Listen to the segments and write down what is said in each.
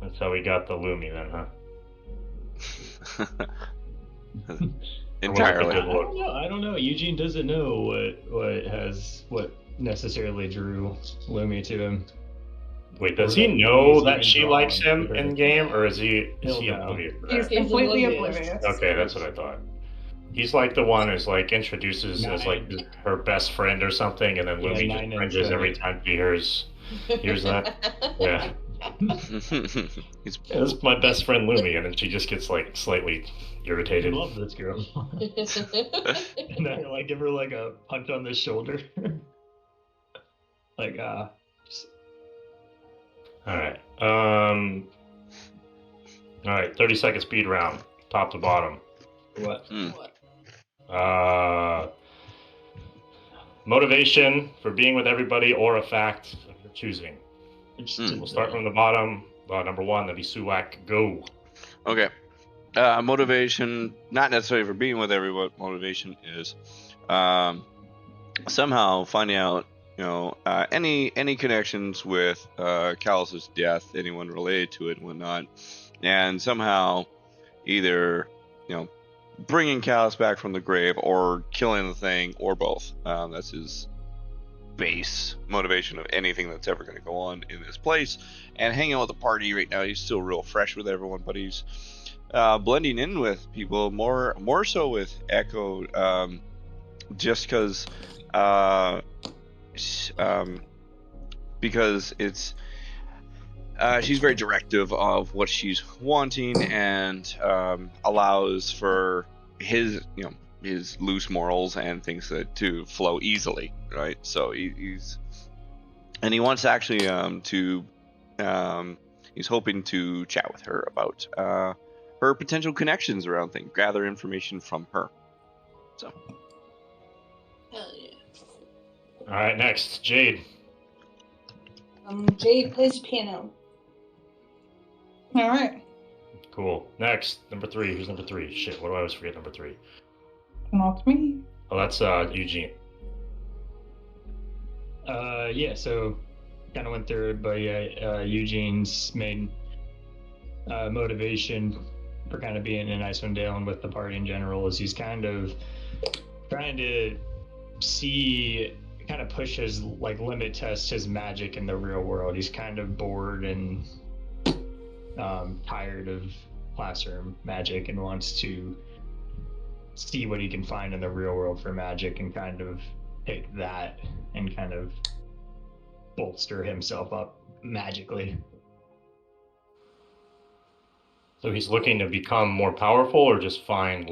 That's how we got the Lumi then, huh? Entirely. I don't know. Eugene doesn't know what necessarily drew Lumi to him. Wait, does he know that she likes him in game, or is he oblivious to He's that? completely oblivious. Okay, that's what I thought. He's like the one who's like introduces as like her best friend or something, and then Lumi just cringes every time she hears that. Yeah. That's my best friend Lumi, and then she just gets like slightly irritated. I love this girl. And then like give her like a punch on the shoulder. Like just... Alright. Alright, 30-second speed round. Top to bottom. What? Motivation for being with everybody or a fact of your choosing. We'll start from the bottom. Number one, that'd be Suwak. Go. Okay. Motivation, not necessarily for being with everyone. Motivation is somehow finding out, any connections with Callus's death, anyone related to it and whatnot, and somehow either, bringing Callus back from the grave or killing the thing or both. That's his base motivation of anything that's ever going to go on in this place. And hanging out with the party right now, he's still real fresh with everyone, but he's blending in with people more so with Echo, just because it's she's very directive of what she's wanting and allows for his loose morals and things to flow easily, right? So he wants actually he's hoping to chat with her about her potential connections around things, gather information from her. So. Hell yeah. All right, next, Jade. Jade plays piano. All right. Cool. Next, number three. Who's number three? Shit, what do I always forget? Number three. Not me. Oh, that's Eugene. Yeah. So, kind of went through it, but yeah, Eugene's main motivation for kind of being in IceWind Dale and with the party in general is he's kind of trying to push his limit test his magic in the real world. He's kind of bored and tired of classroom magic and wants to see what he can find in the real world for magic and kind of take that and kind of bolster himself up magically. So he's looking to become more powerful or just find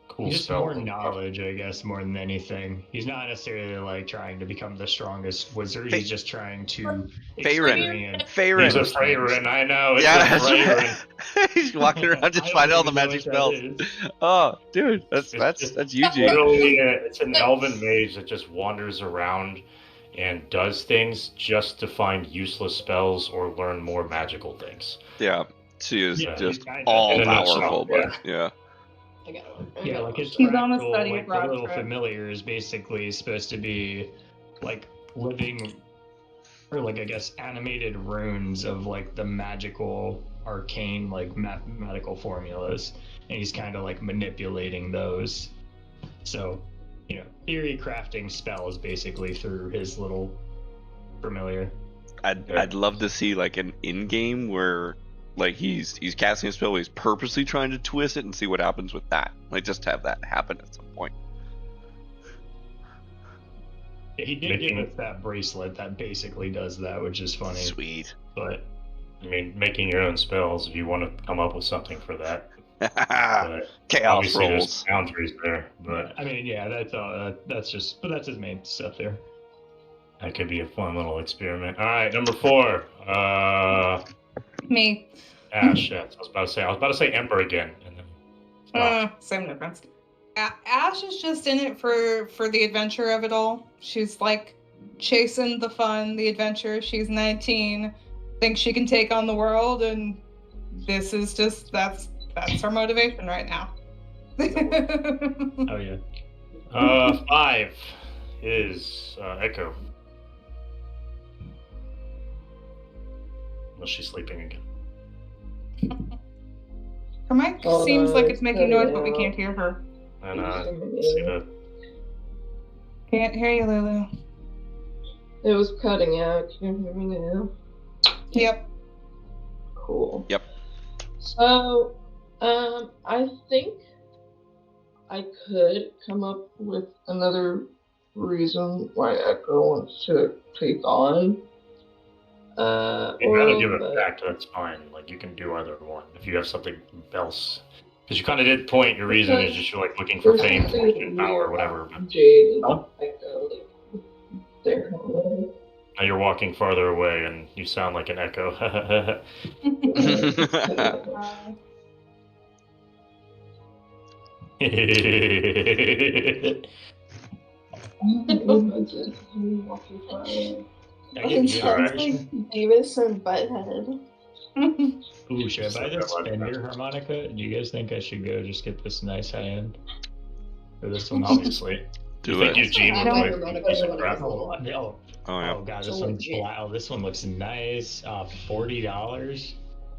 cool just spells? More knowledge, I guess, more than anything. He's not necessarily trying to become the strongest wizard. He's just trying to Faerun. He's a Faerun, I know. He's walking around just finding all the magic spells. Oh, dude, that's Eugene. Literally, it's an elven mage that just wanders around and does things just to find useless spells or learn more magical things. Yeah, she is just all powerful, but yeah. Yeah, his he's on a study the abroad little trip. familiar is basically supposed to be living, or I guess animated runes of the magical arcane mathematical formulas, and he's kind of manipulating those. So, theory crafting spells basically through his little familiar. I'd love to see an in-game where he's casting a spell, he's purposely trying to twist it and see what happens with that. Just have that happen at some point. Yeah, he did give us that bracelet that basically does that, which is funny. Sweet. But making your own spells if you want to come up with something for that. Chaos rolls. There's boundaries there, but that's all. That's his main stuff there. That could be a fun little experiment. All right, number 4. Me. Ash. Yeah, I was about to say Ember again, and then same difference. Ash is just in it for the adventure of it all. She's chasing the fun, the adventure. She's 19, thinks she can take on the world, and this is just that's her motivation right now. Oh yeah. 5 is Echo. Unless she's sleeping again. Her mic seems like it's making noise, but we can't hear her. And see that. Can't hear you, Lulu. It was cutting out. Can you hear me now? Yep. Cool. Yep. So, I think I could come up with another reason why Echo wants to take on. You'd rather give it back, that's fine. Like, you can do either one if you have something else. Because you kind of did point your reason is just you're like looking for fame, fortune, power, whatever. Jade and Echo, like, there. Now you're walking farther away and you sound like an echo. It sounds like Beavis and Butthead. Ooh, should I buy this Fender harmonica? Do you guys think I should go just get this nice high end? Or this one? Obviously. Do it. Eugene would like a piece of crap. Oh, yeah. Oh god, this one's black. Oh, this one looks nice. $40.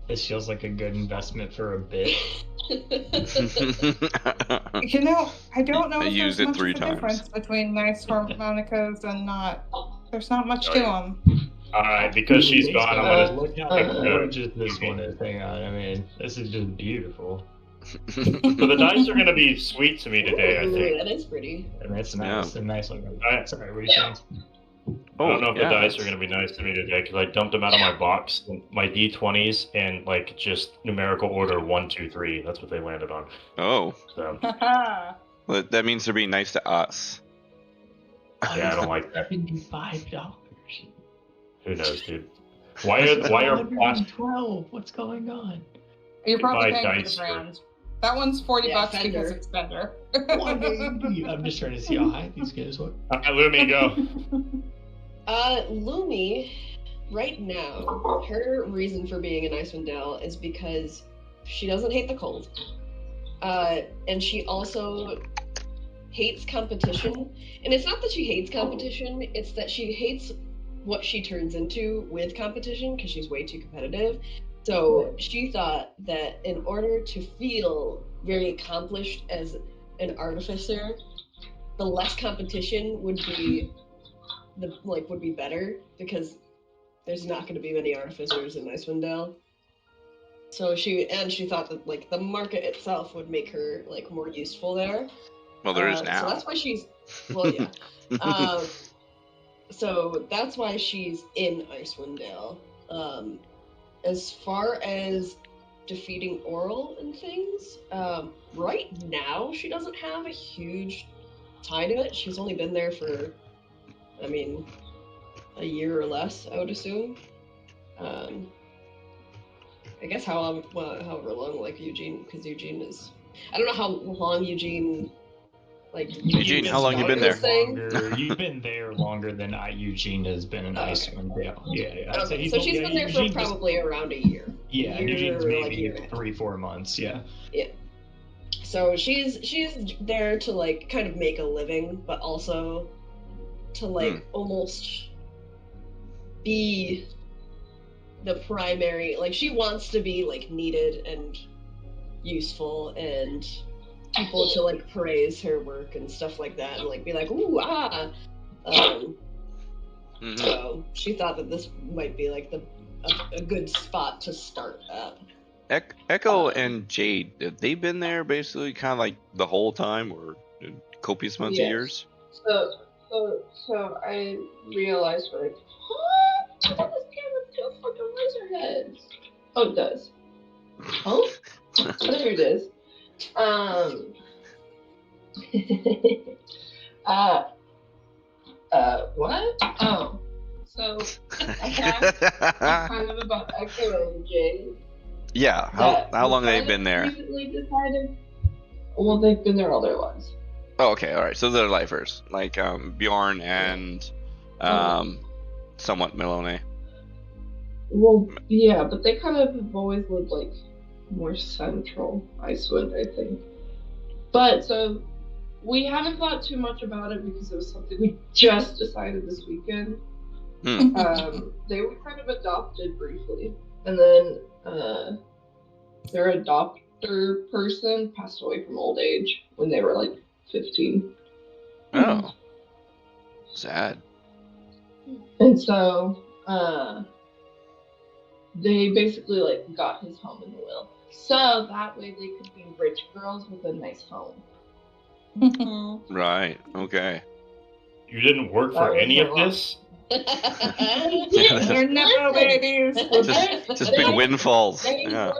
This feels like a good investment for a bit. You know, I don't know I if used there's it much 3 of a times. difference between nice harmonicas and not. There's not much to them. Alright, because she's gone, I'm gonna look how gorgeous this one is. Hang on, I mean, this is just beautiful. So the dice are gonna be sweet to me today, I think. That is pretty. And that's nice. Yeah. A nice one. Sorry, what are you saying? I don't know if yeah, the dice are going to be nice to me today because I dumped them out of my box, my D20s, and like just numerical order 1, 2, 3. That's what they landed on. Oh, So well, that means they're being nice to us. yeah, I don't like that. $75. Who knows, dude? Why are plastic? 12? What's going on? You're probably buy paying for dice the for- brand. That one's $40 Fender. because it's Fender. 180. I'm just trying to see how high these guys look. Lumi, go. Lumi, right now, her reason for being an IceWind Dale is because she doesn't hate the cold. And she also hates competition. And it's not that she hates competition, it's that she hates what she turns into with competition because she's way too competitive. So she thought that in order to feel very accomplished as an artificer, the less competition would be better because there's not going to be many artificers in IceWind Dale. So she thought that like the market itself would make her like more useful there. Well, there is now. So that's why she's yeah. So that's why she's in IceWind Dale. As far as defeating Oral and things, right now she doesn't have a huge tie to it. She's only been there for, I mean, a year or less, I would assume. I guess however long, like Eugene, because Eugene is, I don't know how long Eugene, like. Eugene, how long you been there? You've been there longer than Eugene has been in IceWind Dale. Yeah. I'd say So she's been there for probably around a year. Yeah, a year, Eugene's maybe like 3-4 months. Yeah. Yeah. So she's there to like kind of make a living, but also to like almost be the primary. Like she wants to be like needed and useful and people to like praise her work and stuff like that and like be like ooh ah. So she thought that this might be like a good spot to start at. Echo and Jade, have they been there basically kind of like the whole time or copious amounts of years? So I realized like, what? How does this camera do fucking laser heads? Oh, it does. Oh, there it is. What? Oh, so I talked kind of about Echo and Jade. Yeah, how long have they been there? Recently decided. Well, they've been there all their lives. Oh, okay, all right. So they're lifers, like Bjorn and somewhat Melone. Well, yeah, but they kind of have always lived like more central IceWind, I think. But so we haven't thought too much about it because it was something we just decided this weekend. They were kind of adopted briefly, and then their adopter person passed away from old age when they were like 15. Oh, sad. And so they basically like got his home in the will. So that way they could be rich girls with a nice home. Right. Okay. You didn't work That for was any my of luck. this? They're nepo babies. Just big windfalls. They Yeah.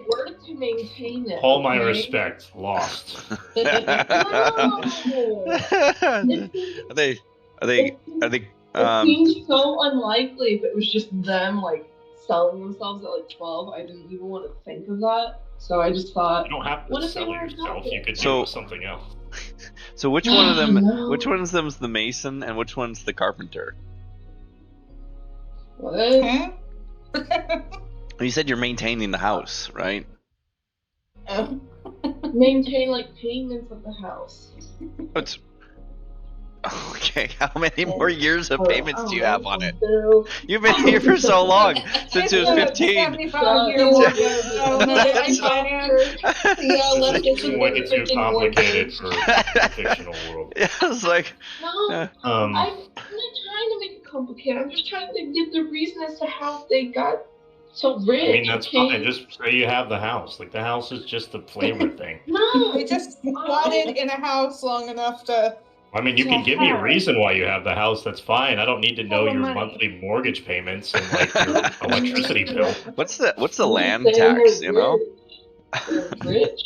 work to maintain it. All my okay? respect. Lost. No. Are they? It Um, seems so unlikely if it was just them like selling themselves at like 12. I didn't even want to think of that. So I just thought, You don't have what to if they sell were yourself. You could So- do it with something else. so which one of them? No. Which one of them's the mason and which one's the carpenter? what? Huh? You said you're maintaining the house, right? Maintain like payments of the house. It's okay. How many more years of payments do you have on it? Bill. You've been here for so long, since it was 15. 75-year mortgage. Oh, no, That's- finance. Yeah, let's get It's some way too freaking complicated mortgage. for a fictional world. Yeah, it's like, No, Yeah. I'm not trying to make it complicated. I'm just trying to give the reason as to how they got so rich. I mean, that's okay? fine. Just say you have the house. Like, the house is just the flavor thing. No. They just squatted in a house long enough to. I mean, you can give me a reason why you have the house. That's fine. I don't need to know All the your money. monthly mortgage payments and like your electricity bill. what's the I'm land just saying tax? they're You know? rich. They're rich.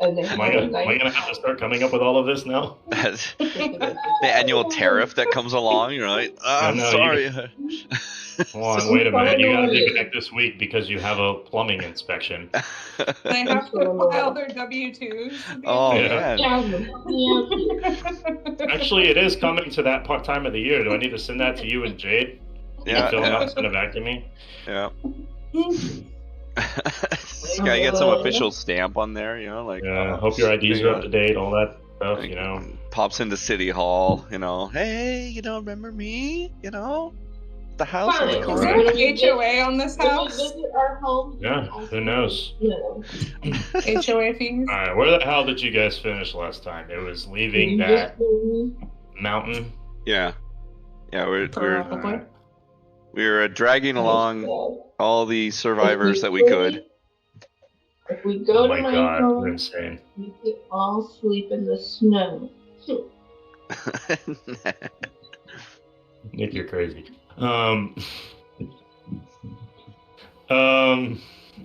And they have Am I a gonna nice have to start coming up with all of this now? The annual tariff that comes along. You're like, I'm No, sorry. Hold on, wait a minute. You gotta be back this week because you have a plumbing inspection. They have to file their W-2s. Oh Yeah. man. Actually, it is coming to that time of the year. Do I need to send that to you and Jade? Yeah, Fill it yeah. out and send it back to me? Yeah. Gotta get some official stamp on there, you know, like Yeah, hope your IDs are up to date, all that stuff, you know. pops into City Hall, you know, hey, you know, remember me? You know? The house on the Fine. Is corner. there an HOA on this When you house? visit our home, Yeah, who knows? you know, HOA fees? Alright, where the hell did you guys finish last time? It was leaving you that just- mountain. Yeah. Yeah, we're Probably. we were dragging along Yeah. all the survivors that we could. If we go Oh to my my god, you're home, insane. we can all sleep in the snow. Nick, you're crazy.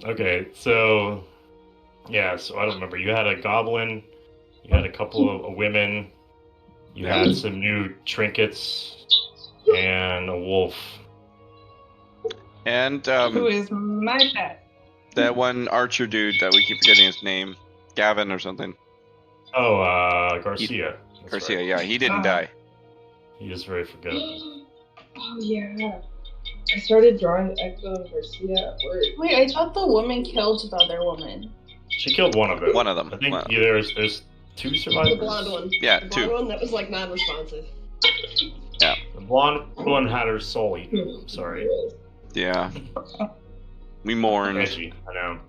Okay, so yeah, so I don't remember. You had a goblin, you had a couple of women, you had some new trinkets, and a wolf. And Who is my pet? that one archer dude that we keep forgetting his name, Gavin or something. Oh, Garcia. That's Garcia, right. yeah, he didn't Ah. die. He is very forgettable. Oh yeah. I started drawing Echo and Garcia at work. Wait, I thought the woman killed the other woman. She killed one of them. One of them. I think Wow. there's two The survivors. blonde one. Yeah, The blonde two. one that was like non-responsive. The blonde one had her soul eaten. I'm sorry. Yeah. We mourned. Reggie, I know.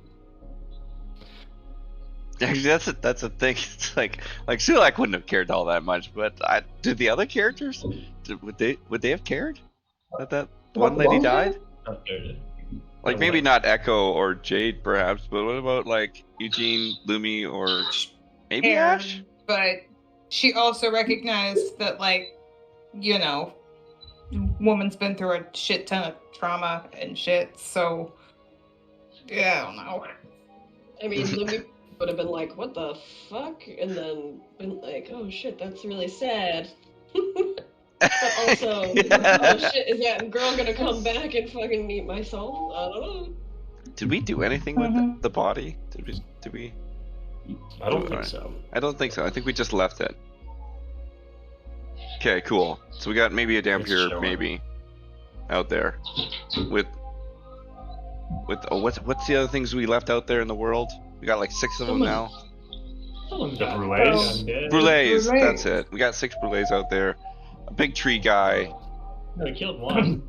Actually, that's a thing. It's like Sulak wouldn't have cared all that much, but did the other characters? Would they have cared that one lady died? Like maybe not Echo or Jade, perhaps, but what about like Eugene, Lumi, or maybe Aaron, Ash? But she also recognized that, like, you know, woman's been through a shit ton of trauma and shit, so yeah, I don't know. I mean, Lumi would have been like, "What the fuck?" and then been like, "Oh shit, that's really sad." But also, oh shit, is that girl gonna come back and fucking eat my soul? I don't know. Did we do anything with Mhm. the body? Did we? I don't think Alright. so. I don't think so. I think we just left it. Okay, cool. So we got maybe a It's Dampier, showing. maybe out there with what's the other things we left out there in the world? We got like 6 of them now. The Brulés. Yeah. Brulés, Brulés. that's it. We got 6 Brulés out there. A big tree guy. No, we killed one.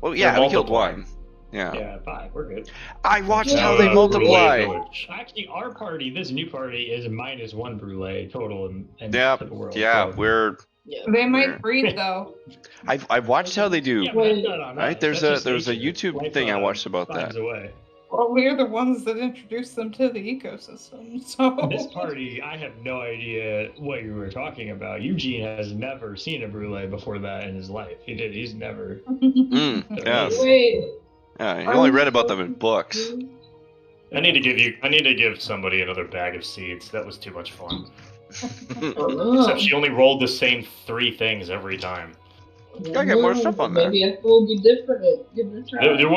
Well, yeah, They're we killed multiplying. one. Yeah. Yeah, 5. We're good. I watched Yeah. how they multiply. Village. Actually, our party, this new party, is -1 brulee total in Yep. to the world. Yeah, so- we're. Yeah. They We're- might breed though. I've watched how they do. Yeah, but that's not on Right? us. There's That's a just nature. YouTube Life, thing I watched about finds that. a way. Well, we're the ones that introduced them to the ecosystem. So This party, I have no idea what you were talking about. Eugene has never seen a brulee before that in his life. He's never. Yes. Wait. Yeah, you only read about them in books. I need to give somebody another bag of seeds. That was too much fun. Oh, no. Except she only rolled the same 3 things every time. Gotta get more stuff on there. Maybe it will be different. Give it a try. There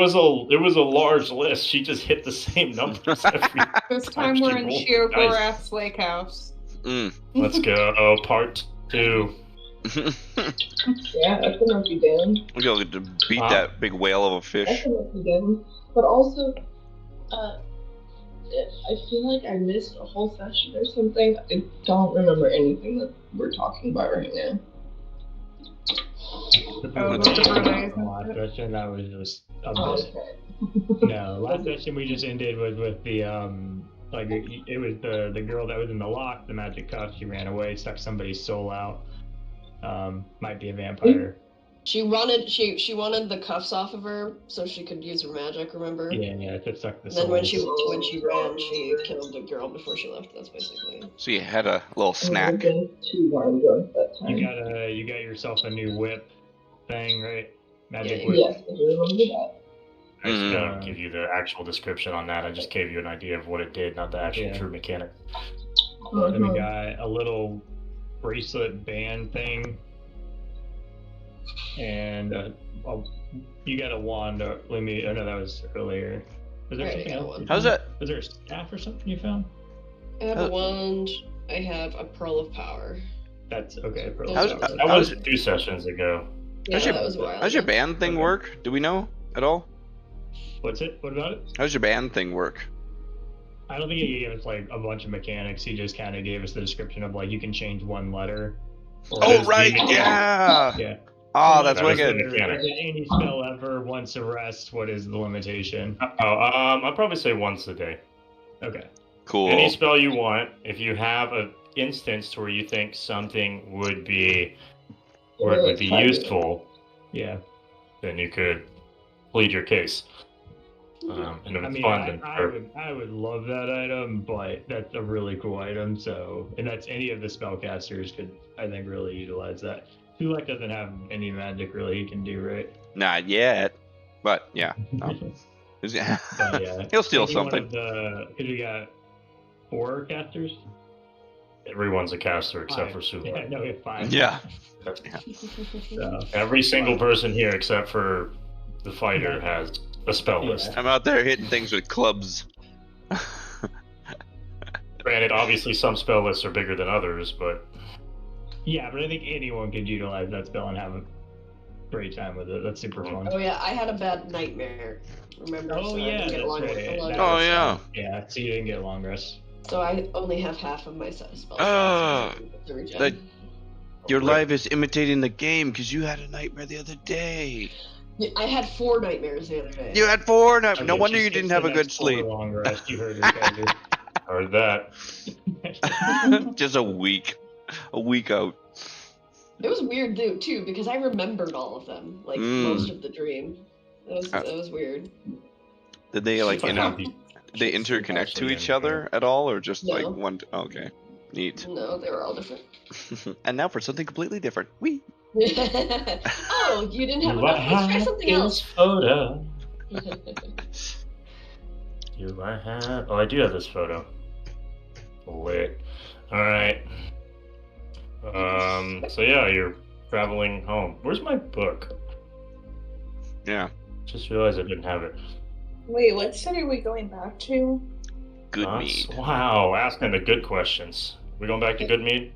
was a large list. She just hit the same numbers every. this time She we're in rolled the dice. Shiogorath's lake house. Mm. Let's go. Part 2. Yeah, that could not be done. We go to beat that big whale of a That fish. could not be done. But also, I feel like I missed a whole session or something. I don't remember anything that we're talking about right now. Oh, Last the brulees. session, that was just a Oh, bit. okay. No, last session we just ended with the like it was the girl that was in the lock, the magic cuff. She ran away, sucked somebody's soul out. Might be a vampire. She wanted the cuffs off of her so she could use her magic. Remember? Yeah, to suck the And soul. then when she ran, she killed the girl before she left. That's basically. So you had a little I would have snack. been too wine drunk that time. You got yourself a new whip thing, right? Magic Yeah, whip. Yes, I do remember that. I just Mhm. don't give you the actual description on that. I just gave you an idea of what it did, not the actual Yeah. true mechanic. Then we Mhm. got a little bracelet band thing, and you got a wand. Let me. Oh no, that was earlier. Was there Right, something I got else? one. you How's found? that? Was there a staff or something you found? I have Oh. a wand. I have a pearl of power. That's okay. Pearl How's- of Power. That was 2 sessions ago. Yeah, How's your- that was a while. How's your ago. band thing Okay. work? Do we know at all? What's it? What about it? How's your band thing work? I don't think he gave us like a bunch of mechanics. He just kind of gave us the description of like you can change one letter. Or That Oh is right, the mechanic. yeah. yeah. Oh, that's That is the wicked. mechanic. Any spell ever once a rest. What is the limitation? I'd probably say once a day. Okay. Cool. Any spell you want. If you have an instance where you think something would be useful, Yeah. then you could plead your case. And it I was mean, fun. I would love that item, but that's a really cool item. So, and that's any of the spellcasters could, I think, really utilize that. Tulek doesn't have any magic really he can do, right? Not yet, but yeah. No. But yeah, He'll steal any one something. of because we got 4 casters. Everyone's a caster except 5. for Sula. Yeah, no, we have 5. Yeah. So, Every single person here except for the fighter has a spell list. I'm out there hitting things with clubs. Granted, obviously some spell lists are bigger than others, but yeah, but I think anyone could utilize that spell and have a great time with it. That's super fun. Oh yeah, I had a bad nightmare. Remember? Oh, so I yeah, didn't get that's long right. rest- long That Oh rest. yeah. Yeah, so you didn't get a long rest. So I only have half of my set of spells. Ah, to regen. that- Your life is imitating the game because you had a nightmare the other day. Yeah, I had 4 nightmares the other day. You had 4 nights. No Okay, wonder she you skips didn't the have a next good sleep. Long rest. You heard her, Kaiser. heard that. Just a week out. It was weird too because I remembered all of them, like most of the dream. That was weird. Did they like Fuck did happy. they interconnect to Actually, each yeah. other at all, or just like No. one? Okay, neat. No, they were all different. And now for something completely different. Wee. Oh, you didn't have What enough. Let's try something else. photo? Do I have? Oh, I do have this photo. Lit. All right. So yeah, you're traveling home. Where's my book? Yeah. Just realized I didn't have it. Wait, what city are we going back to? Good That's- mead. Wow, asking the good questions. We going back to good mead?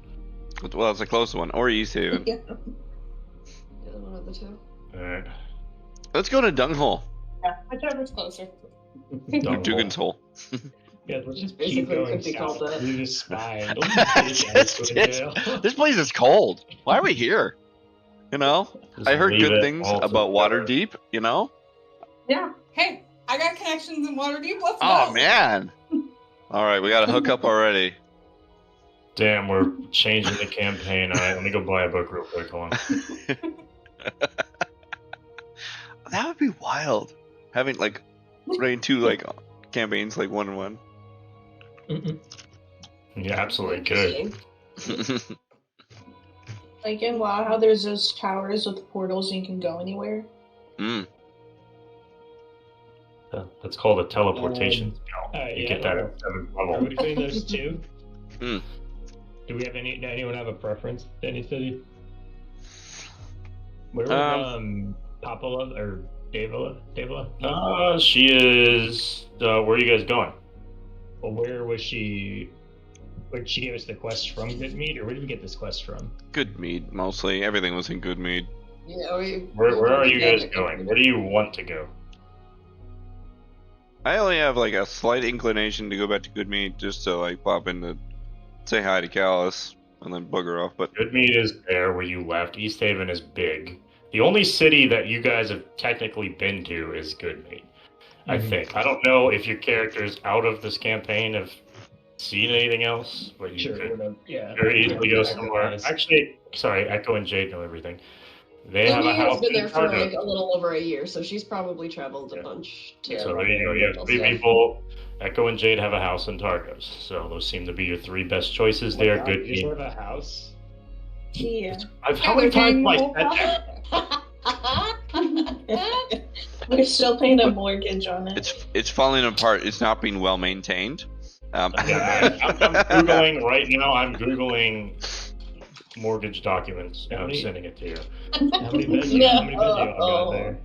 Well, it's a close one. Or East Haven. Yeah. Yeah, one of the two. All right. Let's go to Dunghole. Whichever's closer. Dunghole. Dugan's Hole. Yeah, let's just Basically, keep going could be called south. that. We're just spying. Don't be taking us to jail. This place is cold. Why are we here? You know? Just I heard leave good it things all about together. Waterdeep, you know? Yeah. Hey, I got connections in Waterdeep. Let's go. Oh man! All right, we got to hook up already. Damn, we're changing the campaign. All right, let me go buy a book real quick. Hold on. That would be wild. Having like running two like campaigns like 1-on-1. Yeah, absolutely could. Interesting. Like in WoW, how there's those towers with portals and you can go anywhere. That's called a teleportation spell. You Yeah, get that at 7th level. Between those two, Hmm. do we have anyone have a preference to any city? Where would Popova or Davala? She is. Where are you guys going? Well, where was she? Where she gave us the quest from Goodmead, or where did we get this quest from? Goodmead, mostly. Everything was in Goodmead. Yeah, Where are you guys going? Where do you want to go? I only have like a slight inclination to go back to Goodmead just to like pop in to say hi to Callus and then bugger off. But Goodmead is there where you left. East Haven is big. The only city that you guys have technically been to is Goodmead. I think. I don't know if your characters out of this campaign have seen anything else, but you could very easily go somewhere. Actually, sorry, Echo and Jade know everything. They have a Sylvia has house been in there for like Targo. a little over a year, so she's probably traveled a bunch. So there you go. You have 3 people. Echo and Jade have a house in Targos. So those seem to be your 3 best choices there. Good You just have a house? Yeah. How many times have I said that? We're still paying a mortgage on it. it's falling apart. It's not being well maintained. I'm Googling right now. I'm Googling mortgage documents and I'm sending it to you. How many beds do y'all got there?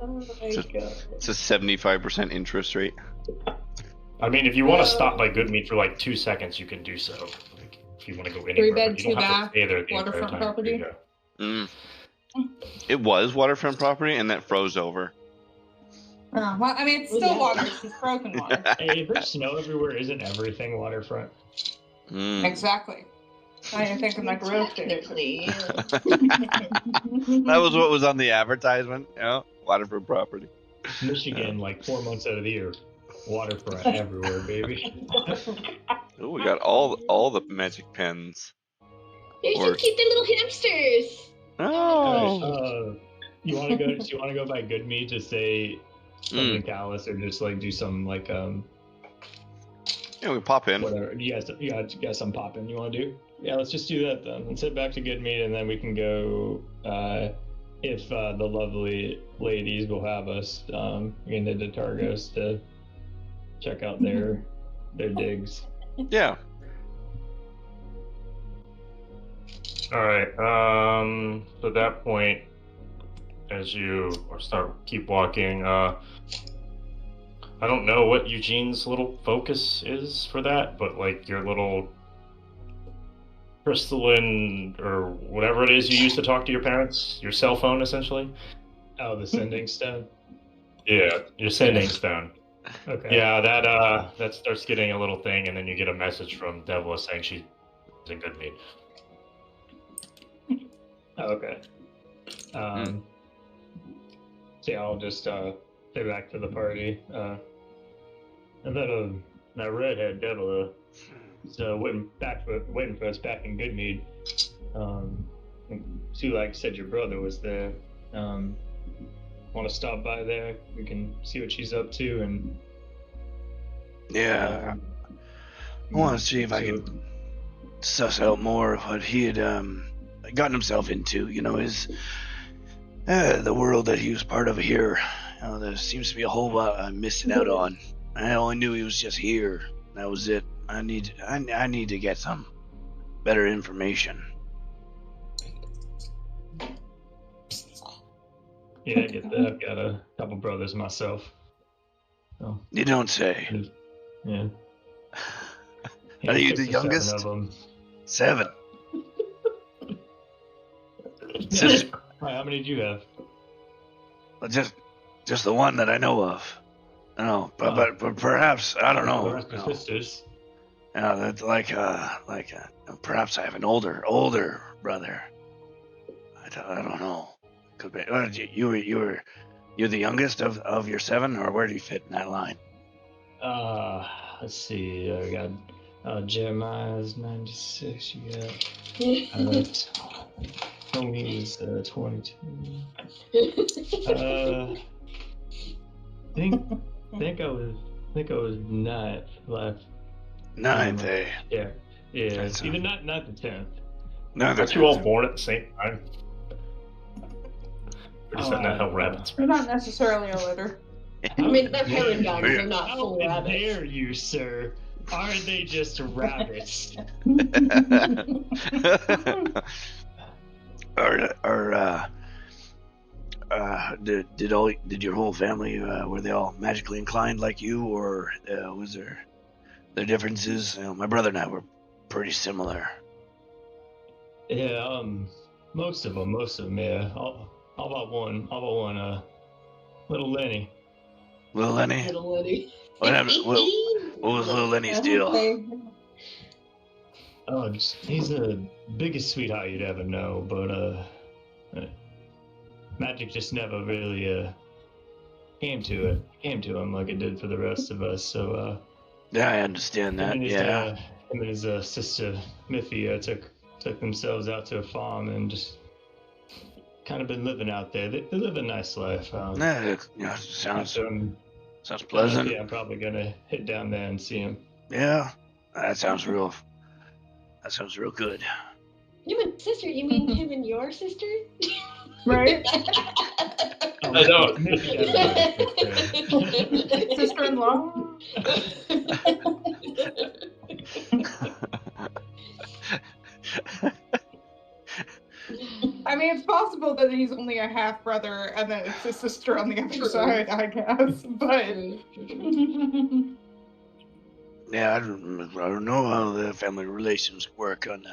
Oh my god. It's a 75% interest rate. I mean, if you want to stop by Goodmead for like 2 seconds, you can do so. Like, if you want to go anywhere, 3-bed, but you don't have to 2-bath, stay there the entire waterfront time. property. It was waterfront property, and that froze over. Oh, well, I mean, it's still water. It's just broken water. Hey, if there's snow everywhere, isn't everything waterfront? Exactly. Now you're thinking like real estate. That was what was on the advertisement. Waterfront property. Michigan, like 4 months out of the year, waterfront everywhere, baby. Oh, we got all the magic pens. You should keep the little hamsters. Oh. You want to go? Do you want to go by Goodmead to say something to Callus, or just like do some like Yeah, we pop in. whatever? You guys some popping you want to do? Yeah, let's just do that then. Let's head back to Goodmead, and then we can go. If the lovely ladies will have us, we can head to Targos to check out their digs. Yeah. All right. So at that point, as you keep walking, I don't know what Eugene's little focus is for that, but like your little crystalline or whatever it is you use to talk to your parents, your cell phone essentially. Oh, the sending stone. Yeah, your sending stone. Okay. Yeah, that starts getting a little thing, and then you get a message from Devla saying she's in Goodmead. Oh, okay. So yeah, I'll just say back to the party. And then that redhead devil waiting for us back in Goodmead. Sulak said your brother was there. Want to stop by there? We can see what she's up to and. Yeah, I want to see if I can suss out more of what he had gotten himself into. His the world that he was part of here. There seems to be a whole lot I'm missing out on. I only knew he was just here. That was it. I need to get some better information. Yeah, I get that. I've got a couple brothers myself. So, You don't say. yeah. Are you the 6 or 7 youngest? of them. 7. Yeah. How many do you have? Well, just the one that I know of. No, but perhaps I don't know. The rest are sisters. That's perhaps I have an older brother. I don't know. You're the youngest of your 7, or where do you fit in that line? Let's see. We got Jeremiah's 96. You got Tony's 22. Think I was 9th left. 9th, eh? Yeah. That's Either not the 10th. No, Aren't you all born at the same time? Or is that not how rabbits They're not necessarily a litter. I mean, they're heron guns. They're not How full rabbits. dare you, sir? Are they just rabbits? Did your whole family were they all magically inclined like you, or was there differences? My brother and I were pretty similar. Yeah, most of them, yeah. How about one? Little Lenny. Little Lenny? Little Lenny. What was little Lenny's deal? Oh, he's the biggest sweetheart you'd ever know, but magic just never really came to him like it did for the rest of us. So Yeah, I understand that. him Yeah. and his sister Miffy took themselves out to a farm and just kind of been living out there. They live a nice life. Sounds After pleasant. yeah, I'm probably gonna hit down there and see him. Yeah, that sounds real good. You mean sister? You mean him and your sister? Right? I don't. Sister-in-law? I mean, it's possible that he's only a half brother and that it's his sister on the other side, I guess. But Yeah, I don't know how the family relations work on.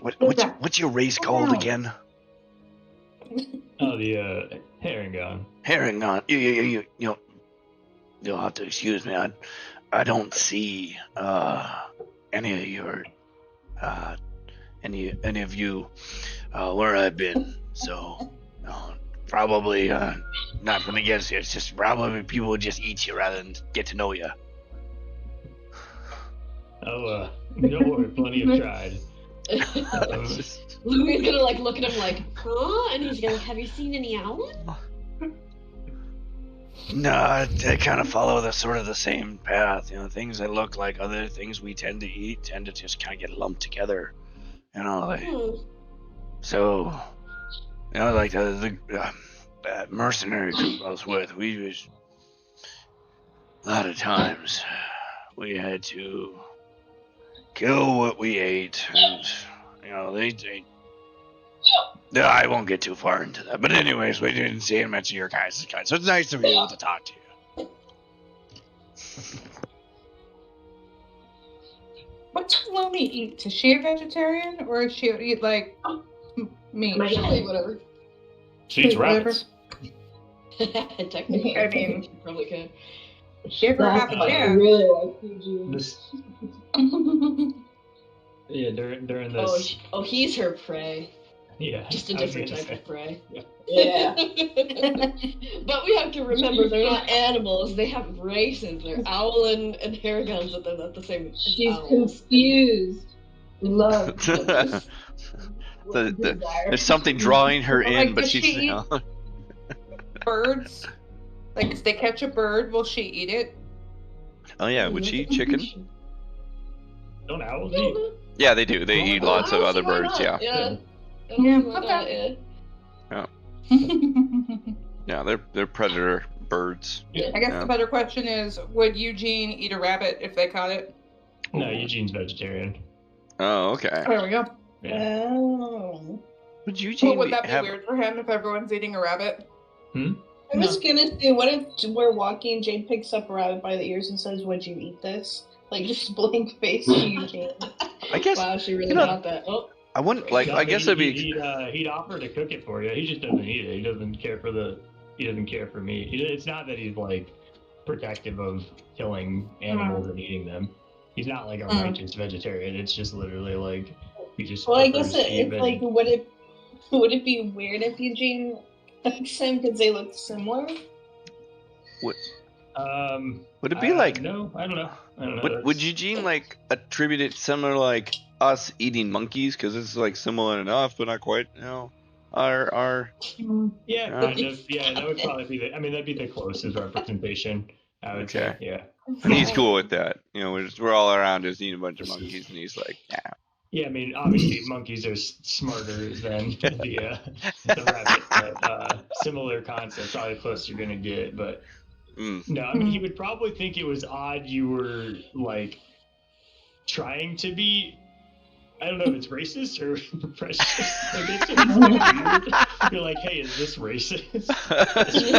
What's your race called again? Oh, the Herringon. Herringon. You'll have to excuse me. I don't see any of your any of you where I've been. So probably nothing against you. It's just probably people would just eat you rather than get to know you. Oh, don't worry, plenty have tried. Louis gonna like look at him like, huh? And he's gonna, have you seen any owls? No, they kind of follow the sort of the same path. Things that look like other things we tend to eat tend to just kind of get lumped together. So, like the mercenary group I was with, a lot of times we had to kill what we ate, and they no, I won't get too far into that. But anyways, we didn't see him mention your guys' kind, so it's nice to be able to talk to you. what does Lomi eat? Is she a vegetarian or is she eat like meat? Whatever. She eats Whatever. rabbits. Technically, I mean, she probably could. Give her half a I chance. really like Eugene. Yeah, during this. Oh, he's her prey. Yeah. Just a different type of prey. Yeah. But we have to remember they're not animals. They have races. They're owl and harrigans, but they're not the same. She's owls. confused. Love. There's something drawing her in, Like, but does she's she eat birds? Like, if they catch a bird, will she eat it? Oh yeah, would she eat chicken? Don't owls eat? Yeah, they do. They eat lots of other birds. Yeah. Yeah. Okay. Yeah, they're predator birds. I guess the better question is, would Eugene eat a rabbit if they caught it? No, Eugene's vegetarian. Oh, okay. There we go. Yeah. Oh. Would But Eugene would that be have? weird for him if everyone's eating a rabbit? I was gonna say, what if we're walking, Jade picks up a rabbit by the ears and says, "Would you eat this?" Like, just blank face to Eugene. I guess. Wow, she really got that. Oh. I wouldn't like. I guess it'd be. He'd offer to cook it for you. He just doesn't eat it. He doesn't care for meat. It's not that he's like protective of killing animals and eating them. He's not like a righteous vegetarian. It's just literally like he just. Well, I guess prefers to eat it's like, what if Would it be weird if Eugene touched him because they look similar? Would it be like? No, I don't know. Would That's- Eugene like attribute it similar like us eating monkeys because it's like similar enough, but not quite? You know, our Yeah, Yeah. kind of. Yeah, that would probably be the. I mean, that'd be the closest representation. I would say. Okay. Yeah. and he's cool with that. You know, we're all around just eating a bunch of monkeys, and he's like, yeah. Yeah, I mean, obviously monkeys are smarter than the rabbit, but similar concept, probably the closest you're gonna get. But no, I mean, he would probably think it was odd you were like trying to be. I don't know if it's racist or precious. Like, it's weird. You're like, hey, is this racist?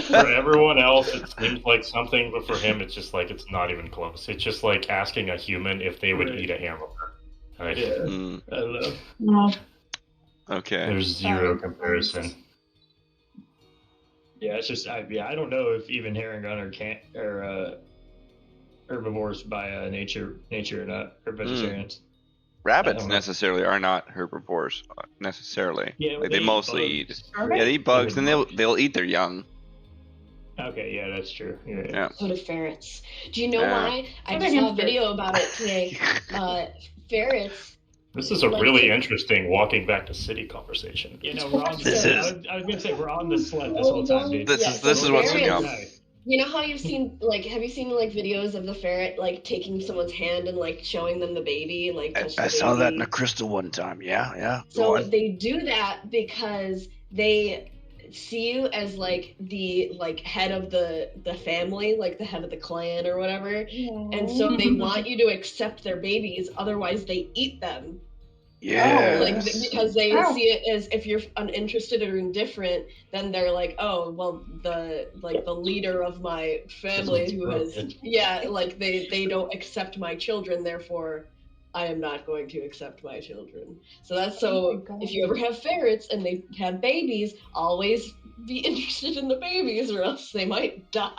For everyone else, it seems like something, but for him, it's just like it's not even close. It's just like asking a human if they would Right. eat a hamburger. Like, Yeah, Mm, I don't know. No. okay. there's zero comparison. Yeah, it's just I don't know if even herringon are herbivores by nature or not, or vegetarians. I Rabbits don't know. necessarily are not herbivores necessarily. Yeah, Like, they mostly eat. bugs. Yeah, they eat bugs, and they'll eat their young. Okay, yeah, that's true. Yeah. Yeah. So do ferrets. Do you know Yeah. why? I So just do saw a hamsters. video about it today. Ferrets. This is a Like really to- interesting walking back to city conversation. Yeah, no, we're on. This I is- was gonna say we're on the sled this whole time, dude. This Yeah, is so this is what's ferrets- yum. You know how you've seen have you seen like videos of the ferret like taking someone's hand and like showing them the baby, like touch the I saw that in baby? a crystal one time. Yeah. Go So on. they do that because they see you as like the head of the family, like the head of the clan or whatever. And so they want you to accept their babies, otherwise they eat them. Yeah. Like because they Oh. see it as if you're uninterested or indifferent, then they're like, oh well, the leader of my family who has like they don't accept my children, therefore I am not going to accept my children. So that's Oh my God. if you ever have ferrets and they have babies, always be interested in the babies or else they might die.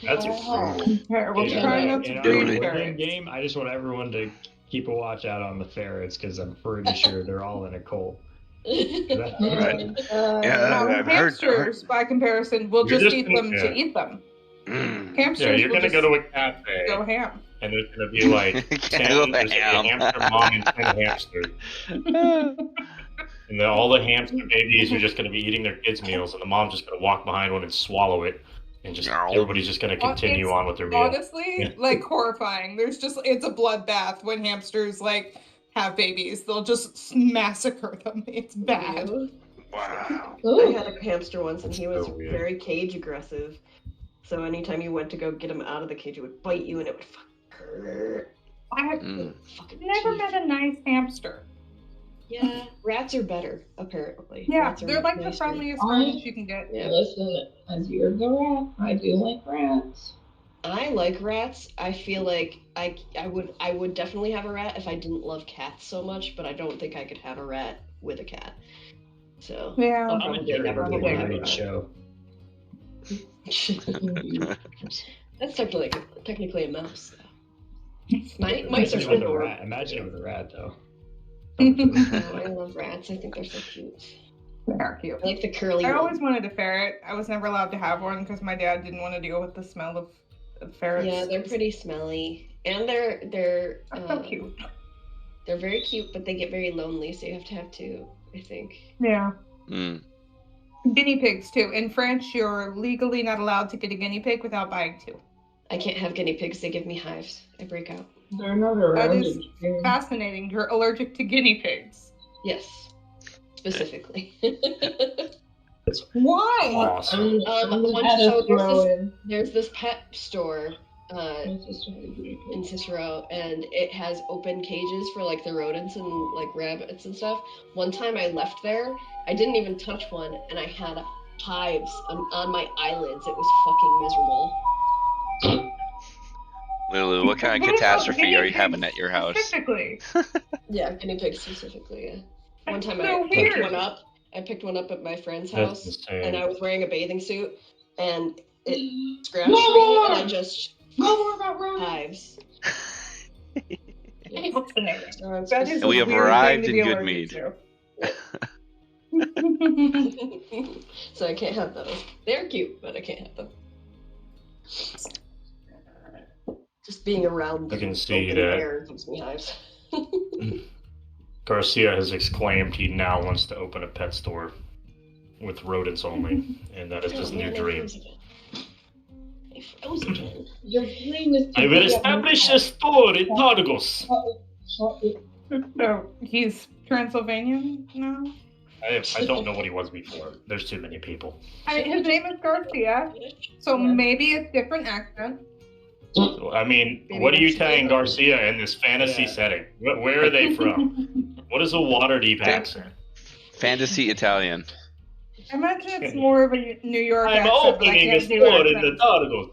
That's Wow. incredible. We'll Yeah. try not In to our breed Totally. woodland ferrets. game, I just want everyone to keep a watch out on the ferrets because I'm pretty sure they're all in a cult. Right. Uh, Yeah. I've heard- Hamsters, by comparison, will You're just just eat them yeah. to eat them. Mm. Hamsters Yeah, you're will gonna just go to a cafe, go ham. and there's gonna be like Go 10. There's gonna be a ham. hamster mom and 10 hamsters, and then all the hamster babies are just gonna be eating their kids' meals, and the mom's just gonna walk behind one and swallow it, and just No. everybody's just gonna continue It's on with their meal. Honestly, Yeah. like horrifying. It's a bloodbath when hamsters like have babies. They'll just massacre them. It's bad. Wow. I had a hamster once and he was So weird. very cage aggressive. So anytime you went to go get him out of the cage, it would bite you and it would fucking hurt. I've Mm. Fucking never teeth. met a nice hamster. Yeah, rats are better, apparently. Yeah, Rats are they're like the nicer. friendliest I- rodents you can get. Yeah. Listen, as you're the rat, I do like rats. I like rats. I feel like I would definitely have a rat if I didn't love cats so much, but I don't think I could have a rat with a cat. So Yeah. I'll Tom and probably Jerry never would be get a a great rat. show. That's technically a mouse. Mice are Imagine it with a adorable. rat. Imagine it with a rat, though. I love rats. I think they're so cute. They're cute. I like the curly I one. always wanted a ferret. I was never allowed to have one because my dad didn't want to deal with the smell of ferrets. Yeah, they're pretty smelly, and they're They're so cute. They're very cute, but they get very lonely, so you have to have two, I think. Yeah. Mm. Guinea pigs too. In France, you're legally not allowed to get a guinea pig without buying two. I can't have guinea pigs; they give me hives. I break out. They're not around is in here. Fascinating. You're allergic to guinea pigs. Yes, specifically. Why? Awesome. There's this pet store My sister had a guinea pig. in Cicero, and it has open cages for like the rodents and like rabbits and stuff. One time I left there, I didn't even touch one, and I had hives on my eyelids. It was fucking miserable. Lulu, what kind of What about catastrophe guinea are you pigs having at your house? Specifically. Yeah, guinea pigs specifically. Yeah. One time So I weird. picked one up. I picked one up at my friend's That's house, insane. and I was wearing a bathing suit, and it scratched me, and I just No more about rats. hives. Yeah. Fascinating. So it's That just- is And we a have weird arrived thing to in be good allergic mead. to. So I can't have those. They're cute, but I can't have them. Just being around You the can see open that air gives me hives. Garcia has exclaimed he now wants to open a pet store with rodents only, and that is his new man, dream. I froze again. Your dream is to I will be establish a store in Targos. So he's Transylvanian now? I don't know what he was before. There's too many people. I mean, his name is Garcia, so Yeah. maybe a different accent. So, I mean, Maybe what are you that's telling flavor. Garcia in this fantasy Yeah. setting? Where are they from? What is a Waterdeep accent? Fantasy Italian. I imagine it's more of a New York I'm accent, but I opening a can't do store in the accents. Targos.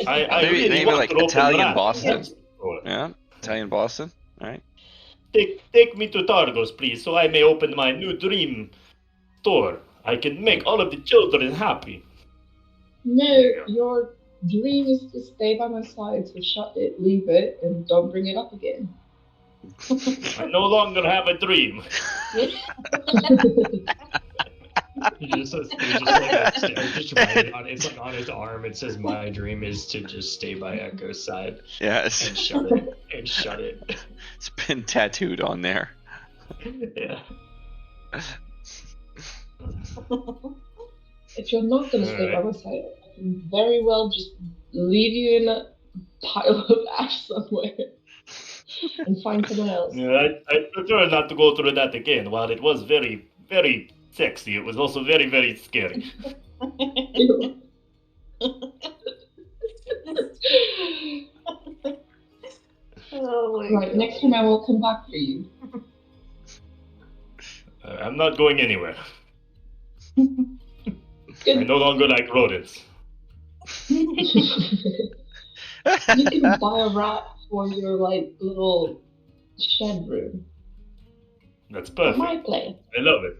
I Maybe really maybe want like to open Italian that. Boston. Yeah, Italian Boston. All right. Take me to Targos, please, so I may open my new dream store. I can make all of the children happy. No, your dream is to stay by my side, so shut it, leave it, and don't bring it up again. I no longer have a dream. It's like on his arm. It says, "My dream is to just stay by Echo's side Yes, and shut it and shut it." it's been tattooed on there. Yeah. If you're not going to stay by Alright. my side, I can very well just leave you in a pile of ash somewhere and find someone else. Yeah, I prefer not to go through that again. While it was very, very sexy, it was also very, very scary. Oh my Right, god. next time I will come back for you. I'm not going anywhere. I Good. no longer like rodents. You can buy a rat for your like little shed room. That's For perfect. my place. I love it.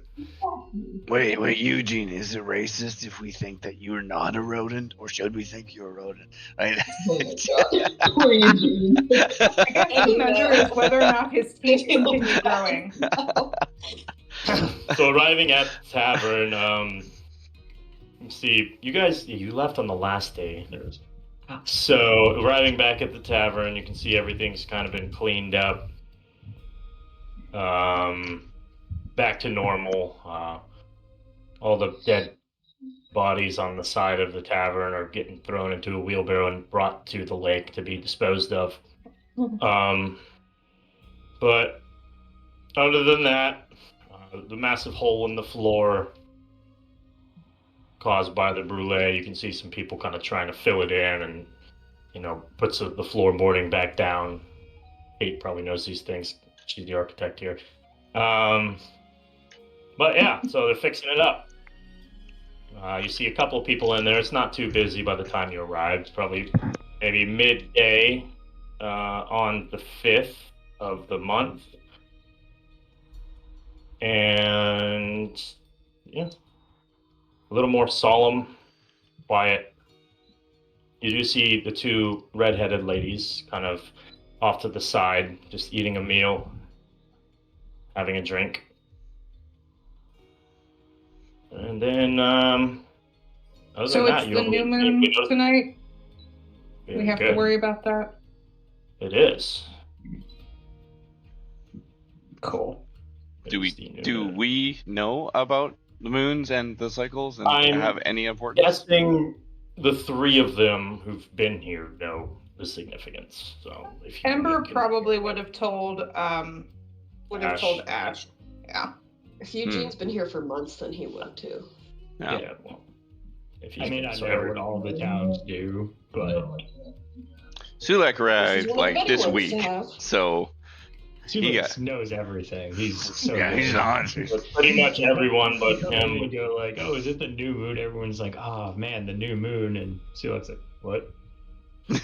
Wait, Eugene, is it racist if we think that you're not a rodent, or should we think you're a rodent? Right? Oh my god. Poor Eugene. I guess the measure is whether or not his teeth continue growing. So arriving at the tavern, let's see, you left on the last day. So arriving back at the tavern, you can see everything's kind of been cleaned up. Back to normal. All the dead bodies on the side of the tavern are getting thrown into a wheelbarrow and brought to the lake to be disposed of. But other than that, the massive hole in the floor caused by the brulee, you can see some people kind of trying to fill it in and, puts the floorboarding back down. Kate probably knows these things. She's the architect here. But yeah, so they're fixing it up. You see a couple of people in there. It's not too busy by the time you arrive. It's probably maybe midday on the 5th of the month. And yeah, a little more solemn, quiet. You do see the two redheaded ladies kind of off to the side, just eating a meal, having a drink. And then, other So than that, it's the new moon tonight? We have to worry about that? It is. Cool. Do we know about the moons and the cycles and I'm have any importance? Guessing the three of them who've been here know the significance. So if you Ember can- probably would have told Ash. Yeah. If Eugene's been here for months, then he would too. Yeah. Yeah, well, if he's I mean, been- I so know every- what all the towns do, but Sulek This arrived is one of like the this better ones week, to have. so Sulix knows everything. He's so Yeah, good. he's on. But pretty much everyone but And you him. go like, "Oh, is it the new moon?" Everyone's like, "Oh man, the new moon," and Sulix's like, "What?"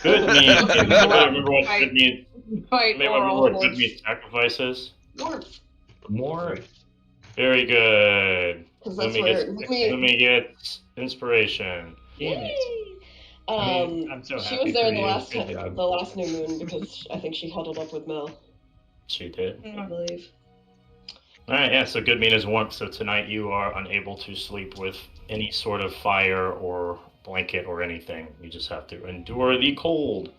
Good meat. Anybody remember what good meat? Fight Anybody remember oral what good force. meat sacrifice is? Warmth. More. Very good. Because Let that's me where. let me get inspiration. Damn it. Yay! mean, I'm so she happy was there for the you. last Good time, job. the last new moon because I think she huddled up with Mel, She did. I believe. All right, yeah. So good mean is warmth. So tonight you are unable to sleep with any sort of fire or blanket or anything. You just have to endure the cold.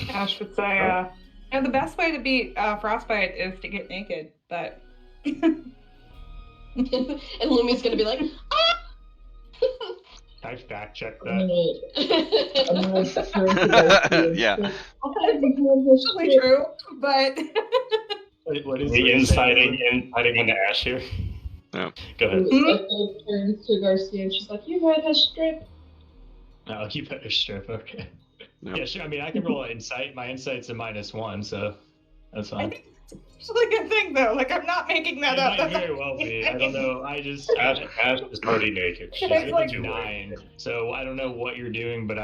Ash would say, and the best way to beat frostbite is to get naked, but. And Lumi's gonna be like, ah! I fact check I'm that. gonna turn to Darcy. Yeah. Actually true, but. What is The it insiding saying? into Ash here. Yeah. Go ahead. Echo turns to Garcia and she's like, "You had a strip." I'll keep it a strip. Okay. Yep. Yeah, sure. I mean, I can roll an insight. My insight's a -1, so that's I fine. think it's actually a good thing, though. Like, I'm not making that It up. might That's very well be. I don't know. I just Ash is already naked. She's It's like 9, so I don't know what you're doing, but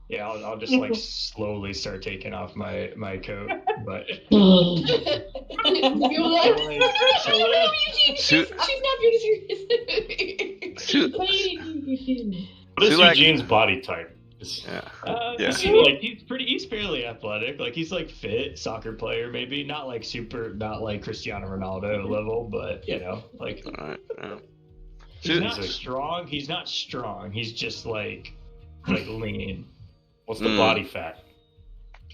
yeah, I'll just like slowly start taking off my coat, but You're like, Su- she's not being serious. Su- What is Sulak- Eugene's body type? yeah. Yeah. he's fairly athletic. Like he's like fit, soccer player maybe, not like Cristiano Ronaldo level, but you know, like All right. Yeah. he's Su- not strong. He's not strong. He's just like lean. What's the body fat?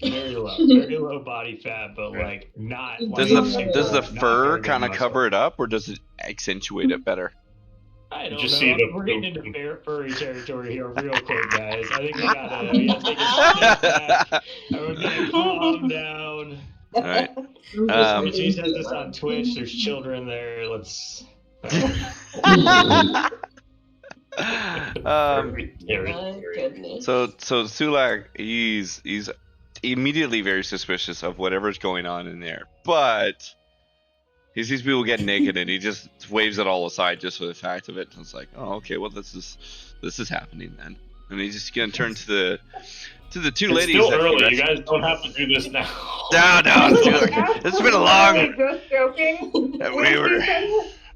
Very low body fat, but like not. Does like, the not fur very kind of muscle. cover it up, or does it accentuate it better? I don't just know. see the- We're getting into furry territory here real quick, guys. I think we gotta take a step back. Everybody calm down. All right. She says this on Twitch. There's children there. Let's. Very My goodness. So Sulak, he's immediately very suspicious of whatever's going on in there, but he sees people getting naked and he just waves it all aside just for the fact of it. And it's like, oh, okay, well this is happening then, and he's just gonna turn to the two It's ladies. still that he early. You rescued. guys don't have to do this now. No, Sulak, it's been a long. Just joking.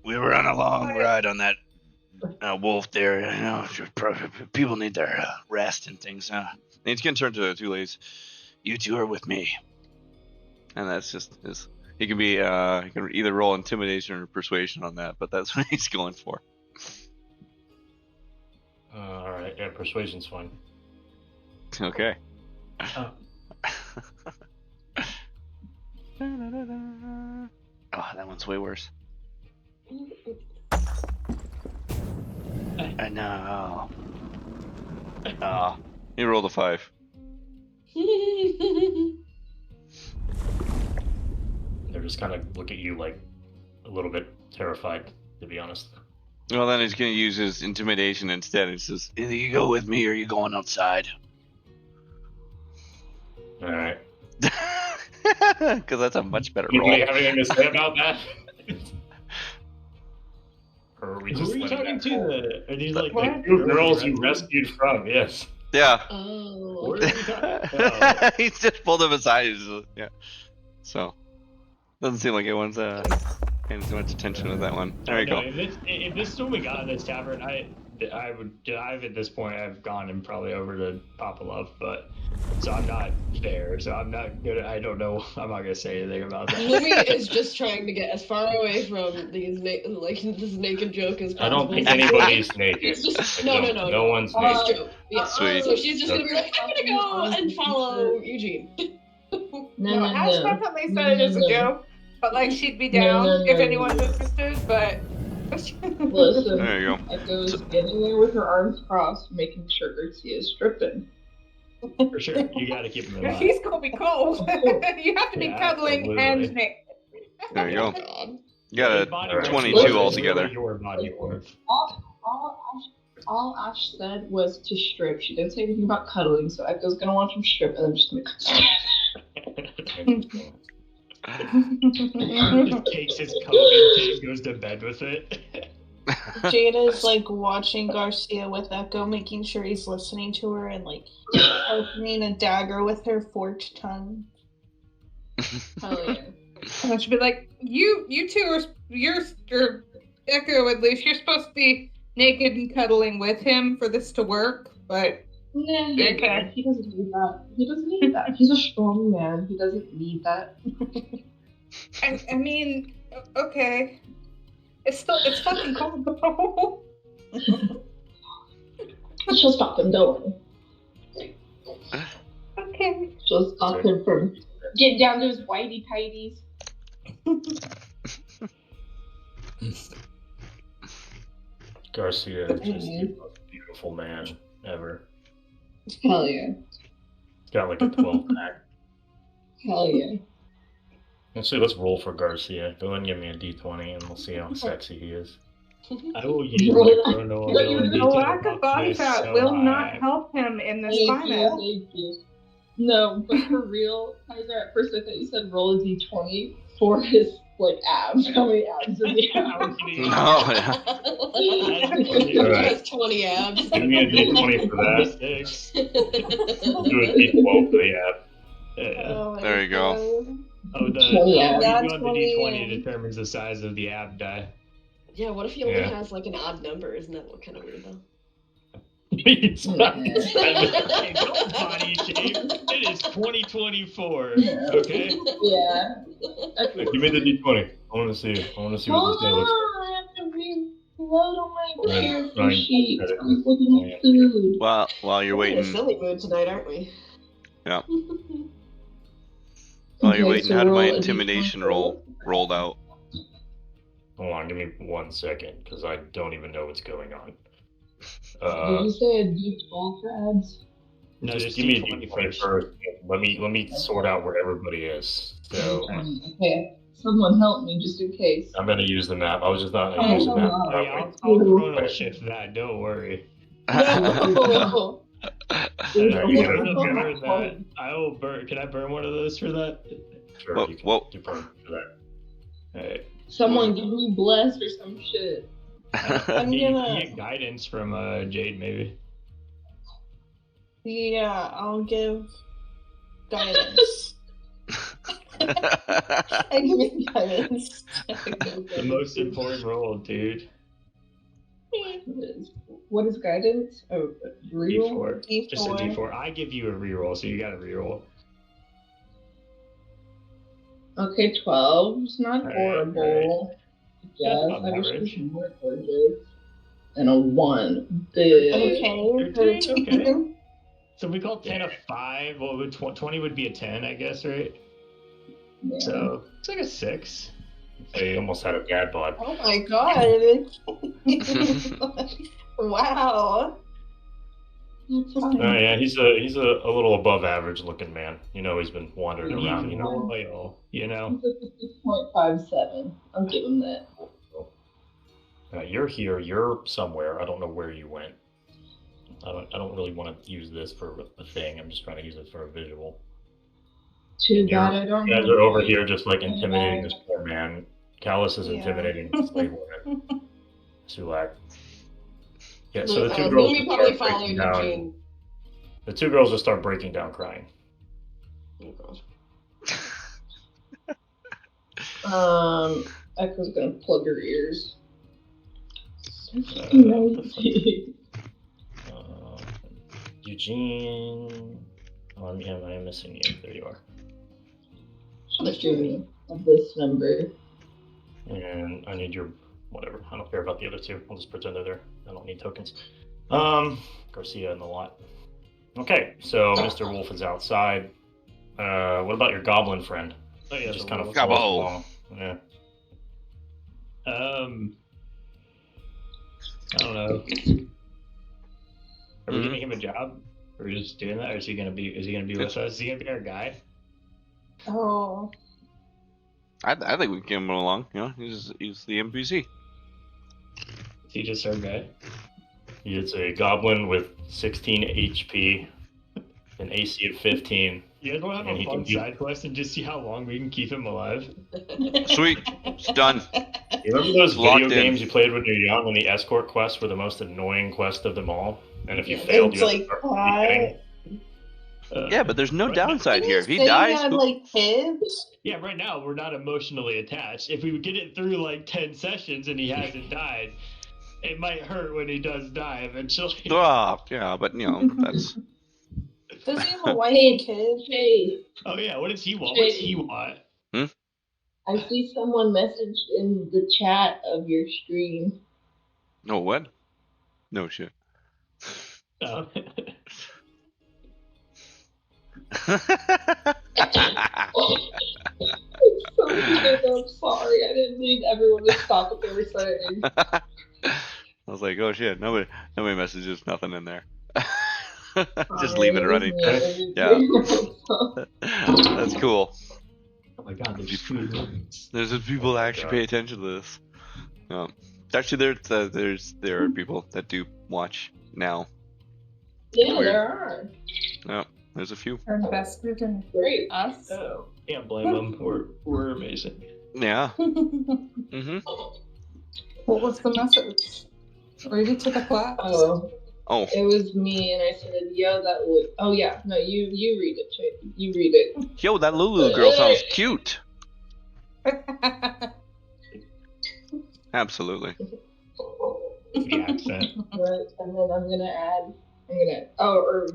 We were on a long ride on that wolf there. You know, people need their rest and things. And he's gonna turn to the two ladies. You two are with me. And that's just his. He can be he can either roll intimidation or persuasion on that, but that's what he's going for. All right, yeah, persuasion's fine. Okay. Oh, that one's way worse. No. Oh, he rolled a 5. They're just kind of look at you like a little bit terrified, to be honest. Well, then he's gonna use his intimidation instead. He says, Either you go with me or you're going outside. All right. because that's a much better roll. Anybody have anything to say about that? Or are we Who just are you letting talking that to? roll? Are these like The two girls you rescued from, yes. Yeah. Oh. What are we talking about? He's just pulled him aside. Yeah. So doesn't seem like anyone's paying too much attention to that one. There you No, go. if this is when we got in this tavern, I would dive at this point. I've gone and probably over to Papa Love, but so I'm not there. So I'm not good. I don't know. I'm not gonna say anything about that. Lumi is just trying to get as far away from these this naked joke as possible. I don't think anybody's naked. It's just, Like, no. No one's It's naked. true. Yeah. Sweet. So she's just gonna be like, I'm gonna go and follow Eugene. No, Ash definitely said it as a joke, but like she'd be down if anyone's interested. But Listen, There you go. Echo's standing there with her arms crossed, making sure Garcia is stripping. For sure, you got to keep him in mind. he's gonna be cold. You have to be Yeah, cuddling absolutely. and naked. There you go. God. You got His body a warmth 22 is altogether. really Your body warmth. All Ash said was to strip. She didn't say anything about cuddling, so Echo's gonna watch him strip, and I'm just gonna Just takes his coat and goes to bed with it. Jada's like watching Garcia with Echo, making sure he's listening to her and like opening a dagger with her forked tongue. Hell yeah. And then she'd be like, "You two you're Echo at least. You're supposed to be naked and cuddling with him for this to work, but." Okay. He doesn't need that. He doesn't need that. He's a strong man. He doesn't need that. I mean, okay. It's fucking cold though. She'll stop him, don't worry. Okay. She'll stop him from getting down to his whitey tighties. Garcia is just the most beautiful man ever. Hell yeah. He's got like a 12 pack. Hell yeah. Actually, let's roll for Garcia. Go ahead and give me a d20 and we'll see how sexy he is. I will use my chrono ability The to lack of up body this fat so will high. not help him in this climate. Thank you. No, but for real, Kaiser, at first I thought you said roll a d20 for his, like, abs. How many abs does he have? Oh, yeah. He has 20 abs. Give me a d20 for that. 6. Do a d12 for the app. Yeah. Oh my There you go. God. Oh, the Yeah. value on the 20 d20 and- determines the size of the ab die. Yeah, what if he only Yeah. has like an odd number? Isn't that kind of weird though? He's not- Hey, don't body shame. It is 2024. Okay. Yeah. Give me the d20. I want to see. I want to see what this guy looks like. I have to reload on my Right, character right. sheet. I was looking at food. While you're We're in a waiting, silly mood tonight, aren't we? Yeah. while you're Okay, waiting, so how did my roll a intimidation D20. rolled out? Hold on, give me 1 second, because I don't even know what's going on. Did you say a d12 for abs? No, Just just give me a d20 d20 first. Let me sort out where everybody is. So Okay, someone help me just in case. I'm gonna use the map. I was just not Oh, gonna use the map. wow. Oh, yeah, I'll chrono shift that. Don't worry. No. You know, Burn that. I will burn. Can I burn one of those for that? Sure, Whoa, you can whoa. do burn for that. Alright. Someone give me bless or some shit. I'm You gonna. get guidance from Jade, maybe. Yeah, I'll give guidance. I give you guidance. The most important role, dude. What is guidance? Oh, reroll? D4. Just a D4. I give you a reroll, so you got a reroll. Okay, 12's not Alright, horrible. Yeah, Yes, above I wish it average. was more gorgeous. And a 1. Big. Okay, 13, 13. okay. So we call 10 a 5. What would 20 would be a 10, I guess, right? Yeah. So it's like a 6. They almost had a dad bod. Oh my god. Wow. That's fine. Yeah, he's a little above average looking man. You know, he's been wandering around. You know, Loyal, you know. He's a 6.57. I'll give him that. you're here. You're somewhere. I don't know where you went. I don't really want to use this for a thing. I'm just trying to use it for a visual. Too You're- bad I don't You guys know. are over here just like intimidating this poor man. Callus is Yeah. intimidating the slave woman. Sulak. Yeah, so the two girls Lumi just probably start followed breaking down. Eugene. The two girls just start breaking down crying. Oh god. Echo's gonna plug her ears. Eugene. Oh, I am missing you. There you are. Eugene of this number. And I need your whatever. I don't care about the other two. I'll just pretend they're there. I don't need tokens. Garcia and the lot. Okay, so Mr. Wolf is outside. What about your goblin friend? Oh yeah, Just the kind of wolf. Gobble. follows along. Yeah. I don't know. Are we giving him a job? Are we just doing that, or is he gonna be with us? Is he gonna be our guy? Oh. I think we can get him along. You know, he's the NPC. Is he just our guy? He is a goblin with 16 HP, an AC of 15. You guys want to And have he a fun can keep- side quest and just see how long we can keep him alive? Sweet, it's done. You remember those Locked video in. games you played when you were young, when the escort quests were the most annoying quest of them all? And if you failed, It's you had to like, start from the beginning? Yeah, but there's no downside Didn't here. you If he say you dies, had, like, kids? Yeah, right now we're not emotionally attached. If we would get it through like 10 sessions and he hasn't died, it might hurt when he does die eventually. yeah, but you know that's Does he have a wife and kids? Hey, Oh yeah, what does he want? What does he want? I see someone messaged in the chat of your stream. Oh, what? No shit. Oh. I'm sorry. I didn't need everyone to stop what they were saying. I was like, oh shit, nobody messages nothing in there. Just leave it running. Yeah. That's cool. Oh my god, there's 2 rooms. There's just people that actually pay attention to this. Actually, there are people that do watch now. Yeah, Weird. there are. Yeah, there's a few. Are invested in Great. us. Oh, can't blame them. We're amazing. Yeah. What was the message? Read it to the class. Oh, Oh, it was me, and I said, "Yo, that would." Oh yeah, no, you read it, Chase. You read it. yo, that Lulu girl sounds cute. Absolutely. The accent. Right, and then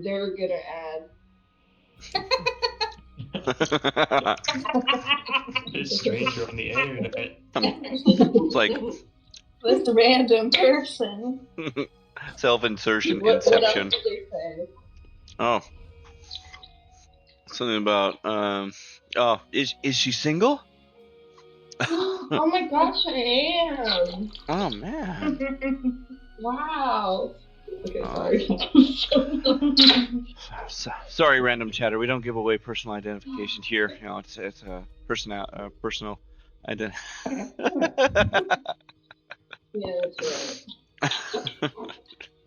they're gonna add. This stranger on the internet. It's like This random person. self-insertion What else inception. did they say? Oh, something about oh, is she single? Oh my gosh, I am. Oh man. Wow. Okay, Oh. sorry. Sorry, random chatter. We don't give away personal identification here. You know, it's a personal identity. Yeah, that's right.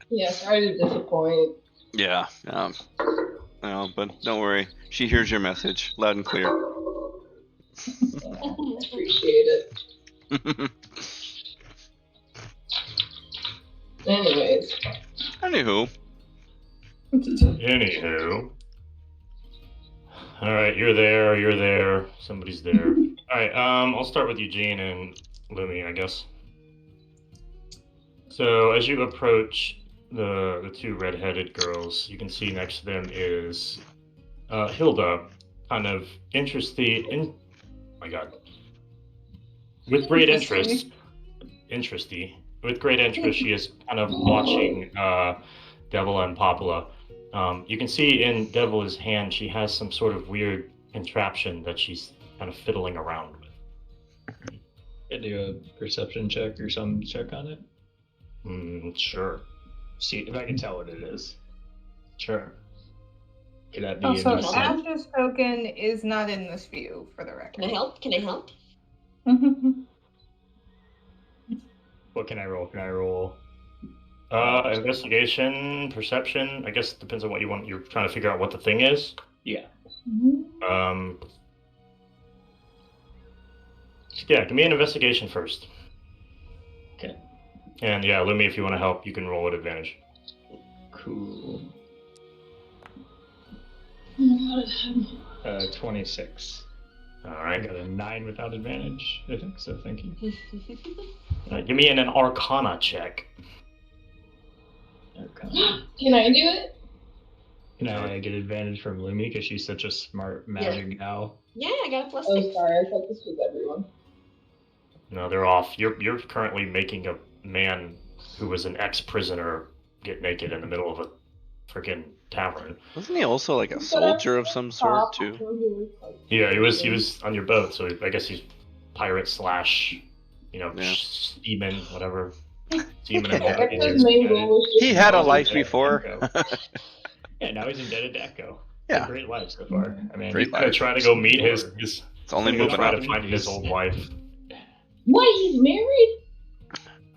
Yeah, sorry to disappoint. Yeah. No, but don't worry. She hears your message loud and clear. Appreciate it. Anyways. Anywho. All right, you're there. Somebody's there. All right, I'll start with Eugene and Lumi, I guess. So as you approach the 2 redheaded girls, you can see next to them is Hilda, kind of interested in. Oh my God. With great interest. With great interest, she is kind of watching Devil and Popula. You can see in Devil's hand, she has some sort of weird contraption that she's kind of fiddling around with. Can I do a perception check or some check on it? Sure. See if I can tell what it is. Sure. Could that be Also, in Ash's token is not in this view, for the record. Can I help? Can I help? What can I roll? Can I roll? Investigation, perception. I guess it depends on what you want. You're trying to figure out what the thing is. Yeah. Yeah, give me an investigation first. Okay. And yeah, Lumi, if you want to help, you can roll at advantage. Cool. 26. All I right. got a 9 without advantage, I think, so thank you. Give me an Arcana check. Arcana. Can I do it? Can I get advantage from Lumi because she's such a smart magic gal? Yeah, I got a +6. Oh, sorry. I thought this was everyone. No, they're off. You're currently making a man who was an ex-prisoner get naked in the middle of a freaking tavern. Wasn't he also like a soldier of some sort too? Yeah, he was on your boat, so I guess he's pirate slash, Yeah. seaman, whatever. Seaman and I all guess his main goal was just He had a life before. Yeah, now he's indebted to Echo. Yeah. A great life so far. I mean, Great He's gonna life. try to go meet his It's only he's gonna moving try up. to find his old wife. What? He's married?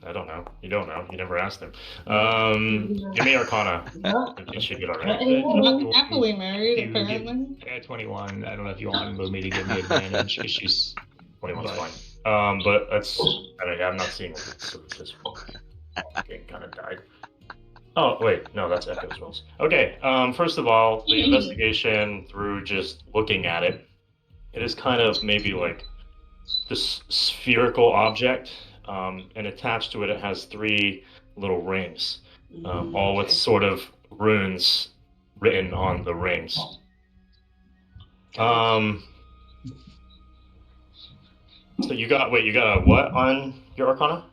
I don't know. You don't know. You never asked him. Give me Arcana. It should get alright. Not happily married, You get- apparently. I got 21. I don't know if you want Lumi to give me advantage because she's 21's But- fine. But that's. I'm not seeing what this game kind of died. Oh wait, no, that's Echo's rolls. Okay. First of all, the investigation through just looking at it, it is kind of maybe like this spherical object, and attached to it, it has 3 little rings, all with sort of runes written on the rings. So you got a what on your Arcana?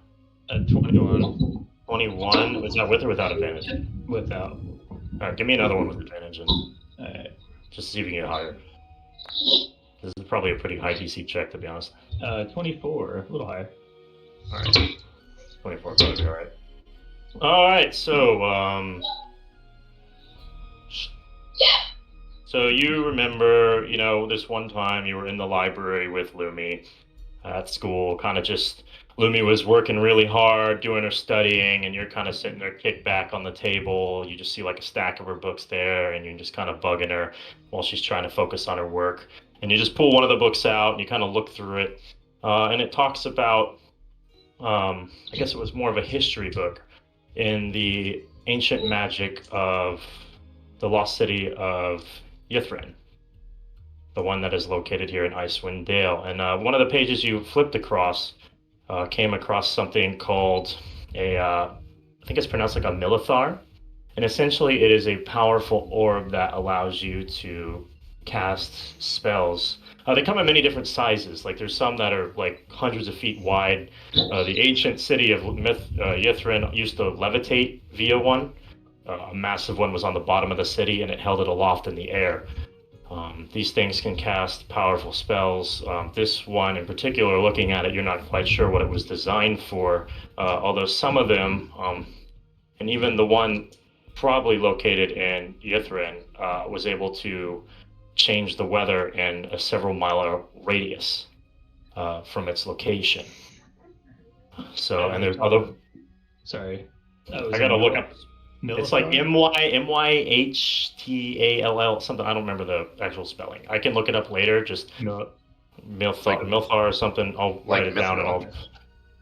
21 21. Was that with or without advantage? without. All right, give me another one with advantage and Alright. just see if you can get higher. This is probably a pretty high DC check, to be honest. 24, a little higher. All right, 24 probably be all right. All right, so you remember, this one time you were in the library with Lumi at school, kind of just Lumi was working really hard, doing her studying, and you're kind of sitting there kicked back on the table. You just see like a stack of her books there, and you're just kind of bugging her while she's trying to focus on her work. And you just pull one of the books out, and you kind of look through it, and it talks about, I guess it was more of a history book in the ancient magic of the lost city of Yithrin, the one that is located here in Icewind Dale. And one of the pages you flipped across came across something called I think it's pronounced like a Milithar. And essentially, it is a powerful orb that allows you to cast spells. They come in many different sizes. Like there's some that are like hundreds of feet wide. The ancient city of Yithrin used to levitate via one. A massive one was on the bottom of the city, and it held it aloft in the air. These things can cast powerful spells. This one in particular, looking at it, you're not quite sure what it was designed for, although some of them, and even the one probably located in Yithrin, was able to change the weather in a several mile radius from its location. So, and there's other. Sorry. I gotta look up. It's like Milithar? Myhtall something. I don't remember the actual spelling. I can look it up later. Just No. Milthar or something. I'll write it down and I'll.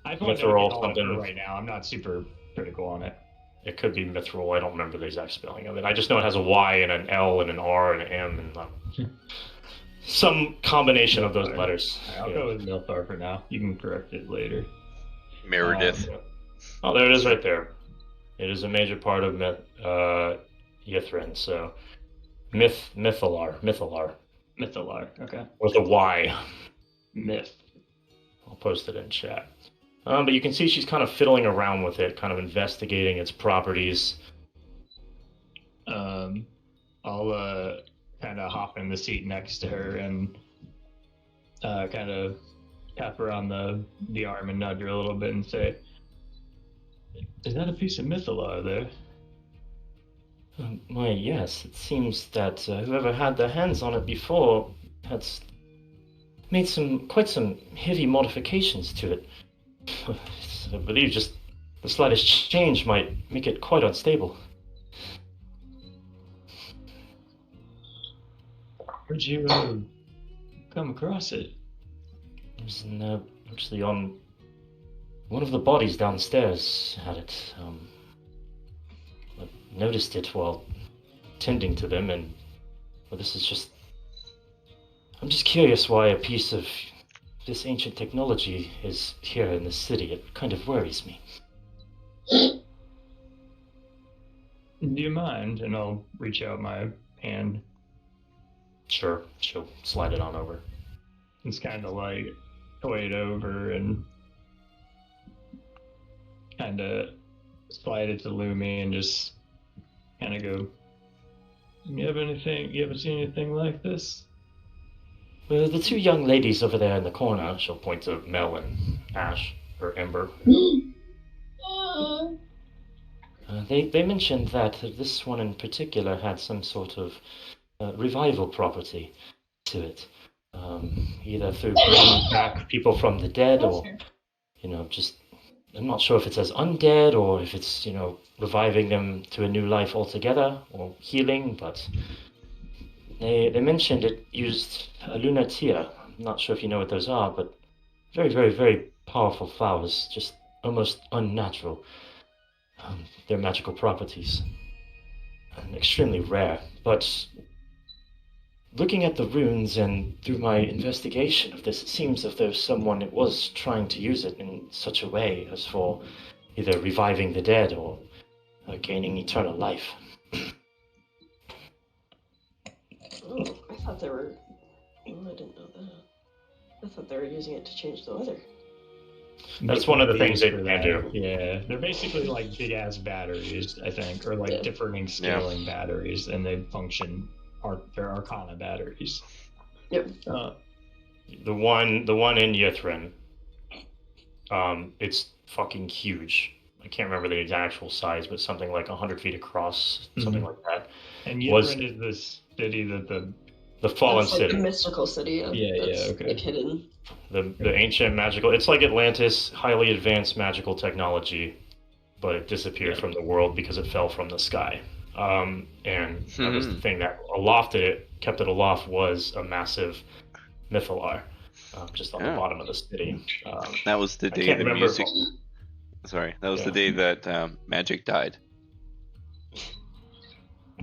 I feel like I can Mithril call it something. for right now. I'm not super critical on it. It could be Mithril. I don't remember the exact spelling of it. I just know it has a Y and an L and an R and an M and some combination of those letters. I'll go with Milthar for now. You can correct it later. Meredith. Oh, there it is right there. It is a major part of Yithrin, so Mythalar. Mythalar, okay. With a Y. Myth. I'll post it in chat. But you can see she's kind of fiddling around with it, kind of investigating its properties. I'll kind of hop in the seat next to her and kind of tap her on the arm and nudge her a little bit and say, "Is that a piece of Mythalar there?" Why, yes. It seems that whoever had their hands on it before had made quite some heavy modifications to it. I believe just the slightest change might make it quite unstable. Where'd you come across it? It was actually on one of the bodies downstairs had it. I noticed it while tending to them, and this is just. I'm just curious why a piece of this ancient technology is here in the city. It kind of worries me. Do you mind? And I'll reach out my hand. Sure, she'll slide it on over. It's kind of like toy it over and kind of slide it to Lumi and just kind of go, You ever seen anything like this? Well, the two young ladies over there in the corner, she'll point to Mel and Ash, or Ember. They mentioned that this one in particular had some sort of revival property to it. Either through bringing back people from the dead or, just, I'm not sure if it's as undead or if it's, reviving them to a new life altogether or healing, but they mentioned it used a lunatia. I'm not sure if you know what those are, but very, very, very powerful flowers, just almost unnatural. Their magical properties. And extremely rare, but looking at the runes and through my investigation of this, it seems as though someone was trying to use it in such a way as for either reviving the dead or gaining eternal life. Oh, I thought there were. Oh, I didn't know that. I thought they were using it to change the weather. That's one of the things they for can that. do. Yeah, they're basically like big ass batteries, I think, or like Yeah. differing scaling batteries, and they function. They're Arcana batteries. Yep. The one in Yithrin, it's fucking huge. I can't remember the actual size, but something like 100 feet across, something like that. And Was- Yithrin is this city that The fallen That's like city, the mystical city. That's okay. like hidden. the ancient magical. It's like Atlantis, highly advanced magical technology, but it disappeared from the world because it fell from the sky. And that was the thing that alofted it, kept it aloft, was a massive mythalar, just on the bottom of the city. That was the day can't the remember- music. Sorry, that was the day that magic died.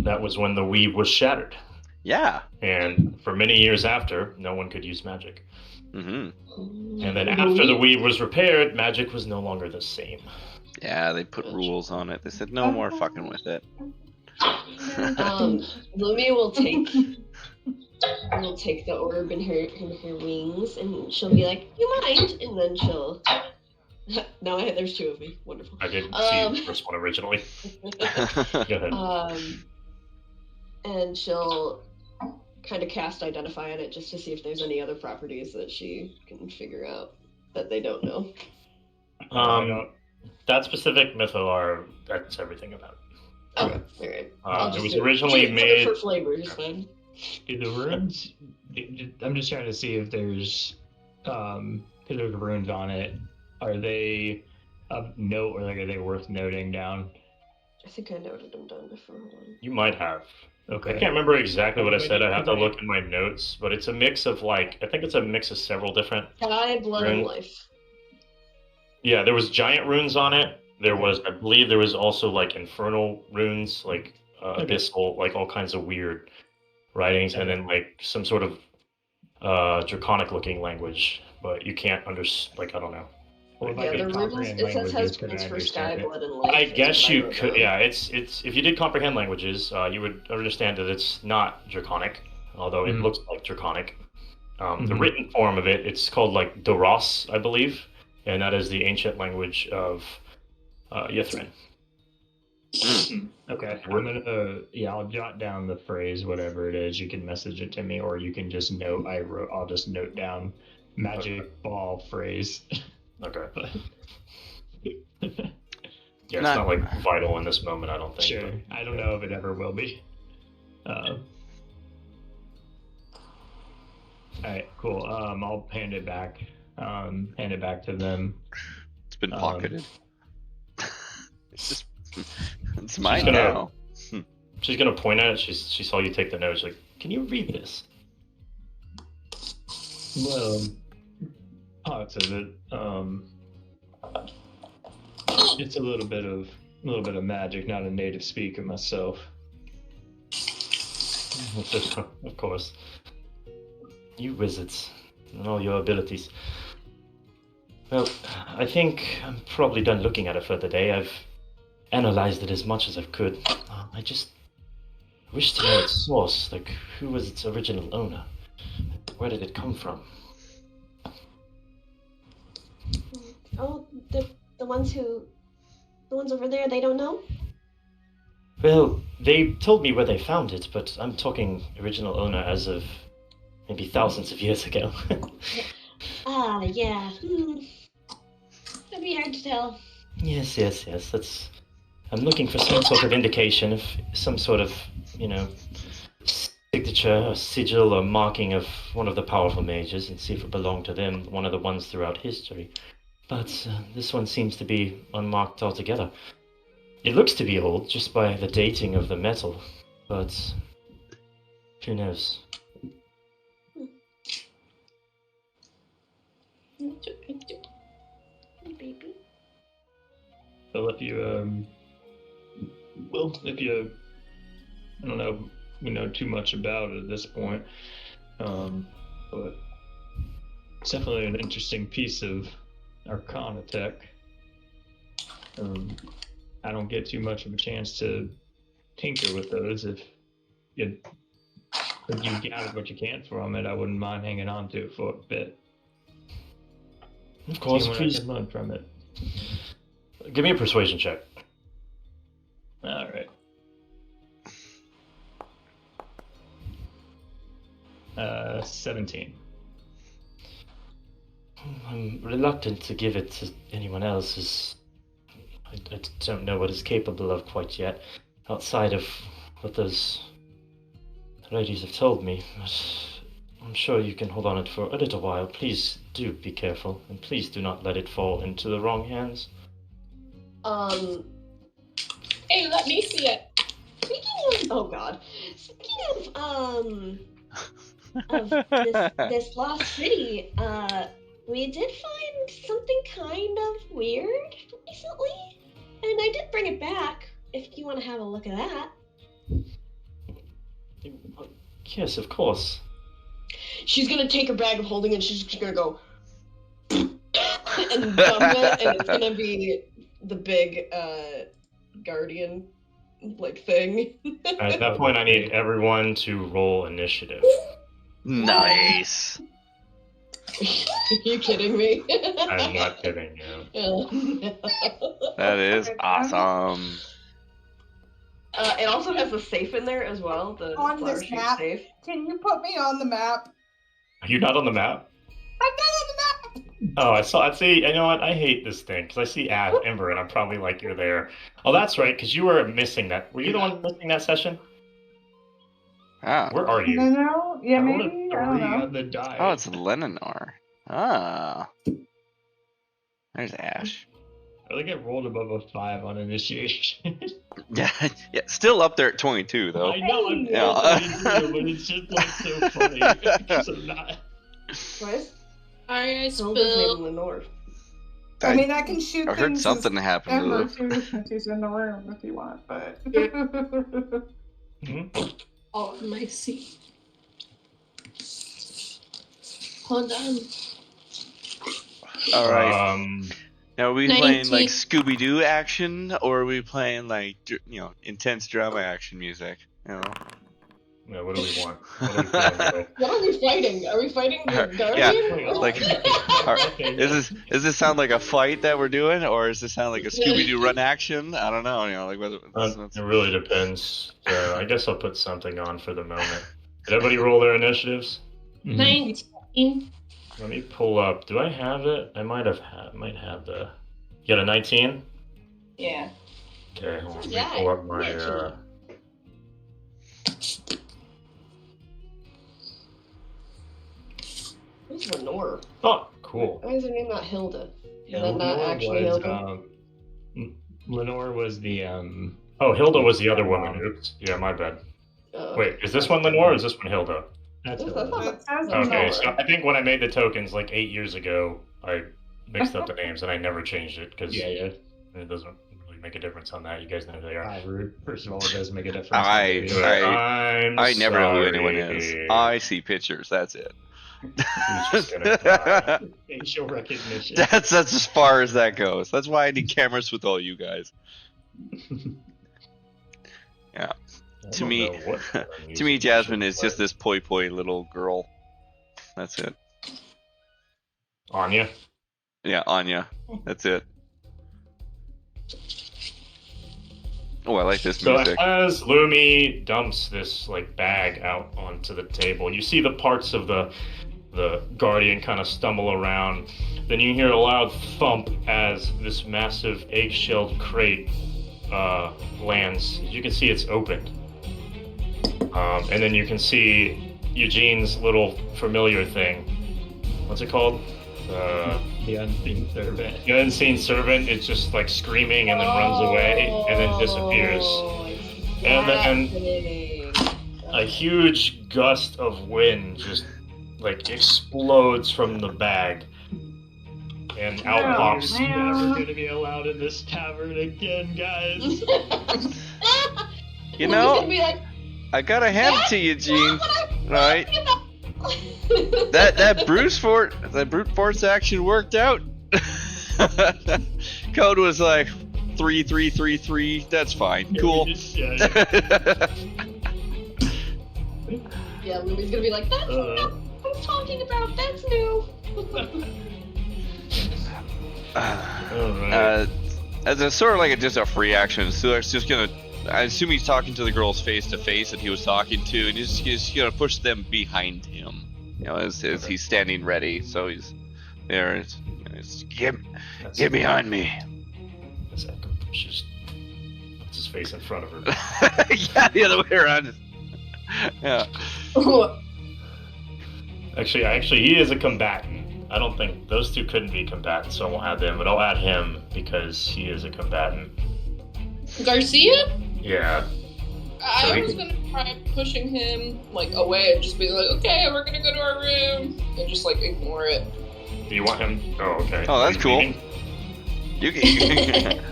That was when the weave was shattered, Yeah. and for many years after, no one could use magic. Mm-hmm. And then after the weave was repaired, magic was no longer the same. Yeah, they put rules on it. They said no more fucking with it. Lumi will take the orb in her wings, and she'll be like, "You mind?" And then she'll. Now there's two of me. Wonderful. I didn't see the first one originally. Go ahead. And she'll kind of cast Identify on it just to see if there's any other properties that she can figure out that they don't know. That specific mythalar, that's everything about it. Okay, alright. It was originally made for flavor, just fine. The runes. I'm just trying to see if there's, because there's runes on it. Are they of note, or like are they worth noting down? I think I noted them down before. Hold on. You might have. Okay. I can't remember exactly what I said. I have to look in my notes, but it's a mix of I think it's a mix of several different. Sky, blood, and life. Yeah, there was giant runes on it. There was, I believe, there was also like infernal runes, like abyssal, like all kinds of weird writings, and then like some sort of draconic-looking language, but you can't understand. I don't know. Well, Yeah, the runes. It says has runes for sky, blood, and life. I guess you wrote could. down. Yeah, it's if you did comprehend languages, you would understand that it's not draconic, although it looks like draconic. The written form of it, it's called like Doros, I believe, and that is the ancient language of Yithrin. Okay, I'm gonna I'll jot down the phrase, whatever it is. You can message it to me, or you can just note. I'll just note down magic ball phrase. Okay. Yeah, it's not like vital in this moment, I don't think. Sure. I don't know if it ever will be. All right, cool. I'll hand it back. Hand it back to them. It's been pocketed. It's mine now. She's gonna point at it. She saw you take the notes. Like, can you read this? Well, parts of it. It's a little bit of magic. Not a native speaker myself. Of course. You wizards and all your abilities. Well, I think I'm probably done looking at it for the day. I've analyzed it as much as I could. I just wish to know its source. Like, who was its original owner? Where did it come from? Oh, the ones over there, they don't know? Well, they told me where they found it, but I'm talking original owner as of maybe thousands of years ago. Yeah. That'd be hard to tell. Yes. That's. I'm looking for some sort of indication of some sort of, signature or sigil or marking of one of the powerful mages and see if it belonged to them, one of the ones throughout history. But this one seems to be unmarked altogether. It looks to be old just by the dating of the metal, but who knows? Baby. So if you I don't know, we know too much about it at this point, but it's definitely an interesting piece of Arcana tech. I don't get too much of a chance to tinker with those. If you gathered what you can from it, I wouldn't mind hanging on to it for a bit. Of course, See what I please. can learn from it. Give me a persuasion check. All right. 17. I'm reluctant to give it to anyone else, as I don't know what it's capable of quite yet, outside of what those ladies have told me. But I'm sure you can hold on it for a little while. Please do be careful, and please do not let it fall into the wrong hands. Hey, let me see it. Speaking of, oh god. Speaking of this lost city, we did find something kind of weird recently, and I did bring it back. If you want to have a look at that. Yes, of course. She's gonna take her bag of holding and she's just gonna go and dump it, and it's gonna be the big guardian like thing. At that point, I need everyone to roll initiative. Nice. Are you kidding me? I'm not kidding you. Oh, no. That is awesome. It also has the safe in there as well, the On flower this shaped map. safe. Can you put me on the map? Are you not on the map? I'm not on the map! Oh, I saw. See, you know what? I hate this thing because I see Ember, and I'm probably like, you're there. Oh, that's right, because you were missing that. Were you the one missing that session? Ah. Where are you? No, yeah, I rolled a maybe. 3 I don't know. on the die. Oh, it's Lenonor. Ah. There's Ash. I think I rolled above a 5 on initiation. Yeah, yeah, still up there at 22 though. I know, I'm Yeah. 22, but it's just like so funny because I'm not. What? Sorry, I Someone was named spilled. Lenore. I mean, I can shoot I heard things something as happened Ember to too, since he's in the room if you want, but... Oh, my seat. Hold on. All right. Now, are we playing like 19. Scooby-Doo action, or are we playing like intense drama action music? You know. Yeah, what do we want? What are we feeling today? What are we fighting? Are we fighting the Yeah, guardian? like, does this sound like a fight that we're doing, or does this sound like a Scooby-Doo run action? I don't know. Like It really depends. I guess I'll put something on for the moment. Did everybody roll their initiatives? 19. Let me pull up. Do I have it? I might have the. You got a 19? Yeah. Okay, hold on. Let me Yeah, pull up my. 19. Who's Lenore? Oh, cool. Why is her name not Hilda? Yeah, Is that not Lenore actually was, Hilda? Lenore was the Oh, Hilda was the other woman. Oops. Yeah, my bad. Wait, is this one Lenore or is this one Hilda? that's That's Hilda. not- It says Okay, Lenore. so I think when I made the tokens like 8 years ago, I mixed up the names and I never changed it because Yeah. it doesn't really make a difference on that. You guys know who they are. Rude. First of all, it does make a difference. I never know who anyone is. sorry. I see pictures. That's it. Who's just gonna cry? Facial recognition. That's as far as that goes. That's why I need cameras with all you guys. Yeah. I To don't me- know what I'm To using. me, Jasmine is just this poi little girl. That's it. Anya. Yeah, Anya. That's it. Oh, I like this So music. as Lumi dumps this like bag out onto the table, you see the parts of the guardian kind of stumble around. Then you hear a loud thump as this massive egg-shelled crate lands. You can see it's opened, and then you can see Eugene's little familiar thing. What's it called? The unseen servant. The unseen servant is just like screaming and then runs away and then disappears. And then a huge gust of wind just like explodes from the bag. And out Oh, pops. You're never gonna be allowed in this tavern again, guys. You know, Gonna be like, I gotta hand it to you, Gene. "That's what I'm Right? talking about." That brute force action worked out. Code was like 3333. That's fine. Cool. Yeah. Yeah, Lumi's gonna be like, that's what I'm talking about. That's new. Alright. As a sort of like just a free action, Sulek's just gonna. I assume he's talking to the girls face to face that he was talking to, and he's just gonna push them behind him. You know, as he's standing ready, so he's there. It's Get behind me. That's Echo pushes. Puts his face in front of her. yeah, the other way around. Yeah. Actually, he is a combatant. I don't think those two couldn't be combatants, so I won't add them, but I'll add him because he is a combatant. Garcia? Yeah. So I was gonna try pushing him like away and just be like, okay, we're gonna go to our room, and just like ignore it. Do you want him? Oh, okay. Oh, that's He's cool. leaving? You can.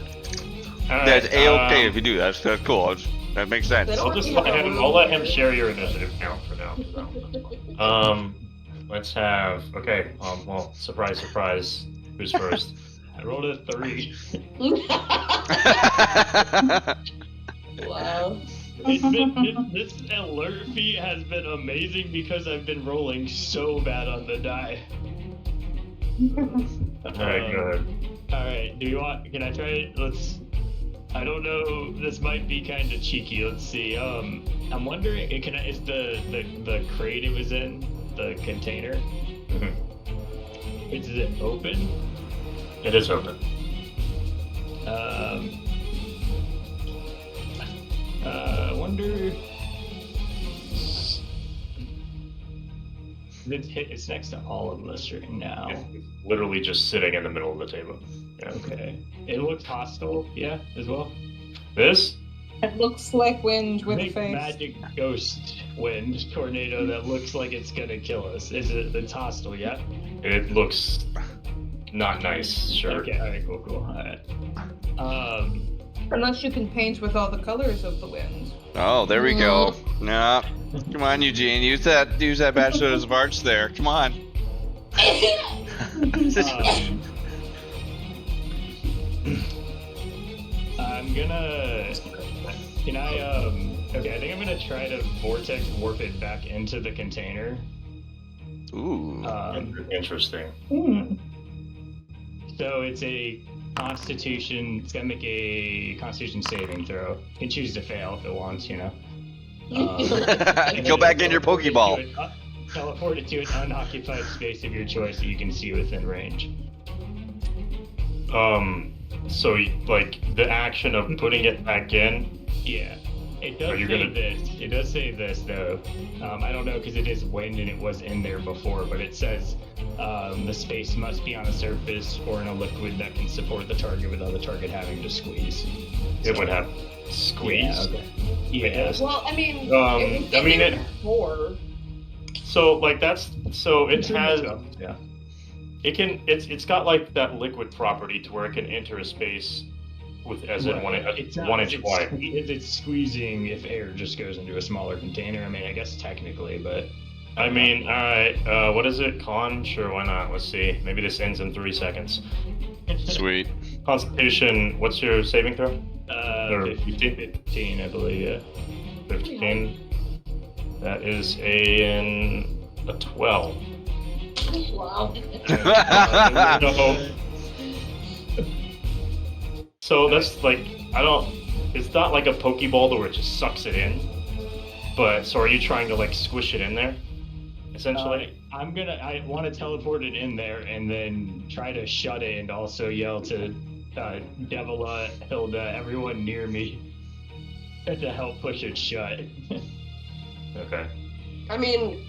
That's a-okay if you do. That's cool. That makes sense. They don't I'll just really let have a him. room. I'll let him share your initiative count for now. Let's have. Okay. Well, surprise, surprise. Who's first? I rolled a 3. Wow. This alert feat has been amazing because I've been rolling so bad on the die. Alright, go ahead. Alright, do you want? Can I try it? Let's. I don't know. This might be kind of cheeky. Let's see. I'm wondering. Is the crate it was in the container? Is it open? It is open. Wonder. It's next to all of us right now. It's literally just sitting in the middle of the table. Yeah. Okay. It looks hostile, yeah, as well. This? It looks like wind with a Big face. magic ghost wind tornado that looks like it's gonna kill us. It's hostile, yeah? It looks not nice. Sure. Okay, alright, cool. Alright. Unless you can paint with all the colors of the wind. Oh, there we go. Nah. Come on, Eugene. Use that Bachelor's of Arts there. Come on. I'm gonna. Can I? Okay, I think I'm gonna try to vortex warp it back into the container. Ooh. Interesting. So it's a Constitution. It's gonna make a Constitution saving throw. You can choose to fail if it wants, you know. Go back in your Pokeball. Teleport it to an unoccupied space of your choice that you can see within range. So like the action of putting it back in. Yeah. It does Are you say gonna- this. It does say this though. I don't know because it is wind and it was in there before, but it says the space must be on a surface or in a liquid that can support the target without the target having to squeeze. It would have squeeze. Yeah. Okay. Yeah. Well, I mean, it was I mean in it. before. So like that's so it has. Yeah. It can. It's got like that liquid property to where it can enter a space with as in It's not 1 as inch wide. It's squeezing if air just goes into a smaller container. I mean, I guess technically, but I mean, all right. What is it? Con? Sure, why not? Let's see. Maybe this ends in 3 seconds. Sweet. Constitution. What's your saving throw? Or 15, I believe. Yeah. 15. That is a 12. Wow. So that's like it's not like a Pokeball where it just sucks it in. But so are you trying to like squish it in there? Essentially? I want to teleport it in there and then try to shut it and also yell to Devila, Hilda, everyone near me to help push it shut. Okay. I mean,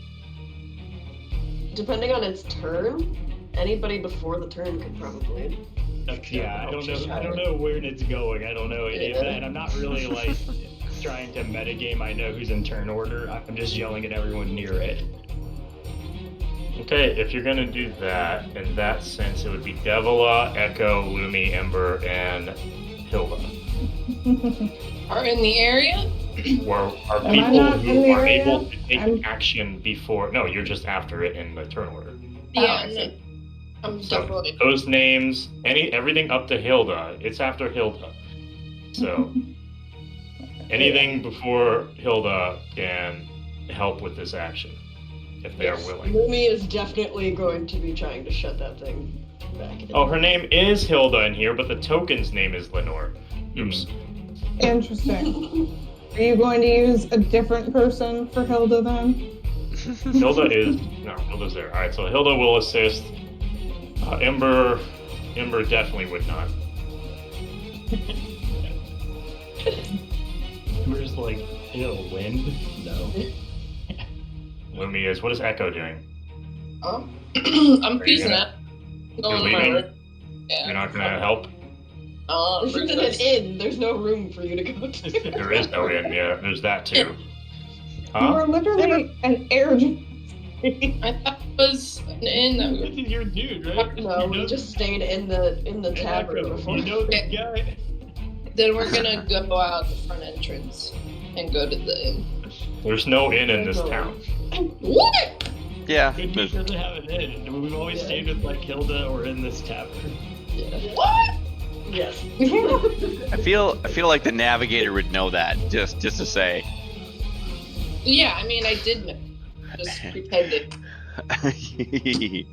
depending on its turn, anybody before the turn could probably. Yeah, I don't know where it's going. I don't know any of that. And I'm not really like trying to metagame. I know who's in turn order. I'm just yelling at everyone near it. Okay, if you're gonna do that, in that sense, it would be Devila, Echo, Lumi, Ember, and Hilda. Are in the area? Or are Am I people not in who the are area? able to take I'm- action before? No, you're just after it in the turn order. Yeah, I see. I'm So definitely. those names, everything up to Hilda, it's after Hilda. So anything before Hilda can help with this action if they are willing. Lumi is definitely going to be trying to shut that thing. Oh, her name is Hilda in here, but the token's name is Lenore. Oops. Interesting. Are you going to use a different person for Hilda then? Hilda's there. All right, so Hilda will assist. Ember definitely would not. Ember's like, ew, wind? No. Lumi is. What is Echo doing? I'm Are you piecing it. You're Going to my leaving? room. Yeah. You're not gonna help? This isn't an inn. There's no room for you to go to. There is no inn. Yeah, there's that too. You Huh? are literally an air. I thought it was an inn that we were. This is your dude, right? No, we just stayed in the tavern before. You know this guy. Then we're gonna go out the front entrance and go to the inn. There's no inn in this town. What? Yeah. Good dude doesn't have an inn. We've always stayed with like Hilda or in this tavern. Yeah. What? Yes. I feel like the navigator would know that. Just to say. Yeah, I mean, I did know. Just pretended. But she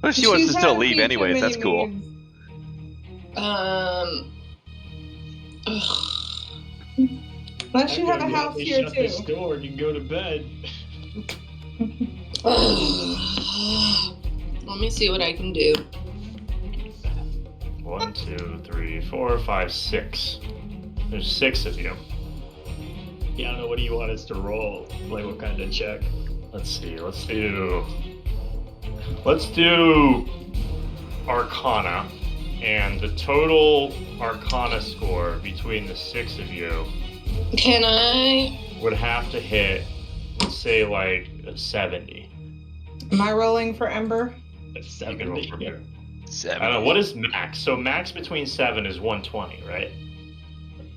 wants She's to still had a leave few too anyways. That's many cool. moves. Unless you have a house here shut too. this door and you can go to bed. Let me see what I can do. 1, 2, 3, 4, 5, 6. There's 6 of you. Yeah, I don't know. What do you want us to roll? Like, what kind of check? Let's see. Let's do Arcana, and the total Arcana score between the 6 of you Can I? would have to hit, let's say, like a 70. Am I rolling for Ember? That's You can roll 70. from there. 7. I don't know, what is max? So max between 7 is 120, right?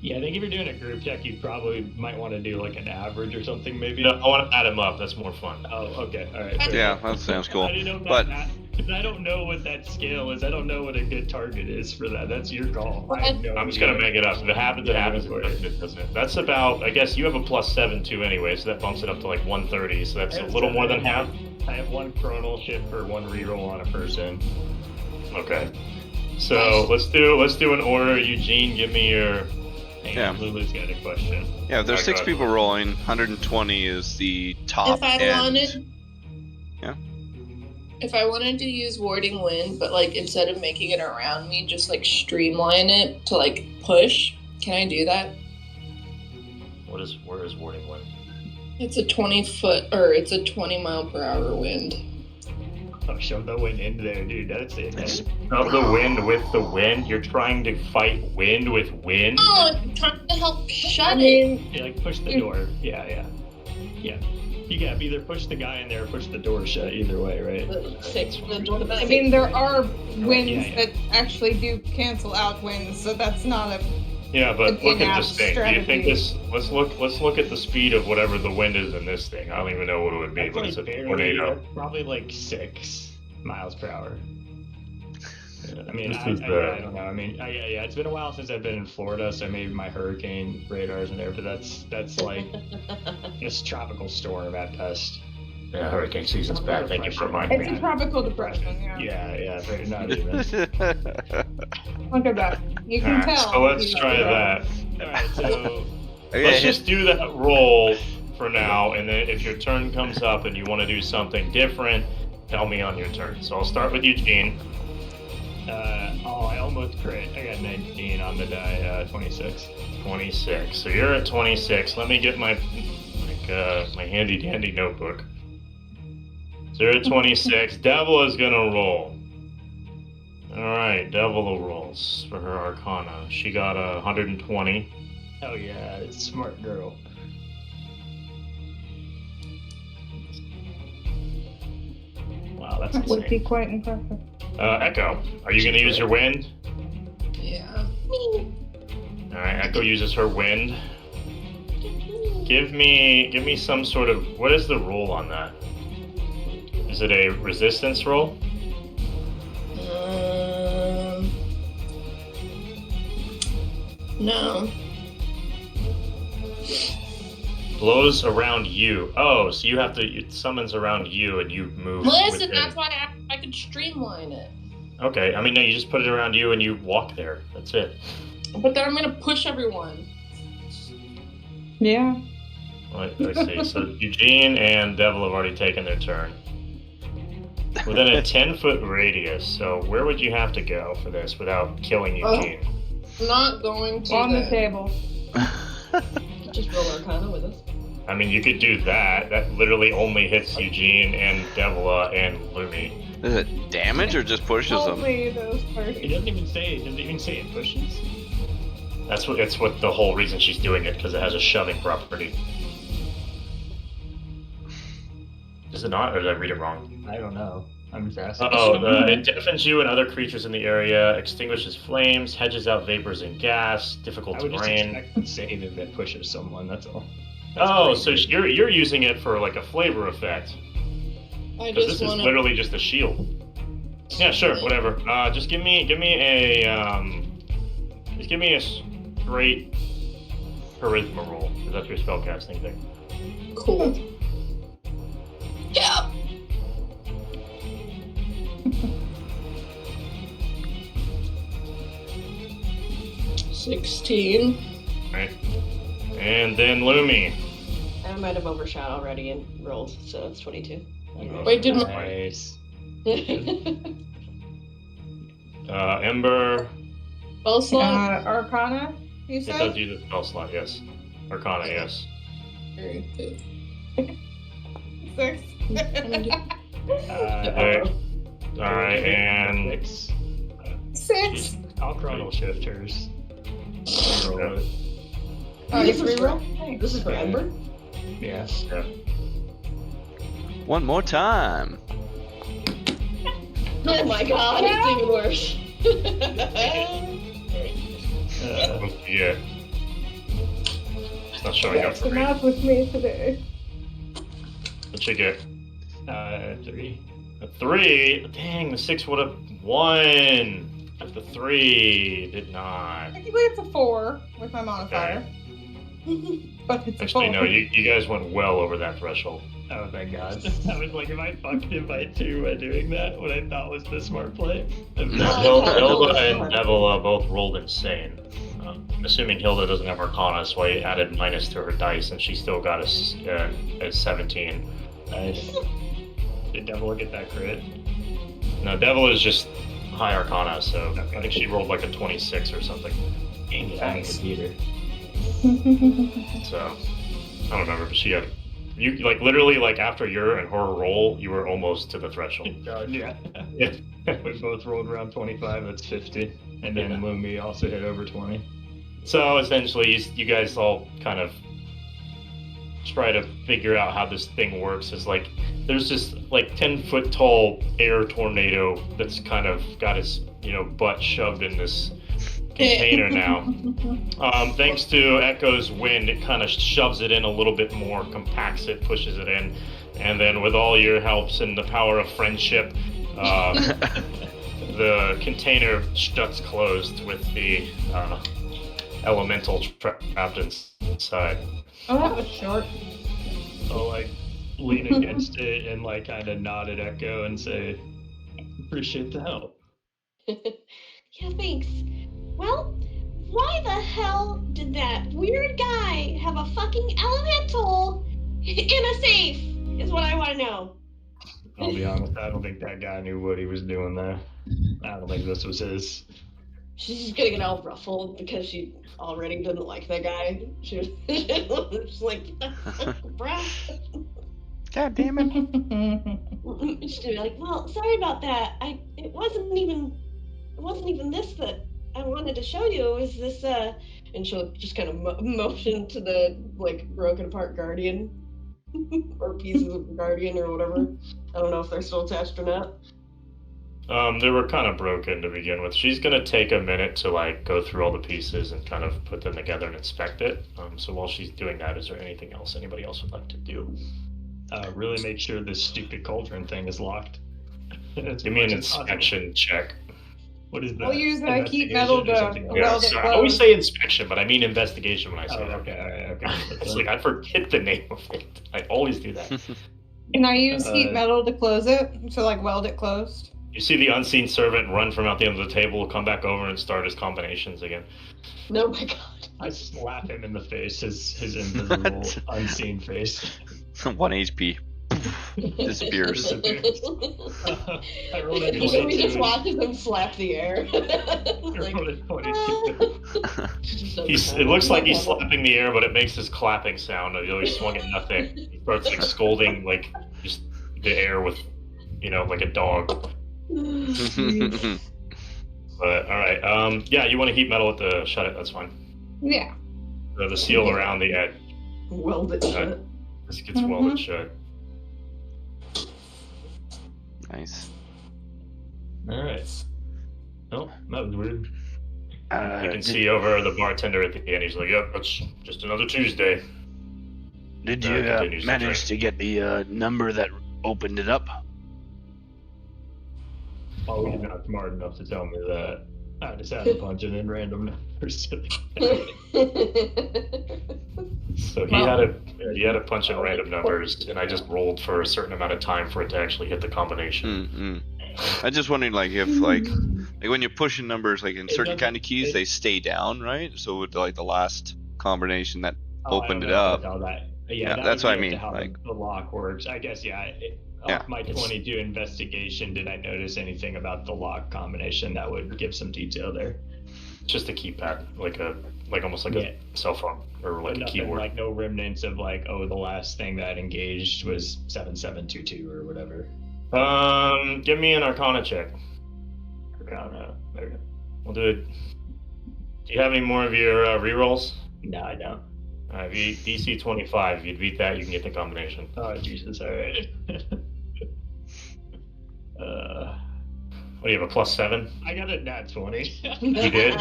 Yeah, I think if you're doing a group check, you probably might want to do like an average or something, maybe. No, I want to add them up. That's more fun. Oh, okay. All right. fair Yeah, enough. that sounds cool. I didn't know But about that. Because I don't know what that scale is. I don't know what a good target is for that. That's your call. I have no I'm just going to idea. make it up. If it happens, it happens. If it doesn't, it doesn't. That's about, I guess you have a +7 too anyway, so that bumps it up to like 130. So that's a little more than half. I have 1 chronal shift for 1 reroll on a person. Okay. So let's do an order. Eugene, give me your. Hang Yeah. on, Lulu's got a question. yeah, if there's I 6 got people rolling, 120 is the top If I end. wanted. Yeah. If I wanted to use warding wind, but like instead of making it around me, just like streamline it to like push. Can I do that? Where is Warding Wind? It's a 20 mile per hour wind. Oh, shove the wind into there, dude. That's it. It's of the wind with the wind. You're trying to fight wind with wind. Oh, I'm trying to help shut I it. mean, Yeah, like push the door. Yeah. You can either push the guy in there or push the door shut. Either way, right? I mean, there are winds yeah. that actually do cancel out winds, so that's not a. Yeah, but It's look at in-app this thing. Do you think strategy. this? Let's look at the speed of whatever the wind is in this thing. I don't even know what it would be, That's but like it's a barely- tornado. that's probably like 6 miles per hour. I mean, This I is don't know. I mean, yeah. It's been a while since I've been in Florida, so maybe my hurricane radar isn't there, but that's like it's tropical storm at best. Yeah, hurricane season's back. Thank you for reminding It's me. a tropical depression, yeah. Yeah, but not even. Look at that. You can Alright, tell. so let's You try know. that. All right, so Let's just do that roll for now, and then if your turn comes up and you want to do something different, tell me on your turn. So I'll start with Eugene. I almost crit. I got 19 on the die. 26. 26. So you're at 26. Let me get my handy dandy notebook. So you're at 26. Devil is gonna roll. Alright, Devil rolls for her Arcana. She got 120. Oh yeah, smart girl. Wow, that's That would be insane. quite impressive. Echo, are you gonna use your wind? Yeah. Alright, Echo uses her wind. Give me some sort of, what is the roll on that? Is it a resistance roll? No. Blows around you. Oh, so you have to, it summons around you and you move Listen, within. that's why I could streamline it. Okay, I mean, no, you just put it around you and you walk there. That's it. But then I'm gonna push everyone. Yeah. Let's see. So Eugene and Devil have already taken their turn. Within a 10-foot radius, so where would you have to go for this without killing Eugene? I'm not going to. On the table. Just roll Arcana with us. I mean, you could do that. That literally only hits Eugene and Devila and Lumi. Is it damage or just pushes them? Only those parties. It doesn't even say it pushes. That's what the whole reason she's doing it, because it has a shoving property. Is it not, or did I read it wrong? I don't know. I'm just asking. It deafens you and other creatures in the area, extinguishes flames, hedges out vapors and gas, difficult I to would just brain. expect to save if it pushes someone. That's all. So you're using it for like a flavor effect, I because just this want is literally just a shield. Yeah, sure, whatever. Just give me a straight charisma roll, because that's your spellcasting thing. Cool. Yeah. $16. Right. And then Lumi. I might have overshot already and rolled, so it's 22. Wait, did my Nice. Ember. spell slot? Arcana, you It does said? use a spell slot, yes. Arcana, yes. 6. Alright, and 6. 6. I'll chronal shift hers. Roll it. Oh, you This is reroll? for- Thanks. This is for Ember? Yeah. One more time. Oh my god, it's even worse. yeah. It's not showing up That's for the me. math with me today. What'd you get? 3. A 3? Dang, the 6 would have won. But the 3 did not. Technically, it's a 4 with my modifier. But it's a Actually, 4. no, you guys went well over that threshold. Oh, thank God. I was like, if I fucked him by 2 by doing that, what I thought was the smart play. Hilda and Devil both rolled insane. I'm assuming Hilda doesn't have Arcana, so I added minus to her dice, and she still got a 17. Nice. Did Devil get that crit? No, Devil is just high Arcana, so Okay. I think she rolled like a 26 or something. Thanks, Peter. So I don't remember, but she had you like literally like after your and her roll, you were almost to the threshold. God, yeah. Yeah. We both rolled around 25, that's 50. And then Lumi also hit over 20. So essentially, you guys all kind of try to figure out how this thing works. Is like there's this like 10-foot tall air tornado that's kind of got its butt shoved in this container now. Thanks to Echo's wind, it kind of shoves it in a little bit more, compacts it, pushes it in, and then with all your helps and the power of friendship, the container shuts closed with the elemental trapped inside. Oh, that was short. I'll like lean against it and like kind of nod at Echo and say, appreciate the help. Yeah, thanks. Well, why the hell did that weird guy have a fucking elemental in a safe? Is what I want to know. I'll be honest, I don't think that guy knew what he was doing there. I don't think this was his. She's just getting all ruffled because she already didn't like that guy. She was just like, bruh. God damn it. She's gonna be like, well, sorry about that. It wasn't even this that I wanted to show you. It was this and she'll just kind of motion to the like broken apart guardian or pieces of the guardian or whatever. I don't know if they're still attached or not. They were kind of broken to begin with. She's gonna take a minute to like go through all the pieces and kind of put them together and inspect it. So while she's doing that, is there anything else anybody else would like to do? Really make sure this stupid cauldron thing is locked. Give me an inspection check. What is that? I'll use heat Investigation metal or to something else? Yeah, weld it sorry, I always closed. say inspection, but I mean investigation when I say Oh, that. okay, alright, okay. It's like I forget the name of it. I always do that. Can I use heat Uh, metal to close it? To like weld it closed? You see the unseen servant run from out the end of the table, come back over, and start his combinations again. No, my God. I slap him in the face, his invisible, unseen face. 1 HP. Disappears. Disappears. I rolled a So we 22. just watches him slap the air. I Like, rolled a 22. It looks like he's slapping the air, but it makes this clapping sound. He always swung at nothing. He starts like scolding like just the air with, like a dog. But all right, yeah, you want to heat metal with the shut it? That's fine. Yeah. The seal around the edge. Weld it shut. This gets welded shut. Nice. All right. Oh, that was weird. You can see over the bartender at the end. He's like, "Yep, that's just another Tuesday." Did continues you to manage to get the number that opened it up? Oh, he's not smart enough to tell me that. I just had to punch it in random numbers. So he had to punch in random numbers, and I just rolled for a certain amount of time for it to actually hit the combination. I'm just wondering, like, if like when you're pushing numbers, like in certain kind of keys, they stay down, right? So with like the last combination that opened it up. Yeah, that's what I would be mean. up to how Like the lock works. I guess, yeah. Off my 22 investigation, did I notice anything about the lock combination that would give some detail there? Just a keypad, almost like a cell phone or like a keyboard. Like no remnants of like, oh, the last thing that engaged was 7722 or whatever. Give me an Arcana check. Arcana. There we go. We'll do it. Do you have any more of your rerolls? No, I don't. Alright, DC 25. If you beat that, you can get the combination. Oh, Jesus, alright. What do you have, a +7? I got a nat 20. You did?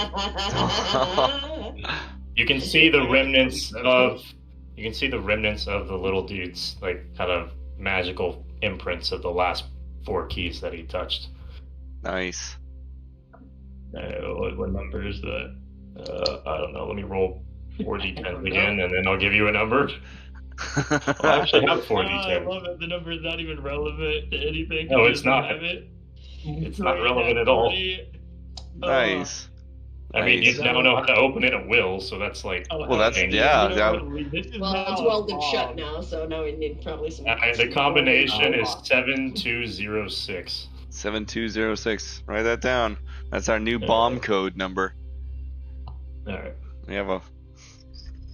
You can see the remnants of the little dude's like kind of magical imprints of the last 4 keys that he touched. nice. What number is that? I don't know. Let me roll 4d10s again, and then I'll give you a number. I actually have 4d10s. I love it. The number is not even relevant to anything. No, it's not. It's not relevant at all. Nice. I mean, you now know how to open it at will, so that's like. Well, that's thing. yeah. Well, it's welded shut now, so now we need probably some. The combination is 7206. 7206. Write that down. That's our new bomb code number. All right. We have a.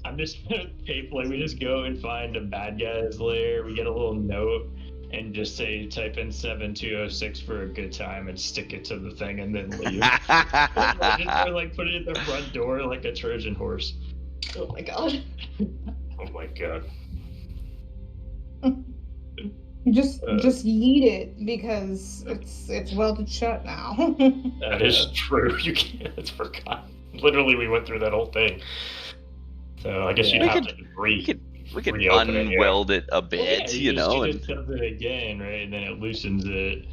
I'm just gonna like we just go and find a bad guy's lair. We get a little note and just say type in 7206 for a good time and stick it to the thing and then leave. or like put it at the front door like a Trojan horse. Oh my god. Oh my god. Just yeet it because it's welded shut now. That is true. You can't. It's forgotten. Literally, we went through that whole thing. So I guess you'd have to breathe. We could unweld it a bit, She and just does it again, right? And then it loosens it.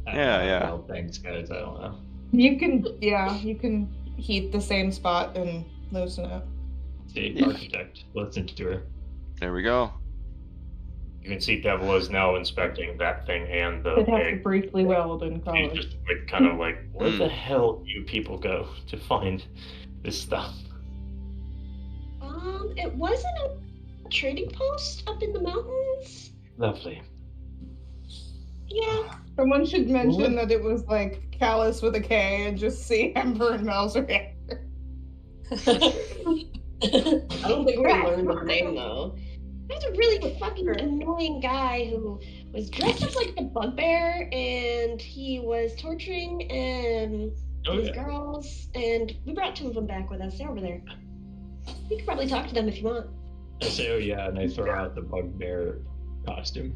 Yeah. Things, guys. I don't know. You can heat the same spot and loosen it. See, architect. Listen to her. There we go. You can see Devil is now inspecting that thing and the I'd have to egg. briefly weld in She's college. just like kind of like, where the hell do you people go to find this stuff? It wasn't a trading post up in the mountains. Lovely. Yeah. Someone should mention that it was like Callus with a K and just see Ember and Mel's reactor. I don't think we're gonna learn his name though. There's a really fucking annoying guy who was dressed up like the bugbear and he was torturing these girls, and we brought 2 of them back with us. They're over there. You could probably talk to them if you want. I say, oh yeah, and I throw out the bugbear costume.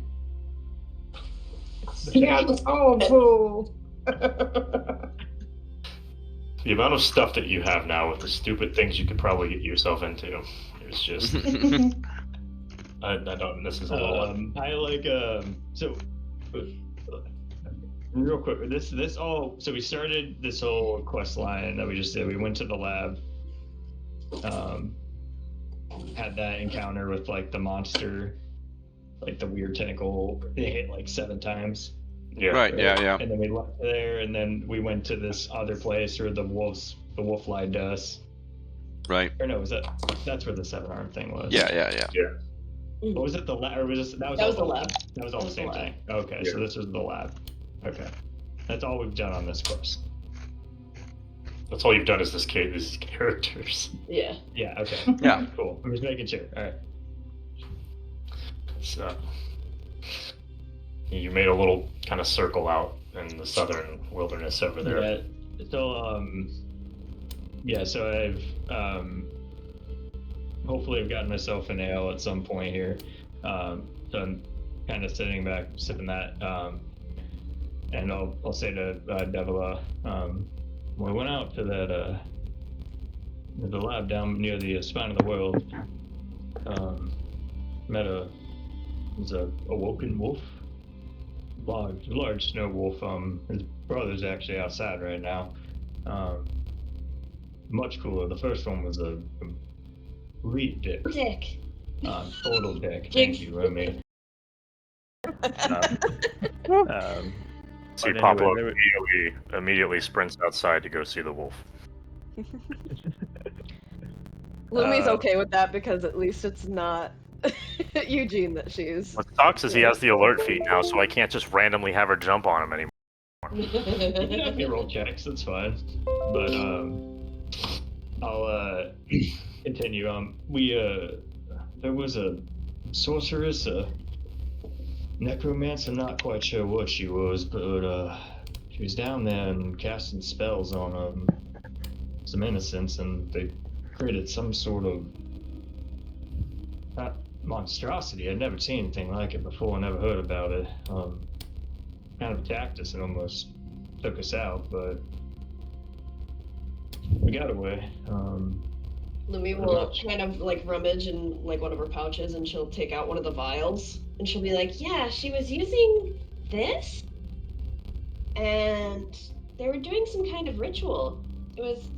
Yeah, oh, cool. The amount of stuff that you have now with the stupid things you could probably get yourself into is just. I don't. This is a lot. I like so. Real quick, this all. So we started this whole quest line that we just did. We went to the lab. Had that encounter with like the monster, like the weird tentacle. It hit like 7 times. Yeah. Right. Yeah. And then we left there, and then we went to this other place where the wolf lied to us. Right. Or no, that's where the 7-arm thing was? Yeah. What was it? The lab, or was this, that was That all was the lab. That was all That the was the same lab. thing. Okay, Yeah. so this was the lab. Okay, that's all we've done on this course. That's all you've done is these characters. Yeah. Yeah. Okay. Yeah. Cool. I'm just making sure. All right. So you made a little kind of circle out in the southern wilderness over there. Yeah. So yeah. So I've hopefully I've gotten myself an ale at some point here. So I'm kind of sitting back, sipping that, and I'll say to Devila, we went out to that the lab down near the spine of the world. Met a woken wolf, large snow wolf. His brother's actually outside right now. Much cooler. The first one was a complete dick. Dick. Total dick. Thank you, Remy. See, But Pablo anyway, immediately sprints outside to go see the wolf. Lumi's okay with that because at least it's not Eugene that she's. What sucks is he has the alert feat now, so I can't just randomly have her jump on him anymore. I can roll checks. That's fine. But I'll continue. There was a sorceress, a necromancer. Not quite sure what she was, but she was down there and casting spells on some innocents, and they created some sort of monstrosity. I'd never seen anything like it before. Never heard about it. Kind of attacked us and almost took us out, but we got away. Lumi will kind of like rummage in like one of her pouches, and she'll take out one of the vials, and she'll be like, "Yeah, she was using this, and they were doing some kind of ritual. It was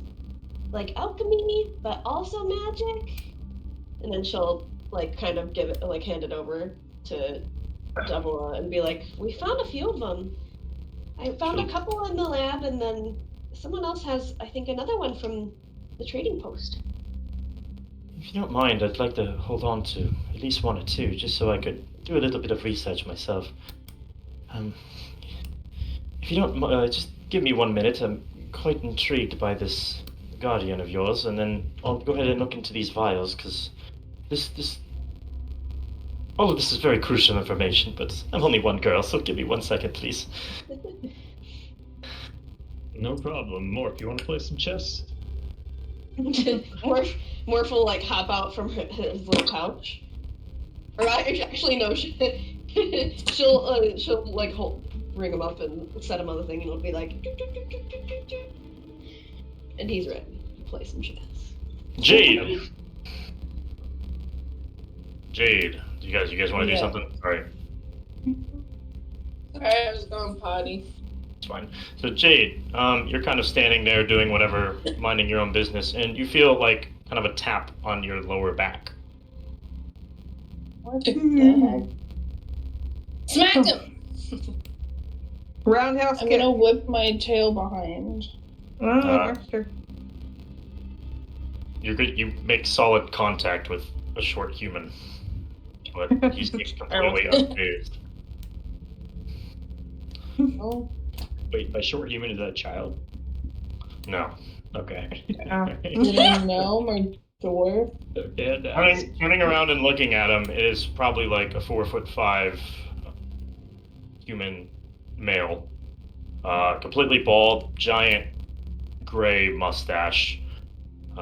like alchemy, but also magic." And then she'll like kind of give it, like hand it over to Devila and be like, "We found a few of them. I found a couple in the lab, and then someone else has, I think, another one from the trading post." If you don't mind, I'd like to hold on to at least one or two, just so I could do a little bit of research myself. If you don't, just give me 1 minute. I'm quite intrigued by this guardian of yours, and then I'll go ahead and look into these vials, because all of this is very crucial information, but I'm only one girl, so give me 1 second, please. No problem. Morph, you want to play some chess? Morph will like hop out from his little pouch. Or actually no, she'll like bring him up and set him on the thing, and it'll be like, "Doo, doo, doo, doo, doo, doo, doo." And he's ready to play some chess. Jade, do you guys want to do something? All right. Alright, I was going potty. It's fine. So Jade, you're kind of standing there doing whatever, minding your own business, and you feel like kind of a tap on your lower back. What the heck? Smack him! Roundhouse I'm kick. gonna whip my tail behind. Monster. You're good. You make solid contact with a short human, but he seems completely unfazed. Oh. Wait, by short human, is that a child? No. Okay. Did I know my dwarf? Turning around and looking at him, it is probably like a 4'5" human male, completely bald, giant gray mustache.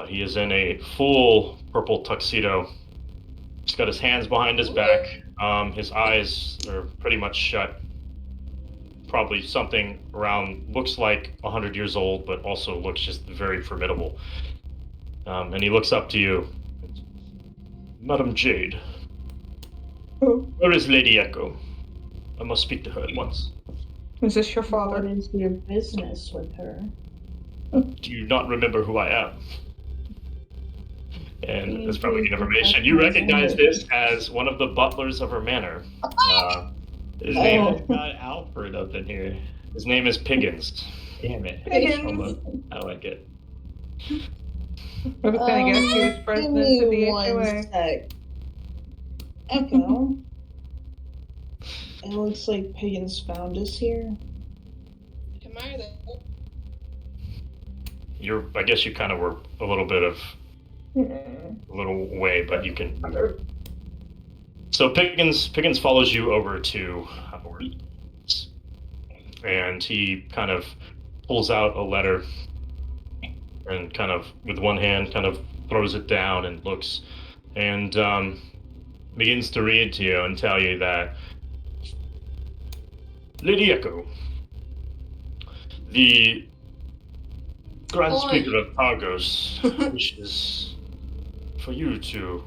He is in a full purple tuxedo. He's got his hands behind his back. His eyes are pretty much shut. Probably something around, looks like 100 years old, but also looks just very formidable. And he looks up to you. Madam Jade, where is Lady Echo? I must speak to her at once. Is this your father? What is your business with her? Do you not remember who I am? And that's probably good information. You recognize this as one of the butlers of her manor. His name Oh. is not Alfred up in here. His name is Piggins. Damn it. Piggins. Almost. I like it. I was gonna guess he was Give president me of the one HOA. sec. Echo. It looks like Piggins found us here. Am I there? I guess you kind of were a little bit of Hmm. a little way, but you can. So Piggins follows you over to Howard, and he kind of pulls out a letter and kind of with one hand kind of throws it down and looks and begins to read to you and tell you that Lady Echo, the Grand Oi. Speaker of Argos, wishes for you to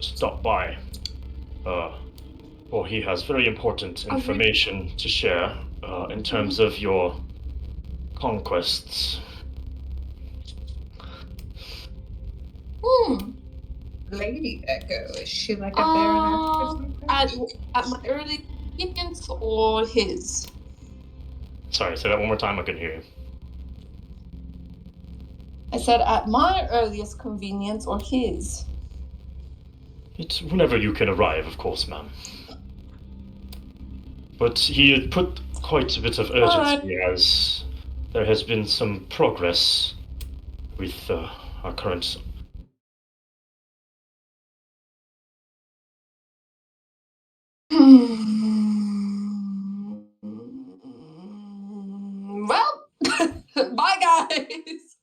stop by. For he has very important information to share in terms of your conquests. Lady Echo, is she like a baroness or something? At my early convenience or his? Sorry, say that one more time. I couldn't hear you. I said at my earliest convenience or his. It's whenever you can arrive, of course, ma'am. But he had put quite a bit of urgency as there has been some progress with our current. Well, bye guys.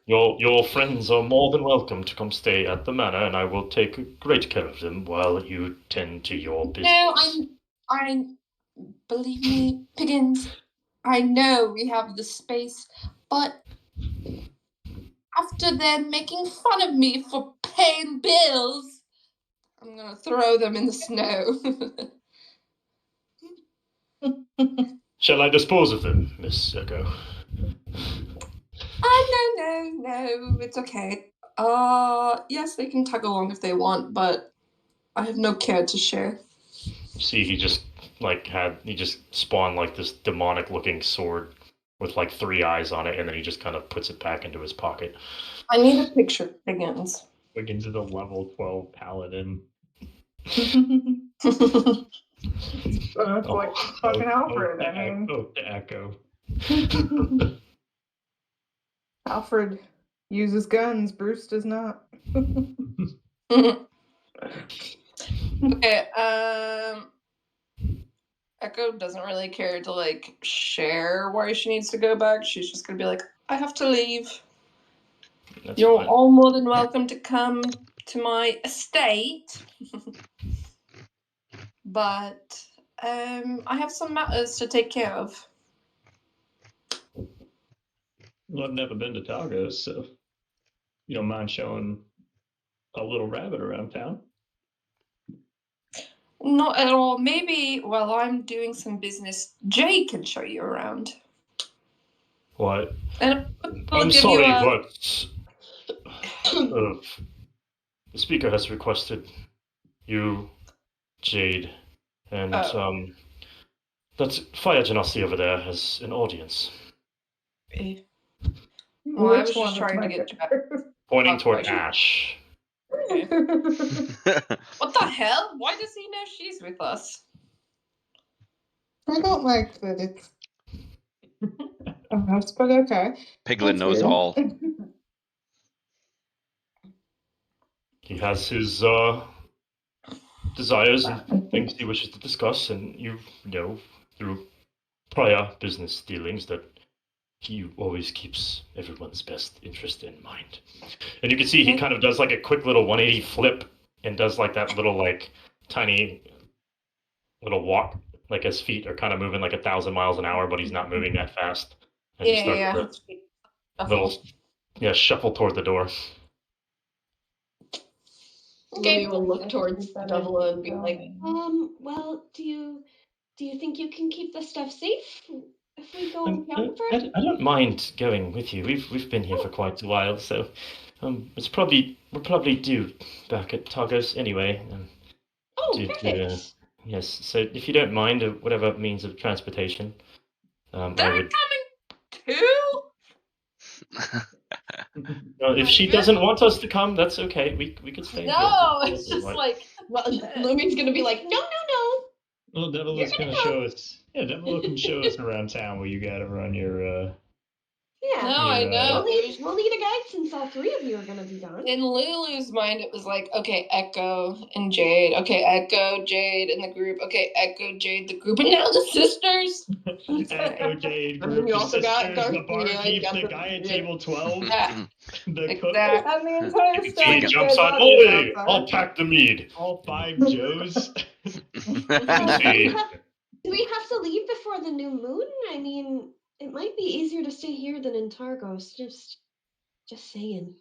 Your friends are more than welcome to come stay at the manor, and I will take great care of them while you tend to your business. No, I believe me, Piggins. I know we have the space, but after them making fun of me for paying bills, I'm gonna throw them in the snow. Shall I dispose of them, Miss Echo? No, it's okay. Yes, they can tag along if they want, but I have no care to share. See, he just spawned like this demonic looking sword with like 3 eyes on it, and then he just kind of puts it back into his pocket. I need a picture, Piggins. Wiggins is a level 12 paladin. That's like fucking Alfred. I mean, The Echo. Alfred uses guns. Bruce does not. Okay, Echo doesn't really care to like share why she needs to go back. She's just gonna be like, I have to leave. That's You're fine. all more than welcome to come to my estate. But I have some matters to take care of. Well, I've never been to Tagos, so you don't mind showing a little rabbit around town? Not at all. Maybe while I'm doing some business, Jay can show you around. What? And I'll I'm give sorry, you a... but the speaker has requested you, Jade, and that Fire Genasi over there has an audience. Well, I Which was one just is trying my to get back. Pointing toward Ash. Okay. What the hell? Why does he know she's with us? I don't like that it's us, but okay. Piglet That's knows weird. all. He has his desires and things he wishes to discuss, and you know through prior business dealings that he always keeps everyone's best interest in mind. And you can see he kind of does like a quick little 180 flip and does like that little like tiny little walk, like his feet are kind of moving like 1,000 miles an hour, but he's not moving that fast. And he starts to little shuffle toward the door. Louis will look towards Devila and be like, Well, do you think you can keep the stuff safe if we go down for it? I don't mind going with you. We've been here for quite a while, so we're probably due back at Targos anyway. Oh, perfect. Yes. So if you don't mind, whatever means of transportation, I They're would. coming too. If she doesn't want us to come, that's okay. We could stay here. No, it's just like Well, Lumi's gonna be like, no. Well, Devil You're is gonna gonna come. show us. Yeah, Devil can show us around town where you gotta run your. Yeah. no, I know. We'll need a guide since all three of you are gonna be gone. In Lulu's mind, it was like, okay, Echo and Jade. Okay, Echo, Jade, and the group. Okay, Echo, Jade, the group, and now the sisters. Echo Jade And then group, you the also got sisters, the Garcia, barkeep, you got the the- guy at yeah. table 12, Yeah, the cook, exactly. And the entire He staff of jumps Dead on. Bodies Oi! I'll outside. pack the mead. all 5 Joes. See. Do we have to leave before the new moon? I mean, it might be easier to stay here than in Targos. Just saying.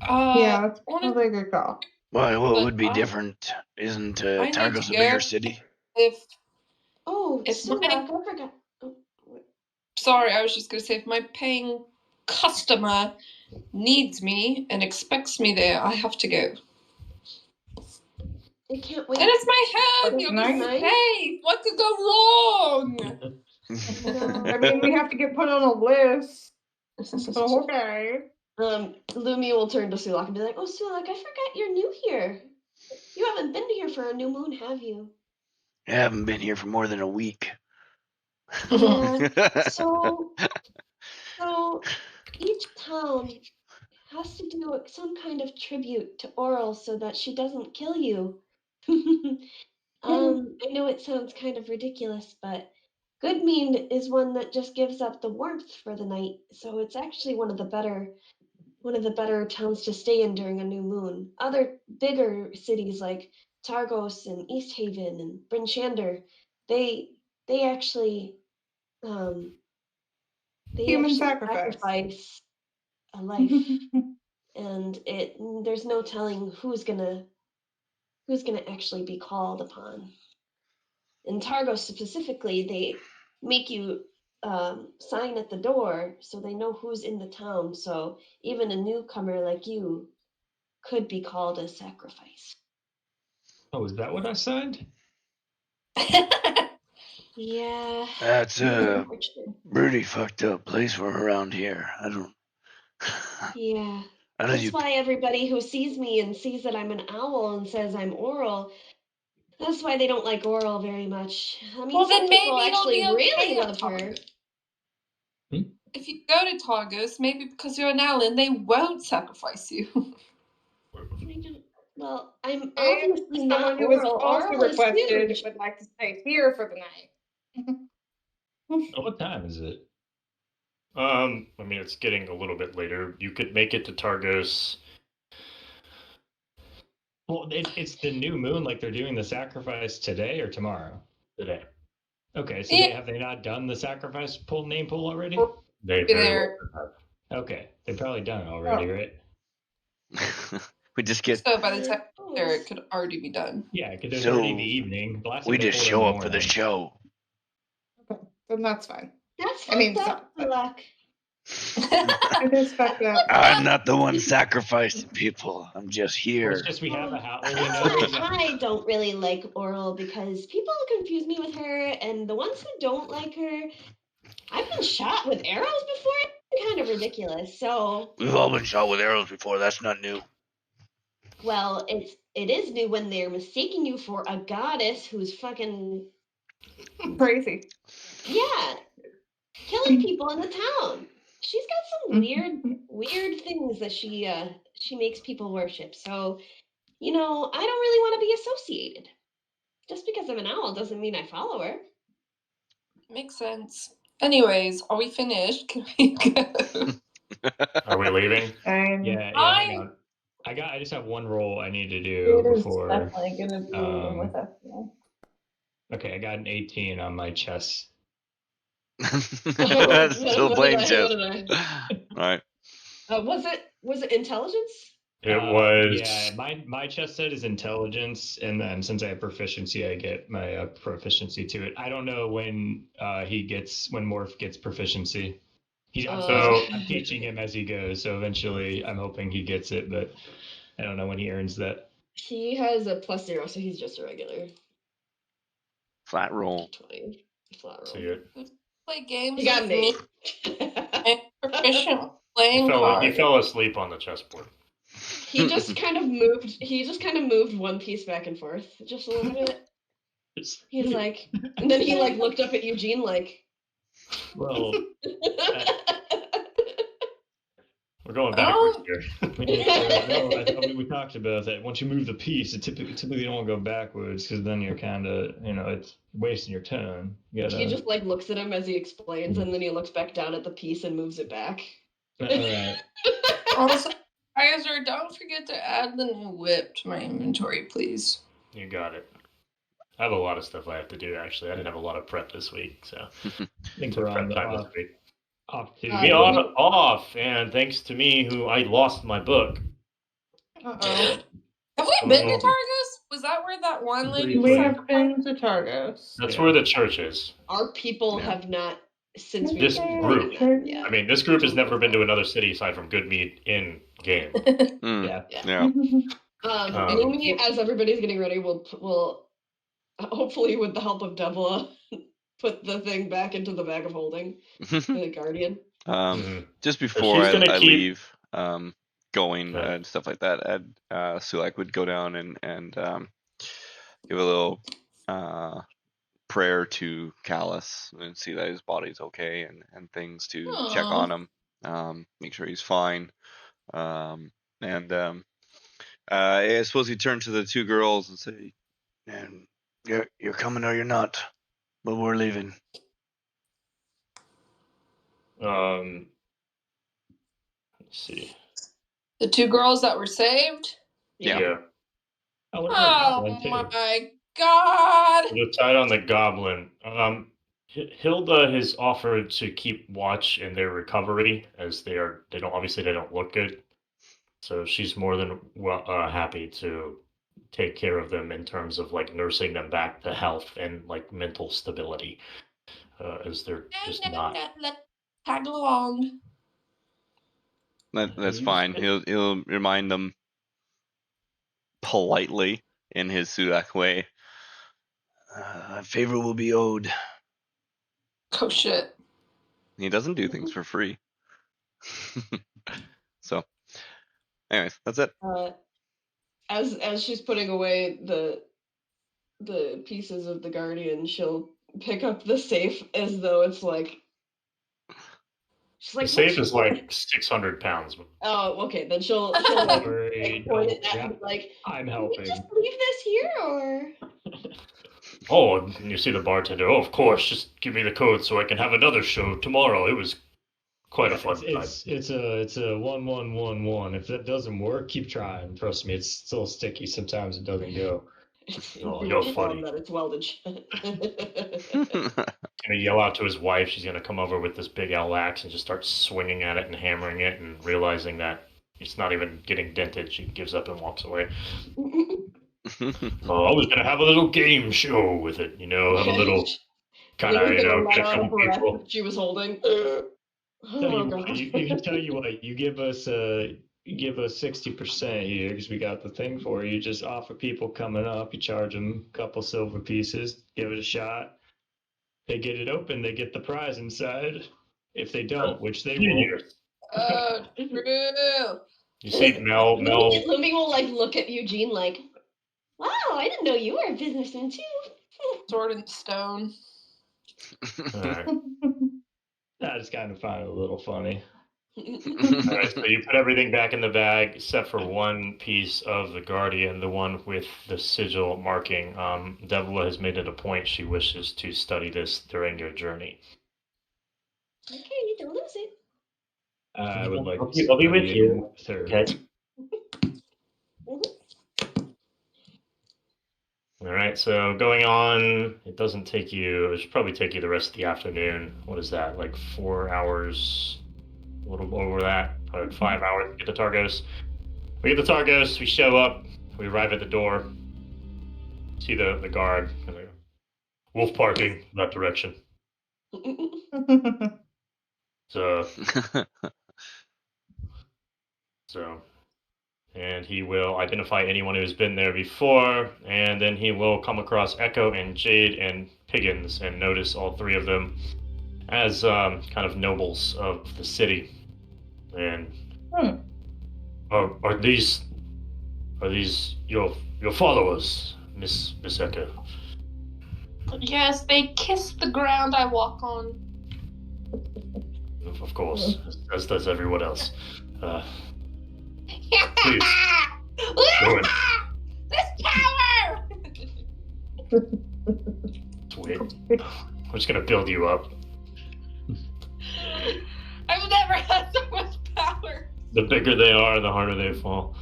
Yeah, that's honest- probably a good call. Well, what But would be I- different? Isn't I need Targos to a bigger go. city? If Oh, If Sulak, my- I forgot. Oh, wait. sorry, I was just gonna say, if my paying customer needs me and expects me there, I have to go. It can't wait. And it's my home. That's You'll nice. be safe. What could go wrong? No. I mean, we have to get put on a list. So, okay. Lumi will turn to Sulak and be like, "Oh, Sulak, I forgot you're new here. You haven't been here for a new moon, have you?" I haven't been here for more than a week. Yeah. So each town has to do some kind of tribute to Oral so that she doesn't kill you. I know it sounds kind of ridiculous, but Goodmead is one that just gives up the warmth for the night, so it's actually one of the better towns to stay in during a new moon. Other bigger cities like Targos and East Haven and Bryn Shander, they they actually um, Human sacrifice. sacrifice a life, and there's no telling who's gonna actually be called upon. In Targos specifically, they make you sign at the door so they know who's in the town. So even a newcomer like you could be called a sacrifice. Oh, is that what I signed? Yeah. That's a Unfortunate. pretty fucked up place for around here. I don't. Yeah. How did That's you? why everybody who sees me and sees that I'm an owl and says I'm Oral, that's why they don't like Oral very much. I mean, Well, some then people maybe it'll actually be okay really at love her. If you go to Targos, maybe because you're an owl, they won't sacrifice you. Well, I'm And obviously someone not who was Oral. also Oral is requested huge. would like to stay here for the night. Oh, what time is it? I mean, it's getting a little bit later. You could make it to Targos. Well, it's the new moon. Like they're doing the sacrifice today or tomorrow. Today. Okay, so Yeah. have they not done the sacrifice name pool already? They Be very there. well have. Okay, they've probably done it already, right? We just get. So by the time there, it could already be done. Yeah, because it's So, already the evening. The last time We they just pulled in show the up for the morning. show. Then that's fine. That's I mean, fucked up, Black. It is fucked up. I'm not the one sacrificing people. I'm just Well, here. it's just we have a house. Well, we That's know why there's a. I don't really like Oral because people confuse me with her, and the ones who don't like her, I've been shot with arrows before. It's kind of ridiculous. So, We've all been shot with arrows before. That's not new. well, it is new when they're mistaking you for a goddess who's fucking Crazy. yeah, killing people in the town. She's got some weird things that she makes people worship. So, I don't really want to be associated. Just because I'm an owl doesn't mean I follow her. Makes sense. Anyways, are we finished? Can we go? Are we leaving? Yeah, hang on. I just have one roll I need to do It is before. definitely gonna be leaving with us. Okay, I got an 18 on my chess. Still playing chess. What did I? All right. Was it intelligence? It was. Yeah, my chess set is intelligence, and then since I have proficiency, I get my proficiency to it. I don't know when Morph gets proficiency. I'm teaching him as he goes, so eventually I'm hoping he gets it, but I don't know when he earns that. He has a +0, so he's just a regular. Flat roll. 20. Flat roll. See it. Play games He got with an me. 8. I'm proficient with He playing fell. He cards. fell asleep on the chessboard. He just kind of moved. He just kind of moved one piece back and forth, just a little bit. He's like, and then he like looked up at Eugene like. Well, We're going backwards Oh, here. no, I mean, we talked about that. Once you move the piece, it typically don't go backwards because then you're kind of, it's wasting your turn. You He gotta, just like looks at him as he explains, and then he looks back down at the piece and moves it back. all right. also, Kaiser, don't forget to add the new whip to my inventory, please. You got it. I have a lot of stuff I have to do, actually. I didn't have a lot of prep this week, so. I think Took we're on prep the time this week. off to. We are off, and thanks to me, who I lost my book. Uh-oh. Have we been to Oh. Targus? Was that where that one lady Briefly. We was? have been to Targos. That's Yeah. where the church is. Our people Yeah. have not since we This started group. playing them. Yeah. I mean, this group has never been to another city aside from Goodmead in game. Yeah. Yeah. Lumi, as everybody's getting ready, will hopefully, with the help of Devla, put the thing back into the bag of holding for the Guardian. Just So before she's gonna I keep- leave, going Right. and stuff like that, Sulak would go down and give a little prayer to Callus and see that his body's okay and things to check Aw. on him, make sure he's fine. I suppose he turned to the two girls and say, And you're coming or you're not, but we're leaving. Let's see. The two girls that were saved? Yeah. Oh, what Oh about too? my god! The side on the goblin. Hilda has offered to keep watch in their recovery, as they don't look good. So she's more than happy to take care of them in terms of like nursing them back to health and like mental stability, as they're just not. Tag along. that's fine. He'll remind them politely in his Sulak way. A favor will be owed. Oh shit. He doesn't do things for free. So, anyways, that's it. As she's putting away the pieces of the Guardian, she'll pick up the safe as though it's like. She's The like, safe "What's is like 600 pounds. Oh, okay. Then she'll like, Worried. point Oh, it at yeah. and be like, I'm "Can we helping. just leave this here, or?" Oh, and you see the bartender. Oh, of course. Just give me the code so I can have another show tomorrow. It was quite a fun time. It's a 1111. If that doesn't work, keep trying. Trust me, it's still sticky. Sometimes it doesn't go. Oh, You you're will tell funny. him that it's welded shut. Gonna yell out to his wife. She's gonna come over with this big L axe and just start swinging at it and hammering it, and realizing that it's not even getting dented, she gives up and walks away. I was gonna have a little game show with it, have a little kind of, Literally gonna let get a out a couple breath people. that she was holding. You can tell you what. You give us 60% here because we got the thing for you. Just offer people coming up. You charge them a couple silver pieces. Give it a shot. They get it open. They get the prize inside. If they don't, which they won't. Oh, true. You see Mel. Lumi will like look at Eugene like, "Wow, I didn't know you were a businessman too." Sword and stone. All right. I just kind of find it a little funny. All right, so you put everything back in the bag except for one piece of the Guardian, the one with the sigil marking. Devla has made it a point she wishes to study this during your journey. Okay, don't lose it. I would like I'll to be with study it you. with her. Okay. All right, so going on, it should probably take you the rest of the afternoon. What is that, like 4 hours? A little over that, probably 5 hours to get to Targos. We get to Targos, we show up, we arrive at the door, see the guard, wolf parking, that direction. And he will identify anyone who's been there before, and then he will come across Echo and Jade and Higgins and notice all three of them as kind of nobles of the city. And are these your followers, Miss Echo? Yes, they kiss the ground I walk on. Of course, as does everyone else. Please, go in. This power! Wait, I'm just gonna build you up. I've never had so much power. The bigger they are, the harder they fall.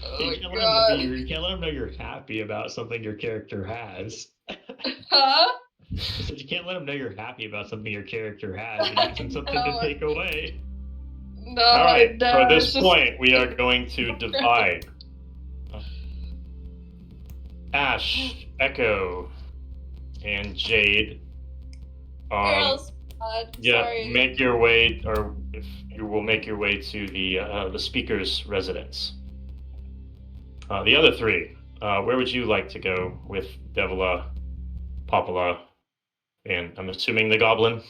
Oh You my can't, god. you can't let them know you're happy about something your character has. Huh? I said you can't let them know you're happy about something your character has. It gives them something to take away. No, All right. no, So at this it's just- point, we are going to divide. Ash, Echo, and Jade. Girls, Yeah, sorry. make your way, or if you will make your way to the speaker's residence. The other three, where would you like to go with Devila, Popala, and I'm assuming the goblin?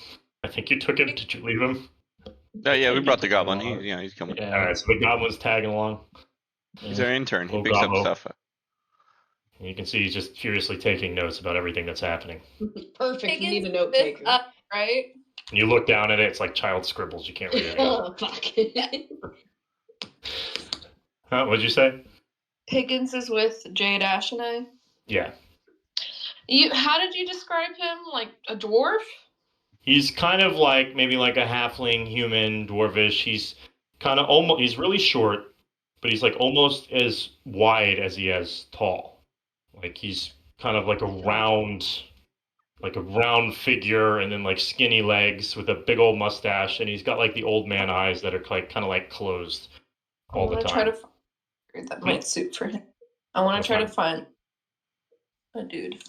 I think you took him. Did you leave him? Yeah, we brought the goblin. He's coming. Yeah. All right, so the goblin's tagging along. He's our intern. He Little picks up gobbo. stuff. You can see he's just furiously taking notes about everything that's happening. Perfect. We need a Higgins note this taker. up, right? And you look down at it; it's like child scribbles. You can't read it. Oh fuck. Huh? What'd you say? Higgins is with Jade, Ash, and I. Yeah, How did you describe him? Like a dwarf? he's kind of like maybe like a halfling, human, dwarvish. He's kind of almost. He's really short, but he's like almost as wide as he is tall. Like he's kind of like a round figure, and then like skinny legs with a big old mustache, and he's got like the old man eyes that are like kind of like closed all the I want to time. try to find that might suit for him. I want to try to find a dude.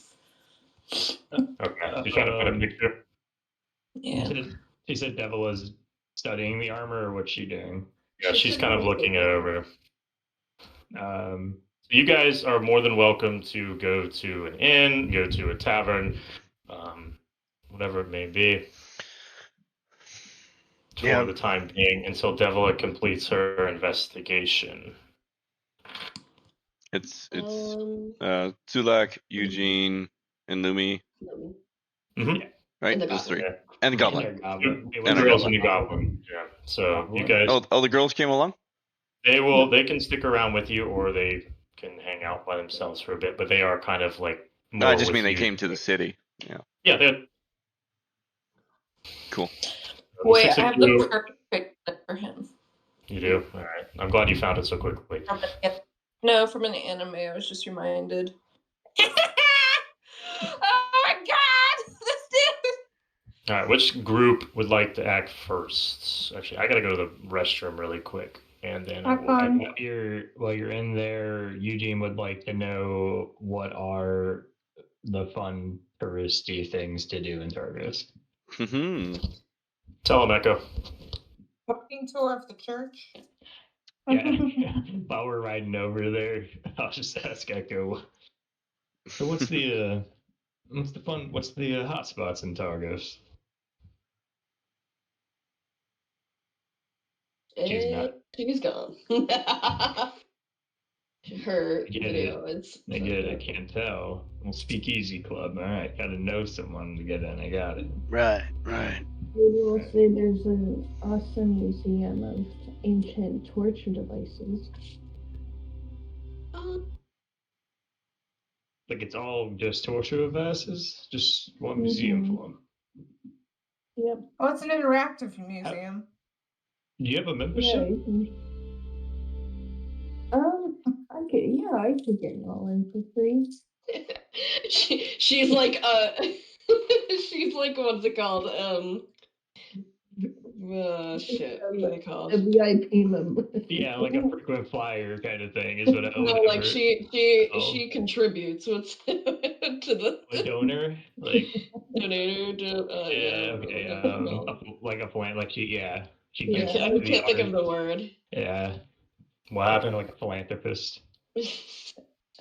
Okay, you're trying to find a picture. Yeah. She said Devil is studying the armor, or what's she doing? Yeah, she's kind of looking it over. Um, You guys are more than welcome to go to an inn, go to a tavern, whatever it may be, for the time being until Devila completes her investigation. It's Zulak, Eugene, and Lumi. Mm-hmm. Right, And the those three, Yeah. and the goblin. and their goblin. Two girls and a goblin. Yeah. So you guys, Oh, the girls came along. they can stick around with you, or they can hang out by themselves for a bit. But they are kind of like No, more I just with mean they you. came to the city. Yeah. Yeah, they're Cool. Wait, six I of have the you- perfect fit for him. You do? All right. I'm glad you found it so quickly. No, from an anime. I was just reminded. Oh my god! This dude! All right. Which group would like to act first? Actually, I gotta go to the restroom really quick, and then I will. While you're in there, Eugene would like to know what are the fun touristy things to do in Targus. Tell him, Echo. Walking tour of the church. Yeah. While we're riding over there, I'll just ask Echo. So what's the hot spots in Targus? She's not. She's gone. Her video is. I get it. I can't tell. Well, Speakeasy Club. All right, gotta know someone to get in. I got it. Right. I will say there's an awesome museum of ancient torture devices. Like it's all just torture devices. Just one museum for them. Yep. Oh, it's an interactive museum. Do you have a Yeah. membership? I could get y'all in for free. She's like she's like what's it called? Shit. What's it called? A VIP member. Yeah, like a frequent flyer kind of thing is what I No, would. like she contributes what's to the A donor, like donator. yeah, okay, like a plant, like she gives I to the can't think of art. the word. Yeah, What happened? Like a philanthropist.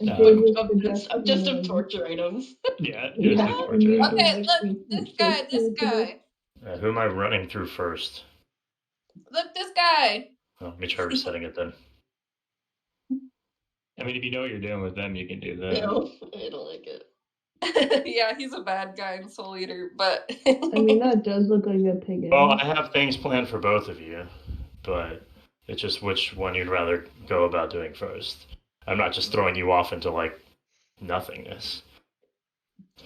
Just of torture items. Yeah, Yeah, just a and torture. you Okay, like look, we this can guy, this guy. Who am I running through first? Look, this guy. Let me try resetting it then. I mean, if you know what you're doing with them, you can do that. No, I don't like it. Yeah, he's a bad guy and Soul Eater, but I mean, that does look like a pig. Well, I have things planned for both of you, but it's just which one you'd rather go about doing first. I'm not just throwing you off into like nothingness.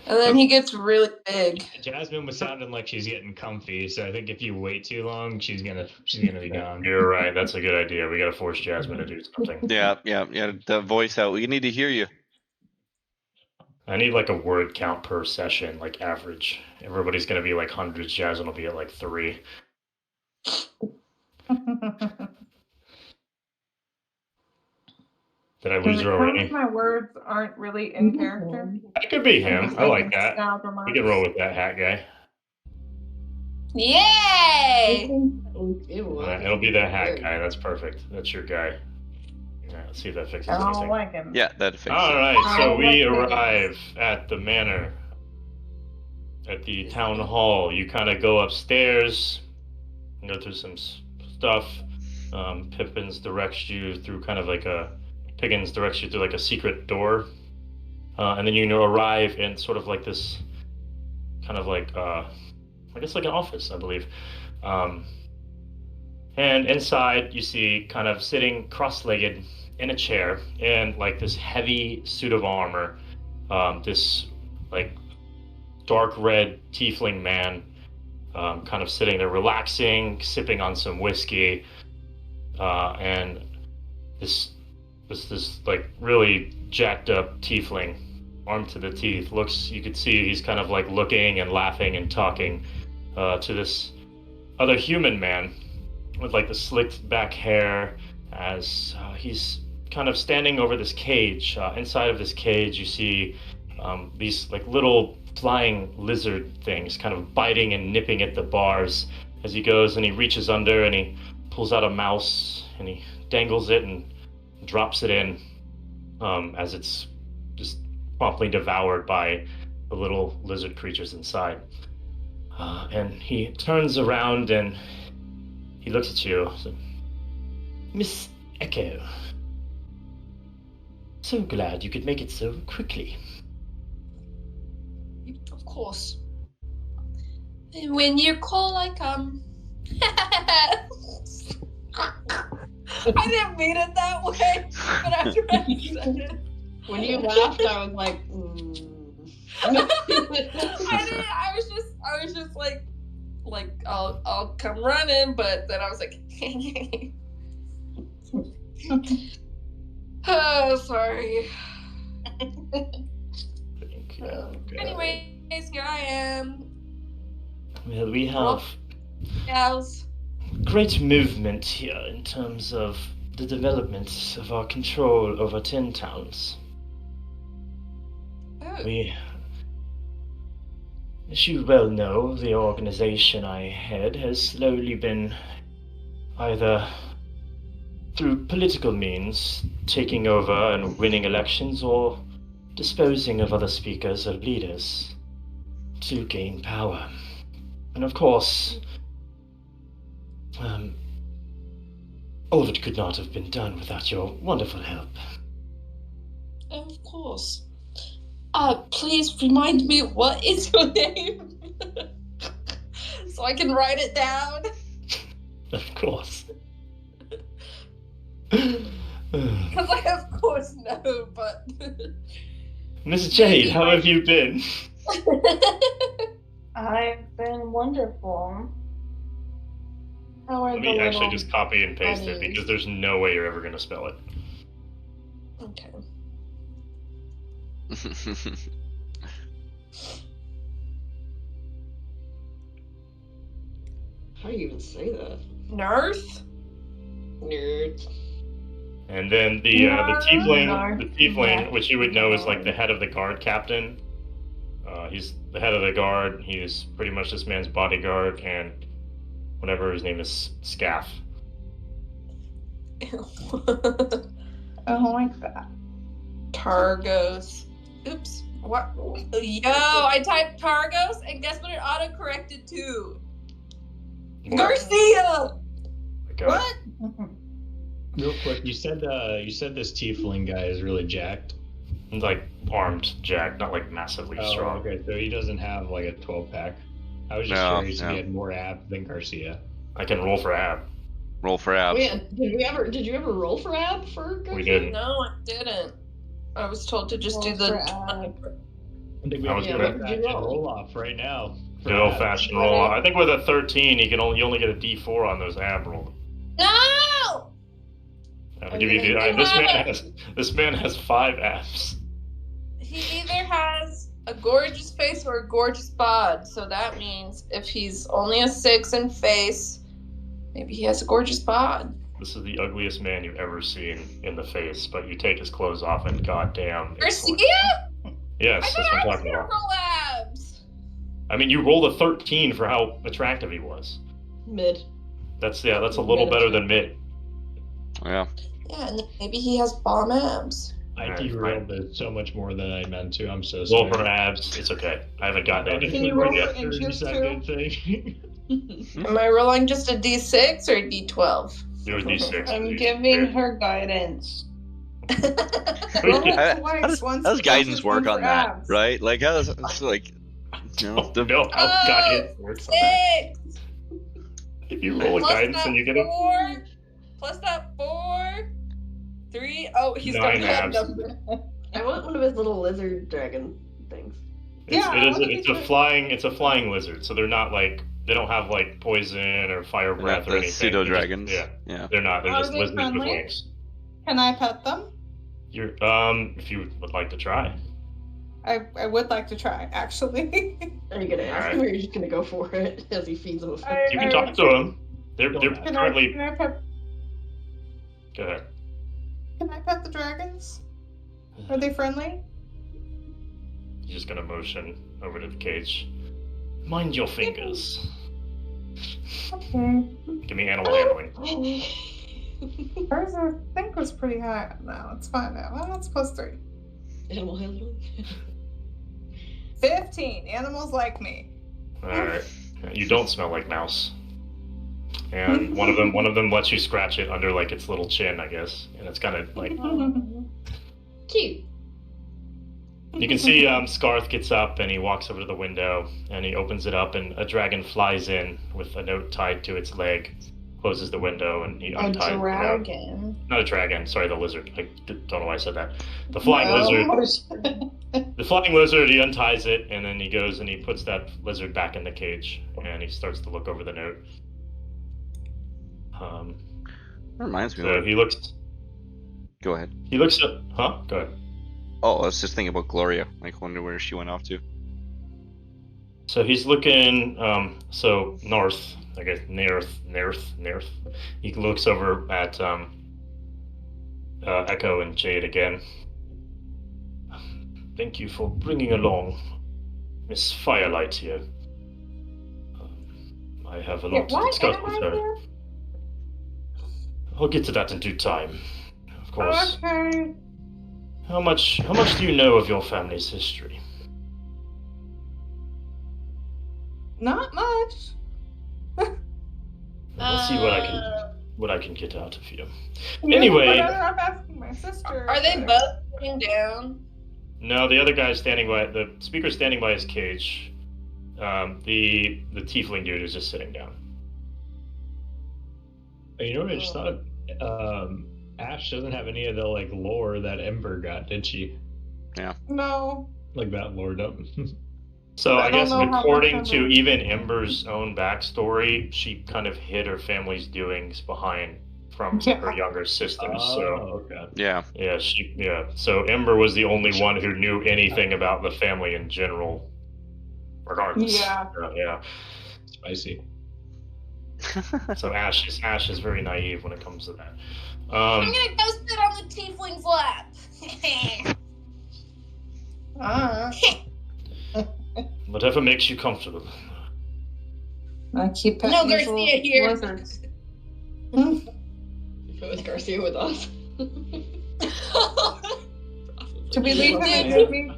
and then he gets really big. Jasmine was sounding like she's getting comfy, so I think if you wait too long, she's gonna be gone. You're right. That's a good idea. We got to force Jasmine to do something. Yeah. The voice out. We need to hear you. I need like a word count per session, like average. Everybody's gonna be like hundreds. Jasmine will be at like 3. Did I lose her already? My words aren't really in character. That could be him. I like that. Sound We remarks. can roll with that hat guy. Yay! It'll be the hat guy. That's perfect. That's your guy. Let's see if that fixes I don't anything. like him. Yeah, that fixes All it. right, so I we like arrive at the manor, at the town hall. You kind of go upstairs, go through some stuff. Pippins directs you through Piggins directs you through like a secret door, and then you arrive in sort of like this, kind of like I guess like an office, I believe. And inside you see kind of sitting cross-legged in a chair in like this heavy suit of armor, this like dark red tiefling man, kind of sitting there relaxing, sipping on some whiskey, and this like really jacked up tiefling, armed to the teeth, you could see he's kind of like looking and laughing and talking to this other human man with like the slicked back hair, as he's kind of standing over this cage. Inside of this cage you see these like little flying lizard things kind of biting and nipping at the bars as he goes, and he reaches under and he pulls out a mouse and he dangles it and drops it in, as it's just promptly devoured by the little lizard creatures inside. And he turns around and he looks at you. So, Miss Echo, so glad you could make it so quickly. Of course. When you call, I come. I didn't mean it that way, but after I said it. When you laughed, I was like, I didn't. I was just like I'll come running, but then I was like, oh, sorry. Anyways, here I am. Well, we have Gals. great movement here in terms of the development of our control over 10 towns. Oh. As you well know, the organization I head has slowly been either through political means taking over and winning elections, or disposing of other speakers or leaders to gain power. And of course, all of it could not have been done without your wonderful help. Of course. Please remind me, what is your name? So I can write it down. Of course. Because I of course know, but... Miss Jade, how have you been? I've been wonderful. How are Let the me actually little just copy and paste it, buddies? because there's no way you're ever going to spell it. Okay. how do you even say that? Nurse? Nerd. And then the tiefling, which you would know is like the head of the guard captain. He's the head of the guard. He's pretty much this man's bodyguard, and whatever his name is, Scaff. I don't like that. Targos. Oops. What? Yo, I typed Targos, and guess what it auto-corrected to? What? Garcia! Okay. What? Real quick, you said this tiefling guy is really jacked. Like armed Jack, not like massively Oh, strong. okay. So he doesn't have like a 12-pack. I was just No, curious if no. he had more ab than Garcia. I can roll for ab. Roll for abs. Oh yeah, did you ever roll for ab for Garcia? We didn't. No, I didn't. I was told to just do Roll the for 20. ab. I think we I have was to gonna- do What did you that roll? roll off right now. for The old abs. fashioned roll. I think with a 13, you only get a D4 on those ab rolls. No! I'll give you the. This man has 5 abs. He either has a gorgeous face or a gorgeous bod. So that means if he's only a 6 in face, maybe he has a gorgeous bod. This is the ugliest man you've ever seen in the face, but you take his clothes off and goddamn. it's Garcia? like- Yes, I that's thought what I I'm was talking gonna about. roll abs. I mean, you rolled a 13 for how attractive he was. Mid. That's a little better than mid. Yeah. Yeah, and then maybe he has bomb abs. I Alright, derailed this so much more than I meant to. I'm so Roll sorry. for abs. It's okay. I haven't gotten it. Can you roll yet. for inches 30-second too? thing. Am I rolling just a D6 or a D12? Do a D6. I'm please. giving her guidance. Roll How it twice. how Once does for guidance inches, work one on for that, abs. right? Like, how does it's like, you know, the, No, how guidance works on that. 6 If you roll a plus guidance that and you get a 4 plus that 4 3. Oh, he's got 9 that abs. number. I want one of his little lizard dragon things. It's a flying lizard, so they're not like they don't have like poison or fire they're breath not or the anything. pseudo They're just- dragons. Yeah, Yeah. they're not. They're Are just they lizards with friendly? wings. Can I pet them? You're if you would like to try. I would like to try, actually. Are you gonna ask Alright. him, or are you just gonna go for it as he feeds him a food? You can talk to them. They're Can currently. can I pet? Go ahead. Can I pet the dragons? Are they friendly? You're just gonna motion over to the cage. Mind your fingers. Okay. Give me animal handling. Hers, I think, was pretty high. No, it's fine now. Well, that's +3. Animal handling. 15. Animals like me. All right. You don't smell like mouse. And one of them lets you scratch it under like its little chin, I guess, and it's kind of like Cute. you can see Scarth gets up and he walks over to the window and he opens it up and a dragon flies in with a note tied to its leg, closes the window and he A unties the note. dragon. Not a dragon, sorry, the lizard. I don't know why I said that. The flying lizard. The flying lizard. He unties it and then he goes and he puts that lizard back in the cage and he starts to look over the note. That reminds me. So of, he looks. go ahead. He looks at. Huh? Go ahead. Oh, I was just thinking about Gloria. Like, wonder where she went off to. So he's looking, so north, I guess, north. He looks over at Echo and Jade again. Thank you for bringing along Miss Firelight here. I have a lot to discuss with her. I'll get to that in due time, of course. Okay. How much do you know of your family's history? Not much. We'll see what I can get out of you. Yeah, Anyway. but I'm asking my sister. Are they both sitting down? No, the other guy's standing by the speaker's standing by his cage. The tiefling dude is just sitting down. You know what I just thought? Ash doesn't have any of the like lore that Ember got, did she? No. Like that lore up. So I I don't guess know how according much to Ember- even Ember's own backstory, she kind of hid her family's doings behind from Yeah. her younger sisters. So okay. Yeah. yeah. So Ember was the only one who knew anything about the family in general. Regardless. Yeah. Yeah. Spicy. So Ash is very naive when it comes to that. I'm gonna go sit on the tiefling's lap. Whatever makes you comfortable. I keep petting No these Garcia little here. lizards. If it was Garcia with us. Do we leave him in did. maybe?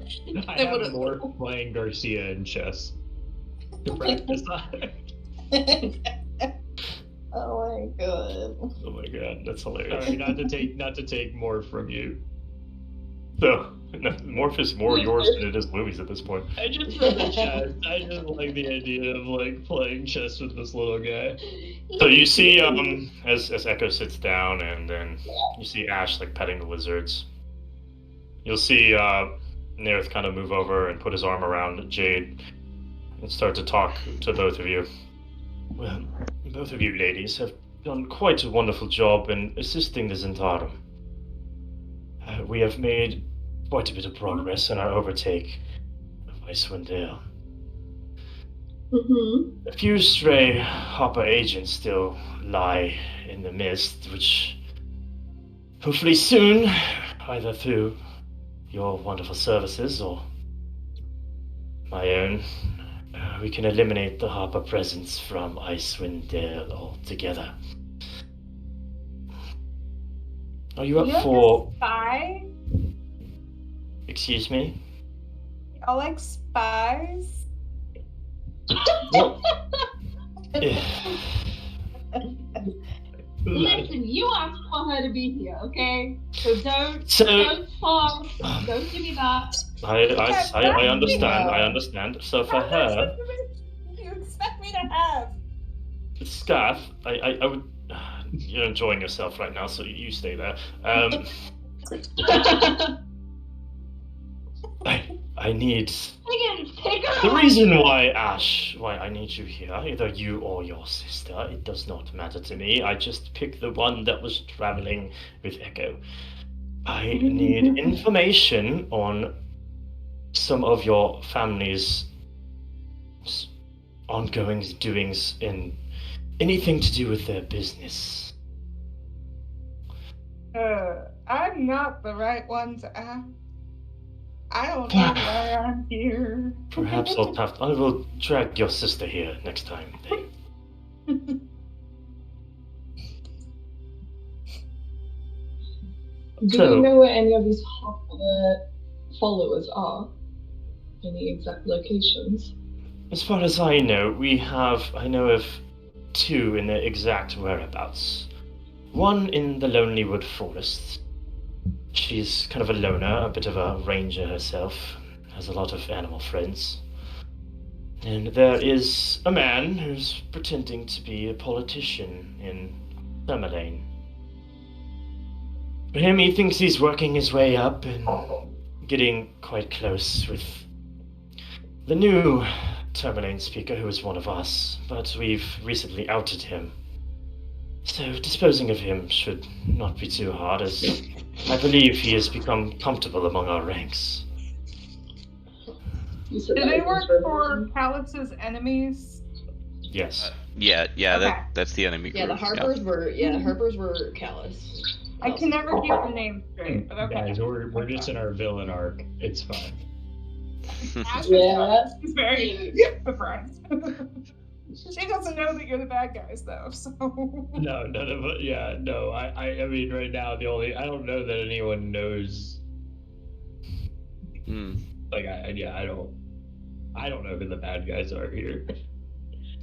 I They have would've- Morph playing Garcia in chess to practice on. Oh my god. Oh my god, that's hilarious. Sorry, not to take more from you. So, Morph is more yours than it is Louis at this point. I just for the chess. I just like the idea of like playing chess with this little guy. So you see, as Echo sits down, and then you see Ash like petting the lizards. You'll see Nerith kind of move over and put his arm around Jade and start to talk to both of you. Well, both of you ladies have done quite a wonderful job in assisting the Zentarum. We have made quite a bit of progress in our overtake of IceWind Dale. Mm-hmm. A few stray Hopper agents still lie in the mist, which hopefully soon, either through your wonderful services or my own, we can eliminate the Hopper presence from IceWind Dale altogether. Are you up You're for... a spy? Excuse me? Y'all like spies? Listen, you asked for her to be here, okay? So don't force. Don't give me that. I understand. I understand. So for her, You expect me to have? Scaff, I would. You're enjoying yourself right now, so you stay there. I need. The reason why, Ash, why I need you here, either you or your sister, it does not matter to me. I just picked the one that was traveling with Echo. I need information on some of your family's ongoing doings in anything to do with their business. I'm not the right one to ask. I don't know why I'm here. Perhaps I will drag your sister here next time. Do you know where any of these followers are? Any exact locations? As far as I know, I know of two in their exact whereabouts. One in the Lonelywood Forest. She's kind of a loner, a bit of a ranger herself, has a lot of animal friends. And there is a man who's pretending to be a politician in Summerlane. For him, he thinks he's working his way up and getting quite close with the new Tourmaline speaker, who is one of us, but we've recently outed him. So disposing of him should not be too hard, as I believe he has become comfortable among our ranks. Do they work for Calix's enemies? Yes. Yeah, Okay. that's the enemy group. Yeah, the Harpers were Callus. I can never keep the name straight, but okay. Guys, we're just in our villain arc. It's fine. Ash Yeah. is very surprised. She doesn't know that you're the bad guys, though. So No, none of it. Yeah, no. I mean, right now I don't know that anyone knows. Like, I don't know who the bad guys are here.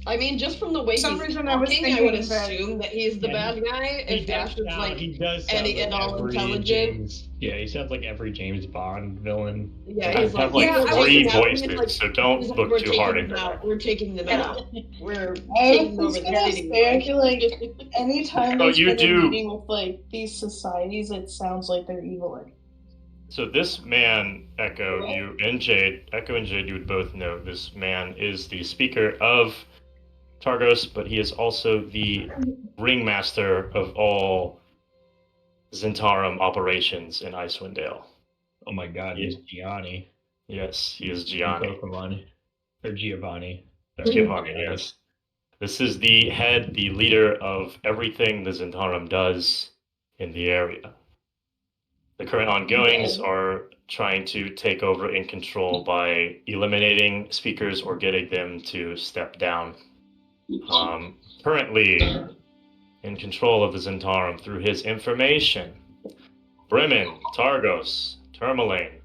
I mean, just from the way For some he's reason, I was talking, I would thinking that- assume that he's the bad guy. If Ash is like he does sound and like all every intelligent. James, yeah, he sounds like every James Bond villain. Yeah, I he's have like, like yeah, three I mean, voices, like, so don't he's like, look we're too taking hard them into out. that. We're taking them out. We're I taking was over gonna the say, I feel like anytime Oh, there's you been do. a meeting with like these societies, it sounds like they're evil. So this man, Echo and Jade, you would both know this man is the speaker of Targos, but he is also the ringmaster of all Zentarum operations in IceWind Dale. Oh my God, he's Gianni. Yes, he is Gianni. Pokemon. Or Giovanni. Giovanni, yes. This is the head, the leader of everything the Zentarum does in the area. The current ongoings are trying to take over and control by eliminating speakers or getting them to step down. Currently in control of the Zentarum through his information, Bremen, Targos, Tourmaline,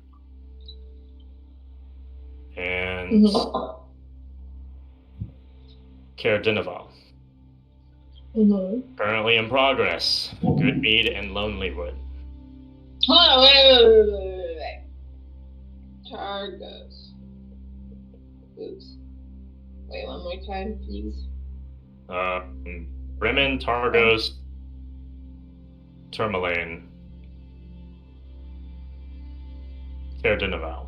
and Caer Dineval. Currently in progress. Goodmead and Lonelywood. Hold on, wait. Targos. Oops. Wait, one more time, please. Bremen, Targos, Tourmaline, Caer Dineval.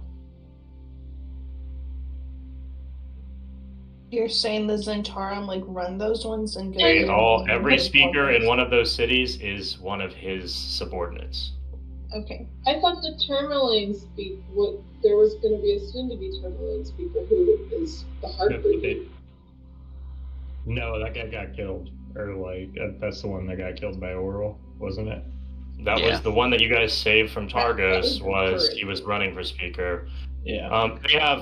You're saying the Zentarum like run those ones and go. Every speaker in one of those cities is one of his subordinates. Okay. I thought the Tourmaline there was going to be a soon-to-be Tourmaline speaker who is the Heartbreaker. No, that guy got killed. Or like that's the one that got killed by Oral, wasn't it? That was the one that you guys saved from Targos. He was running for speaker. Yeah.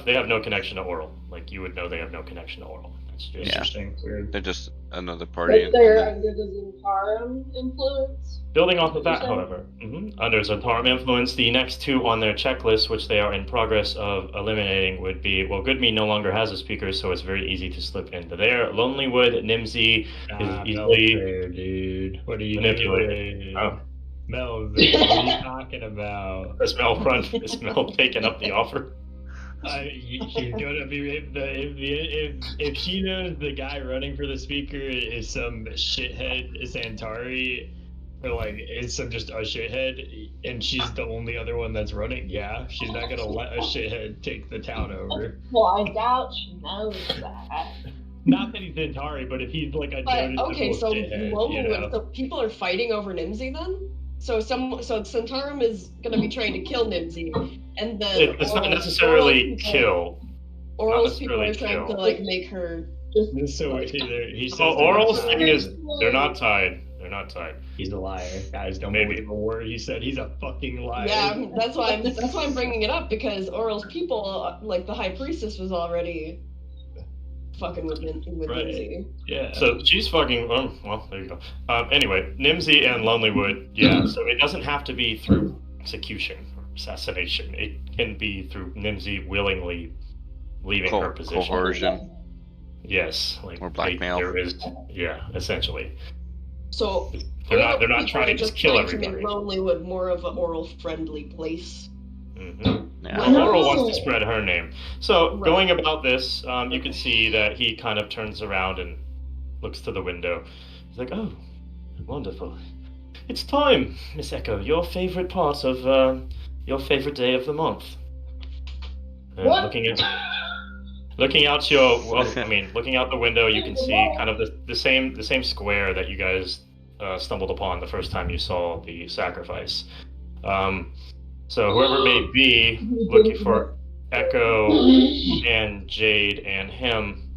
They have no connection to Oral. Like you would know, they have no connection to Oral. That's just interesting. Weird. They're just another party. But they're under the Zentarum influence. Building off of that, however, under Zentarum influence, the next two on their checklist, which they are in progress of eliminating, would be, well, Goodmead no longer has a speaker, so it's very easy to slip into there. Lonelywood, Nimsy is easily dude. What are you manipulated. doing? Oh. Mel, what are you talking about? Is Mel taking up the offer? She's gonna be if she knows the guy running for the speaker is some shithead Zantari, or like is some just a shithead, and she's the only other one that's running. Yeah, she's not gonna let a shithead take the town over. Well, I doubt she knows that. Not that he's Zantari, but if he's like a noticeable shithead, so people are fighting over Nimsy then? So Zentarum is going to be trying to kill Nimsy, and then it's not necessarily kill. Oral's people are trying to like make her. So he says Oral's thing is they're not tied. They're not tied. He's a liar, guys. Don't believe a word he said. He's a fucking liar. Yeah, that's why I'm bringing it up, because Oral's people, like the High Priestess, was already fucking with Nimsy. Yeah. So she's fucking. Well, there you go. Anyway, Nimsy and Lonelywood. Yeah. So it doesn't have to be through execution or assassination. It can be through Nimsy willingly leaving her position. Coercion. Yes, like or blackmail. There is, essentially. So they're not trying to just kill everybody. To make Lonelywood more of an Oral friendly place. Yeah. Oral wants to spread her name. So going about this, you can see that he kind of turns around and looks to the window. He's like, "Oh, wonderful! It's time, Miss Echo. Your favorite part of your favorite day of the month." Looking out the window, you can see kind of the same square that you guys stumbled upon the first time you saw the sacrifice. So whoever it may be, looking for Echo and Jade and him,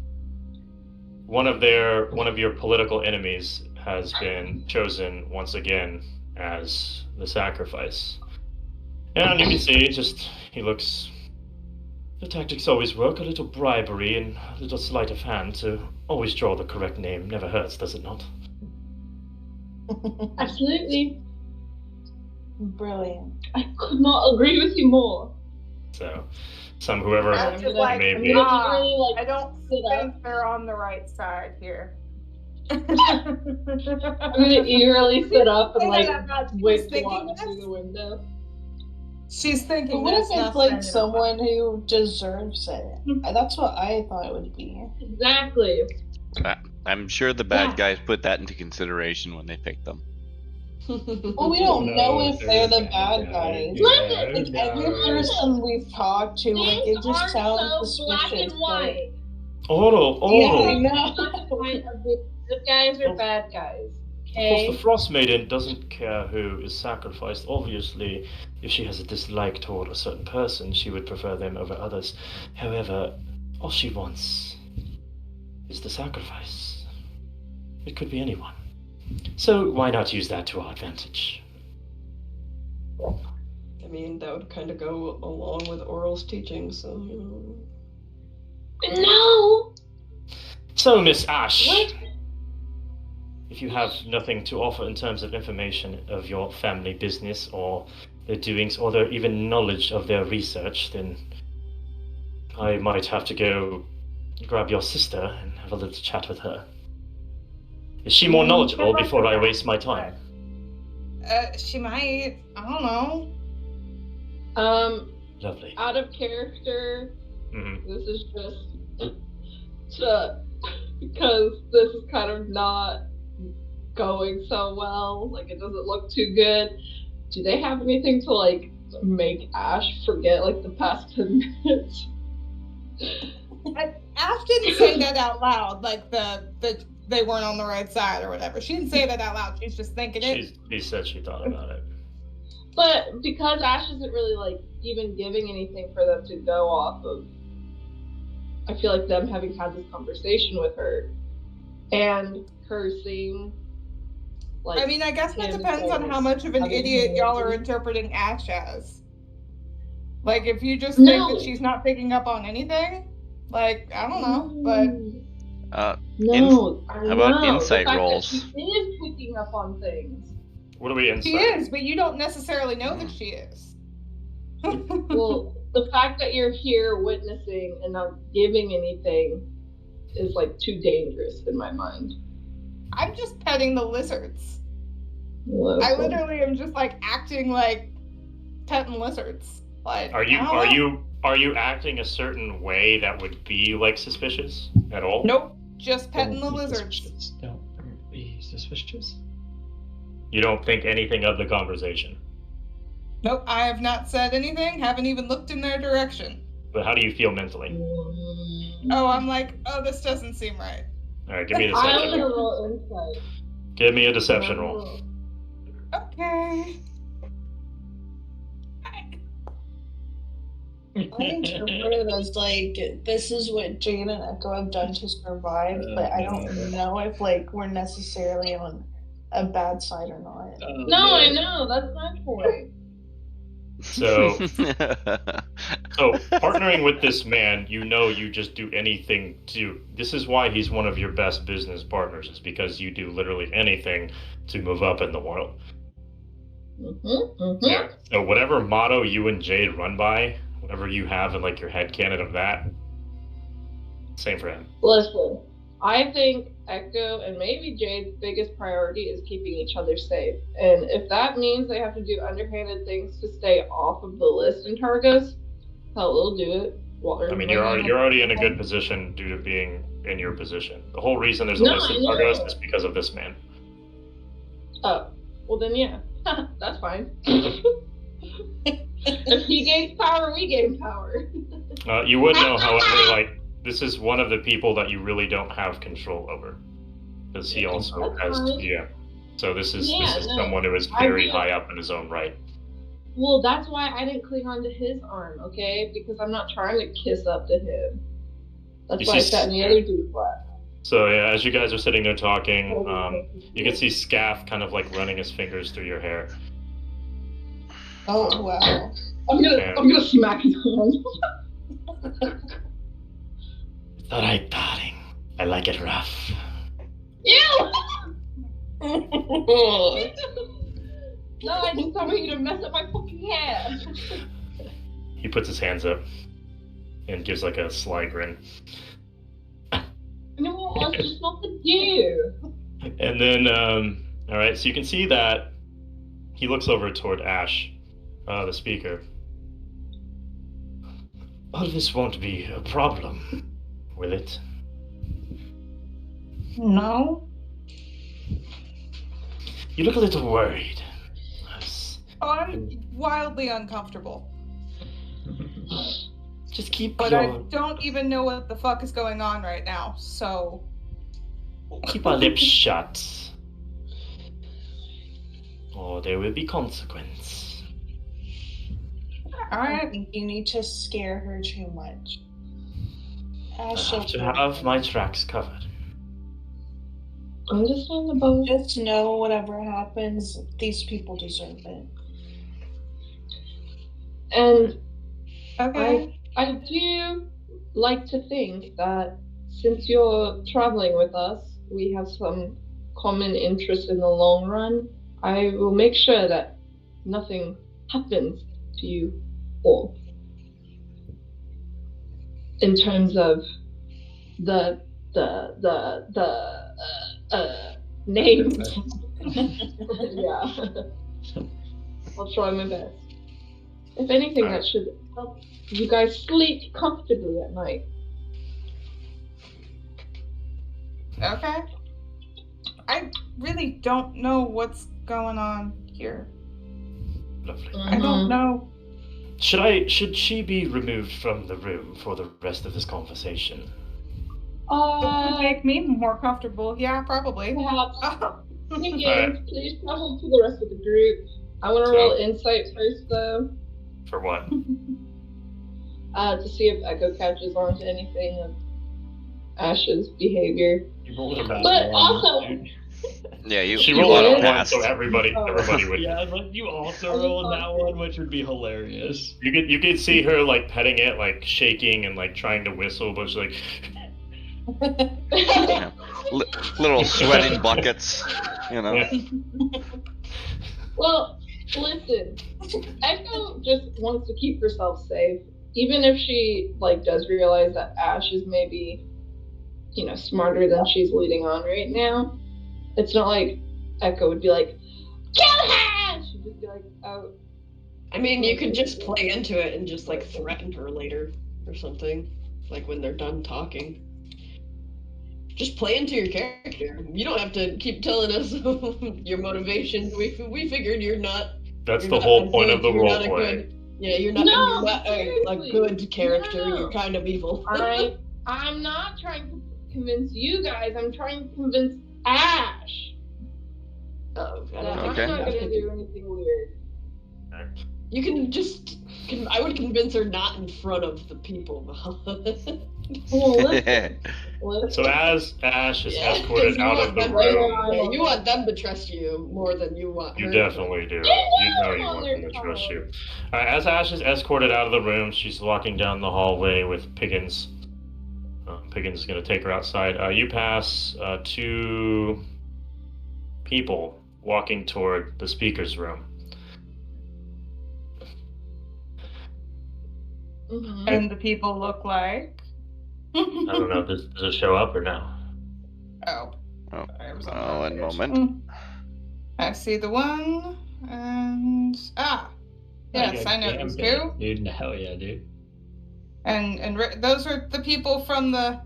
one of your political enemies has been chosen once again as the sacrifice. And you can see he looks. The tactics always work. A little bribery and a little sleight of hand to always draw the correct name. Never hurts, does it not? Absolutely. Brilliant. I could not agree with you more. So, whoever I don't think they're on the right side here. I'm gonna eagerly sit up and like watch through the window. She's thinking. But what if it's like someone who deserves it? That's what I thought it would be. Exactly. I'm sure the bad guys put that into consideration when they picked them. Well, we don't know if they're the bad guys. Like every person we've talked to, like it just sounds suspicious. Black and white. Oral. Yeah, I know. Good guys or bad guys. Of course, the Frost Maiden doesn't care who is sacrificed. Obviously, if she has a dislike toward a certain person, she would prefer them over others. However, all she wants is the sacrifice. It could be anyone. So why not use that to our advantage? I mean, that would kind of go along with Oral's teaching, so, you know. No! So, Miss Ash, what? If you have nothing to offer in terms of information of your family business or their doings or their even knowledge of their research, then I might have to go grab your sister and have a little chat with her. Is she more knowledgeable before I waste my time? She might. I don't know. Lovely. Out of character, Mm-hmm. this is just because this is kind of not going so well. Like, it doesn't look too good. Do they have anything to, like, make Ash forget, like, the past 10 minutes? Ash didn't say that out loud, like they weren't on the right side or whatever. She didn't say that out loud. She's just thinking it. She said she thought about it. But because Ash isn't really, like, even giving anything for them to go off of, I feel like them having had this conversation with her and her seeing, like, I mean, I guess that him depends on saying, how much of an having idiot him y'all are listen. interpreting Ash as. Like, if you just No. think that she's not picking up on anything, like, I don't know, but No, I how about know. insight the fact rolls? That she is picking up on things. What are we she inside? is, but you don't necessarily know that she is. Well, the fact that you're here witnessing and not giving anything is, like, too dangerous in my mind. I'm just petting the lizards. Well, I literally am just, like, acting like petting lizards. Like, Are you acting a certain way that would be like suspicious at all? Nope, just petting the Don't be lizards. suspicious. Don't be suspicious. You don't think anything of the conversation. Nope, I have not said anything, haven't even looked in their direction. But how do you feel mentally? Oh, I'm like, oh, this doesn't seem right. All right, give me a I'm deception gonna roll. roll insight. Give me a deception roll. Okay. I interpret it as like this is what Jane and Echo have done to survive, but I don't know if like we're necessarily on a bad side or not. No, I know. That's my point. So partnering with this man, you just do anything to. This is why he's one of your best business partners, is because you do literally anything to move up in the world. Yeah. So whatever motto you and Jade run by, whatever you have in like your headcanon of that, same for him. Listen, I think Echo and maybe Jade's biggest priority is keeping each other safe. And if that means they have to do underhanded things to stay off of the list in Targos, hell, they'll do it. I mean, you're already in a good position due to being in your position. The whole reason there's a list in Targos is because of this man. Oh, well then yeah, that's fine. If he gains power, we gain power. You would know, however, like, this is one of the people that you really don't have control over, because he also has, So this is someone who is very high up in his own right. Well, that's why I didn't cling on to his arm, okay? Because I'm not trying to kiss up to him. That's why I sat in the other dude's lap. So yeah, as you guys are sitting there talking, you can see Scaff kind of like running his fingers through your hair. Oh wow! I'm gonna smack his hand. It's all right, darling. I like it rough. Ew! No, I just don't want you to mess up my fucking hair. He puts his hands up and gives like a sly grin. No, I was just not the you. And then, all right, so you can see that he looks over toward Ash, the speaker. All this won't be a problem, will it? No. You look a little worried. Oh, I'm wildly uncomfortable. Just keep But I don't even know what the fuck is going on right now, so... Keep our lips shut. Or there will be consequence. I don't think you need to scare her too much. I have to have my tracks covered. Understandable. Just know whatever happens, these people deserve it. And okay. I do like to think that since you're traveling with us, we have some common interest in the long run. I will make sure that nothing happens to you all. in terms of the names. Yeah. I'll try my best. If anything, that should help you guys sleep comfortably at night. Okay. I really don't know what's going on here. Lovely. I don't know. Should she be removed from the room for the rest of this conversation? It would make me more comfortable. Yeah, probably. Perhaps. Higgins, Alright. Please travel to the rest of the group. I want to roll insight first, though. For what? To see if Echo catches on to anything of Ash's behavior. You rolled a bad But one, also, dude. Yeah, She you rolled auto a one, passed. so everybody would. Yeah, but you also rolled that one, which would be hilarious. You could see her like petting it, like shaking and like trying to whistle, but she's like, Yeah. Little sweating buckets, you know. Yeah. well, listen. Echo just wants to keep herself safe, even if she like does realize that Ash is maybe, smarter than she's leading on right now. It's not like Echo would be like, kill her! She'd just be like, oh. I mean, you could just play into it and just like threaten her later or something, like when they're done talking. Just play into your character. You don't have to keep telling us your motivations. We figured you're not. That's you're the not whole a point good- of the you're not a roleplay. good- Yeah, you're not. No, you're not a good character. No. You're kind of evil. I'm not trying to convince you guys. I'm trying to convince Ash. Oh, I that don't know. Okay. I'm not gonna do anything weird. You can just. I would convince her not in front of the people. Well, listen. So as Ash is Yeah, escorted 'cause you out want of the them to- room, yeah, you want them to trust you more than you want you her. definitely do. You know you want them to trust you. As Ash is escorted out of the room, she's walking down the hallway with Piggins. Piggins is going to take her outside. You pass two people walking toward the speaker's room. Mm-hmm. and the people look like. I don't know. Does it show up or no? Oh. Oh. I was on Oh, that one page. moment. I see the one, and yes, I know these two. Dude, hell yeah, dude. And those are the people from the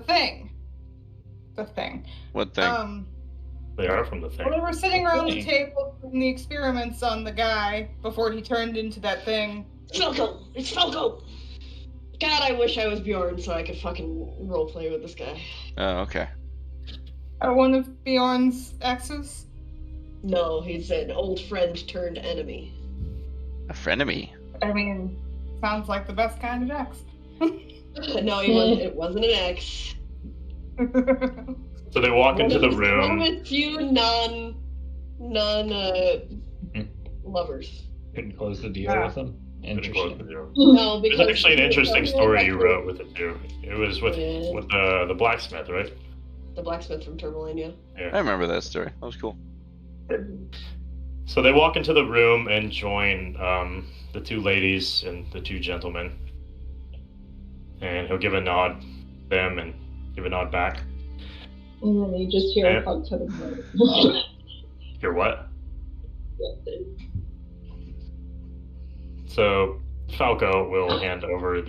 thing. The thing. What thing? They are from the thing. Well, they were sitting around the thing. table doing the experiments on the guy before he turned into that thing. Falco! It's Falco! God, I wish I was Bjorn so I could fucking roleplay with this guy. Oh, okay. One of Bjorn's exes. No, he's an old friend turned enemy. A frenemy. I mean, sounds like the best kind of ex. No, he wasn't. It wasn't an ex. So they walk into the One room. of his few lovers. Couldn't close the deal with them. Couldn't close Interesting. the deal. No, because There's actually an interesting story you that's wrote with it too. It was with the blacksmith, right? the blacksmith from Tourmaline. I remember that story. That was cool. So they walk into the room and join the two ladies and the two gentlemen. And he'll give a nod to them and give a nod back. And then you just hear Yeah. a hug to the Hear what? So Falco will hand over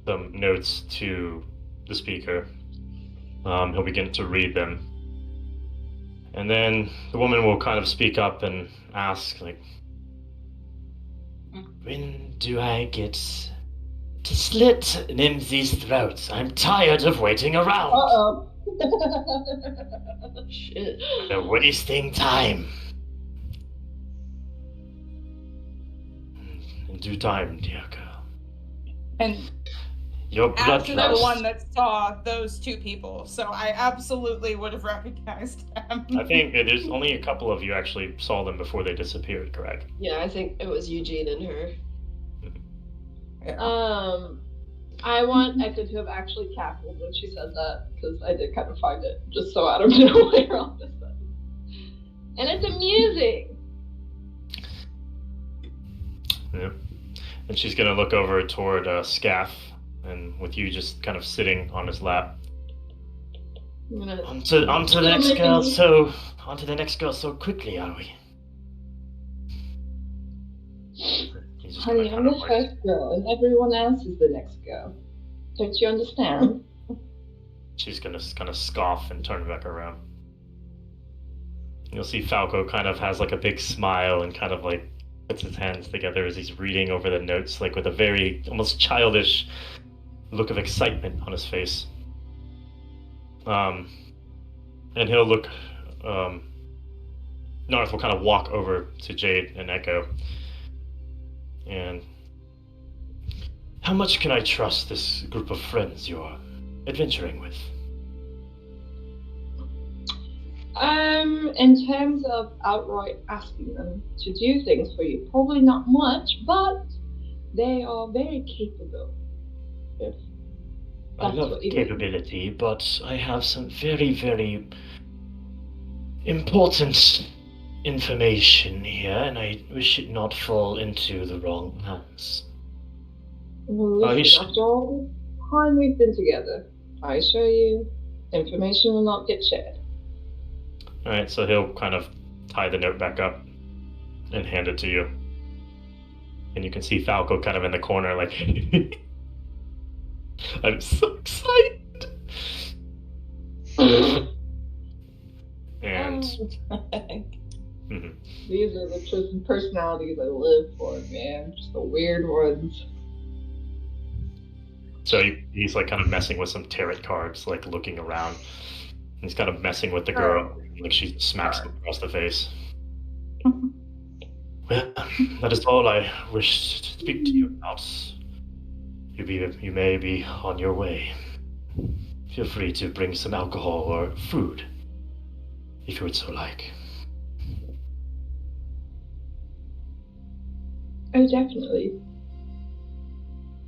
some notes to the speaker. He'll begin to read them. And then the woman will kind of speak up and ask, like, When do I get to slit Nimsy's throats? I'm tired of waiting around. Uh-oh. Shit. They're wasting time. In due time, dear girl. And Your Ash is the bloodlust. one that saw those two people, so I absolutely would have recognized them. I think there's only a couple of you actually saw them before they disappeared, correct? Yeah, I think it was Eugene and her. I want Echo to have actually cackled when she said that, because I did kind of find it just so out of nowhere all of a sudden. And it's amusing! Yeah. And she's gonna look over toward Scaff, and with you just kind of sitting on his lap. I'm gonna On to the next girl. So on to the next girl so quickly, are we? He's just Honey, gonna I'm kind the of like, first girl, and everyone else is the next girl. Don't you understand? she's gonna kind of scoff and turn back around. You'll see Falco kind of has like a big smile and kind of like puts his hands together as he's reading over the notes, like with a very almost childish look of excitement on his face. And he'll look. Narth will kind of walk over to Jade and Echo. And how much can I trust this group of friends you're adventuring with? In terms of outright asking them to do things for you, probably not much, but they are very capable. If I that's love what you mean. capability, but I have some very, very important information here, and I wish it not fall into the wrong hands. Well, listen, after all the time we've been together, I assure you, information will not get shared. Alright, so he'll kind of tie the note back up and hand it to you. And you can see Falco kind of in the corner, like, I'm so excited! And mhm. These are the personalities I live for, man. Just the weird ones. So he's like kind of messing with some tarot cards, like looking around. He's kind of messing with the girl, like she smacks him across the face. Well, that is all I wish to speak to you about. You may be on your way. Feel free to bring some alcohol or food, if you would so like. Oh, definitely.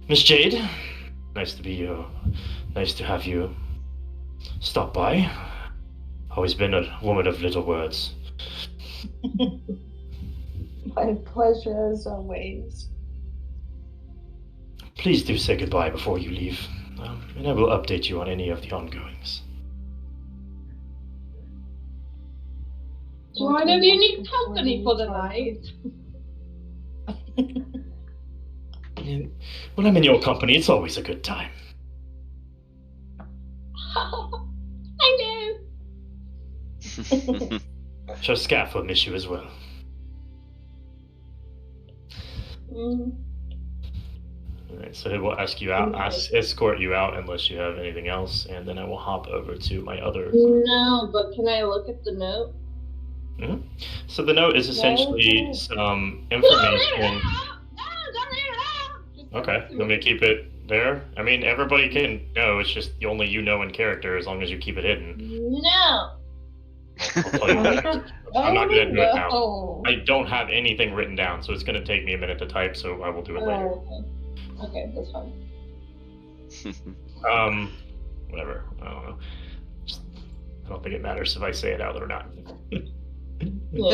Miss Jade, nice to be you. Nice to have you stop by. Always been a woman of little words. My pleasure as always. Please do say goodbye before you leave, and I will update you on any of the ongoings. Why don't you need company for the night? When I'm in your company, it's always a good time. I know. I'm sure Scaff will miss you as well. Alright, so he will escort you out unless you have anything else, and then I will hop over to my other. No, but can I look at the note? Mm-hmm. So the note is essentially some information. Okay, you want me to keep it there? I mean, everybody can know. It's just only you know in character as long as you keep it hidden. No. I'll tell you later. I'm not going to do it now. I don't have anything written down, so it's going to take me a minute to type. So I will do it later. Okay, that's fine. Whatever. I don't know. I don't think it matters if I say it out or not. Did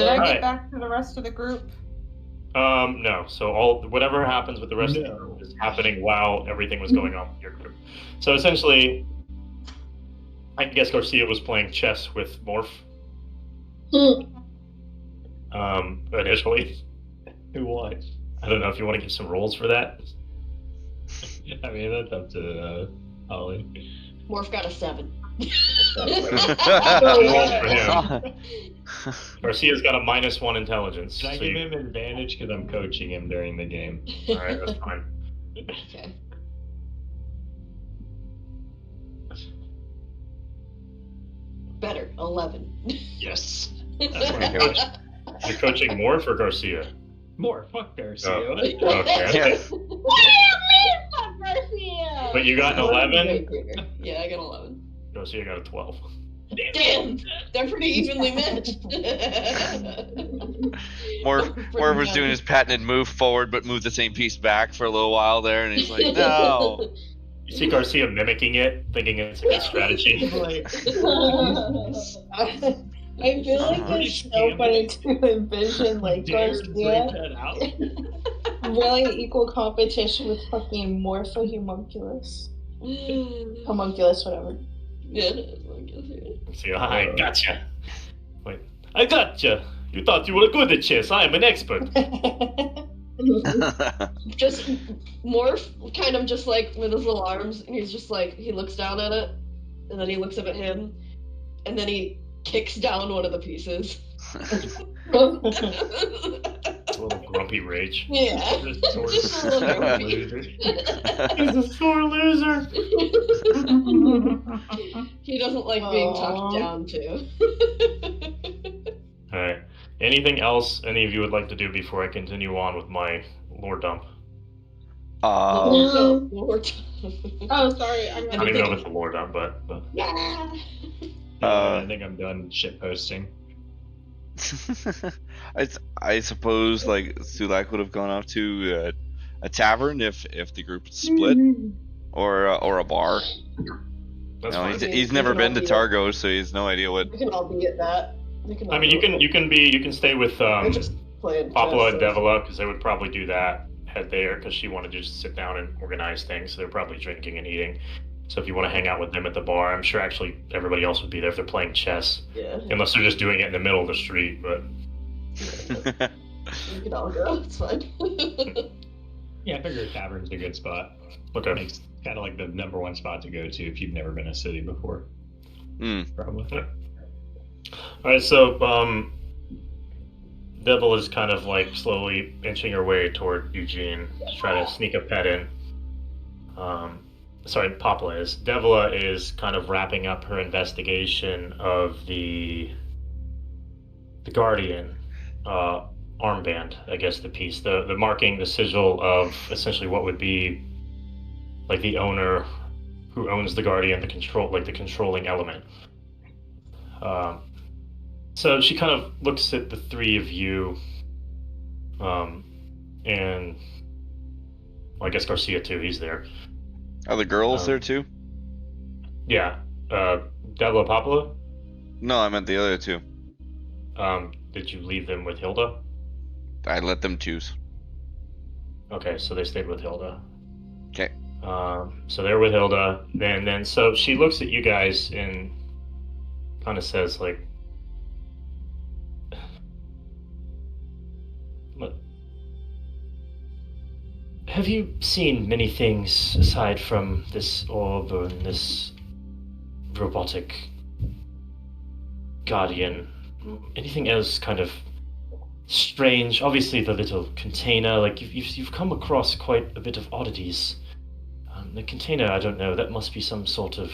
I get back to the rest of the group? No. So whatever happens with the rest of the group is happening while everything was going on with your group. So essentially, I guess Garcia was playing chess with Morph. Initially. Who won? I don't know if you want to give some rolls for that. I mean, that's up to Ollie. Morph got a 7. Rolls for him. Garcia's got a -1 intelligence. Can I give him advantage because I'm coaching him during the game? Alright, that's fine. Okay. Better, 11. Yes. That's my coach. You're coaching Morph or Garcia? More, fuck Garcia. Oh, okay. Yeah. What do you mean, fuck Garcia? But you got an 11? Yeah, I got 11. Garcia got a 12. Damn! They're pretty evenly matched. Morph was doing his patented move forward, but moved the same piece back for a little while there, and he's like, no. You see Garcia mimicking it, thinking it's a good strategy. I feel like it's so funny to envision like Garcia really equal competition with fucking Morpho Homunculus. Homunculus, whatever. Yeah, homunculus. See, I gotcha. Wait, I gotcha. You thought you were good at chess. I am an expert. Just Morph, kind of just like with his little arms, and he's just like, he looks down at it, and then he looks up at him, and then he kicks down one of the pieces. A little grumpy rage. Yeah. Just a little grumpy. He's a sore loser. He doesn't like being talked down to. Alright. Anything else any of you would like to do before I continue on with my lore dump? Lord. Oh, sorry. I don't even know if it's a lore dump, but... I think I'm done shit posting. I suppose like Sulak would have gone off to a tavern if the group had split, or a bar. That's You know, fine. he's never been to Targo, so he has no idea what. We can all be at that. I mean, you can stay with Popla and Devila, because they would probably do that. Head there because she wanted to just sit down and organize things. So they're probably drinking and eating. So if you want to hang out with them at the bar, I'm sure actually everybody else would be there if they're playing chess. Yeah. Unless they're just doing it in the middle of the street, but... We can all go, it's fine. Yeah, I figure a tavern's a good spot. Okay. It's kind of like the #1 spot to go to if you've never been to a city before. Probably. Alright, so, Devil is kind of like slowly inching her way toward Eugene to try to sneak a pet in. Sorry, Popla is. Devila is kind of wrapping up her investigation of the Guardian armband, I guess the piece. The marking, the sigil of essentially what would be like the owner who owns the Guardian, the controlling element. So she kind of looks at the three of you, and well, I guess Garcia too, he's there. Are the girls there too? Yeah. Devila, Popla? No, I meant the other two. Did you leave them with Hilda? I let them choose. Okay, so they stayed with Hilda. Okay. So they're with Hilda. Then so she looks at you guys and kind of says like, have you seen many things aside from this orb and this robotic guardian? Anything else kind of strange? Obviously the little container, like you've come across quite a bit of oddities. The container, I don't know, that must be some sort of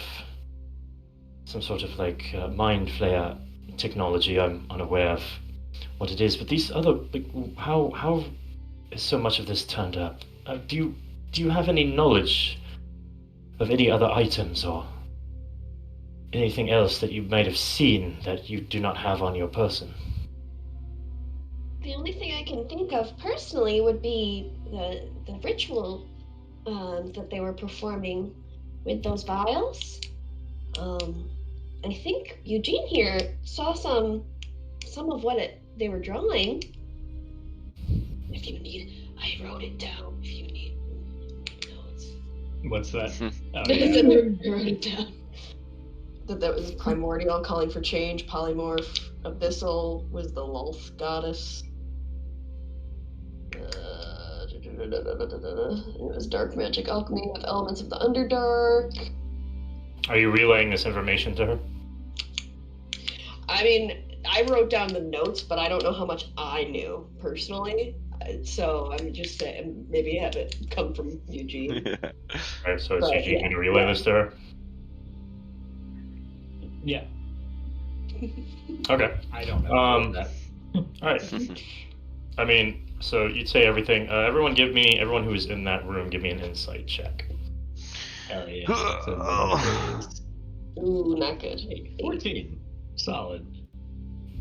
like mind flayer technology. I'm unaware of what it is, but these other, like, how is so much of this turned up? Do you have any knowledge of any other items or anything else that you might have seen that you do not have on your person? The only thing I can think of personally would be the ritual that they were performing with those vials. I think Eugene here saw some of what they were drawing. If you need, I wrote it down. If you need notes. What's that? I wrote it down. That was primordial, calling for change. Polymorph. Abyssal was the Lulth goddess. It was dark magic alchemy with elements of the Underdark. Are you relaying this information to her? I mean, I wrote down the notes, but I don't know how much I knew personally. So I'm just saying, maybe have it come from Eugene. Alright, so it's Eugene going to relay this to her? Yeah. Okay. I don't know that. Alright. I mean, so you'd say everything. Everyone who is in that room, give me an insight check. Hell yeah. Ooh, not good. 14. Solid.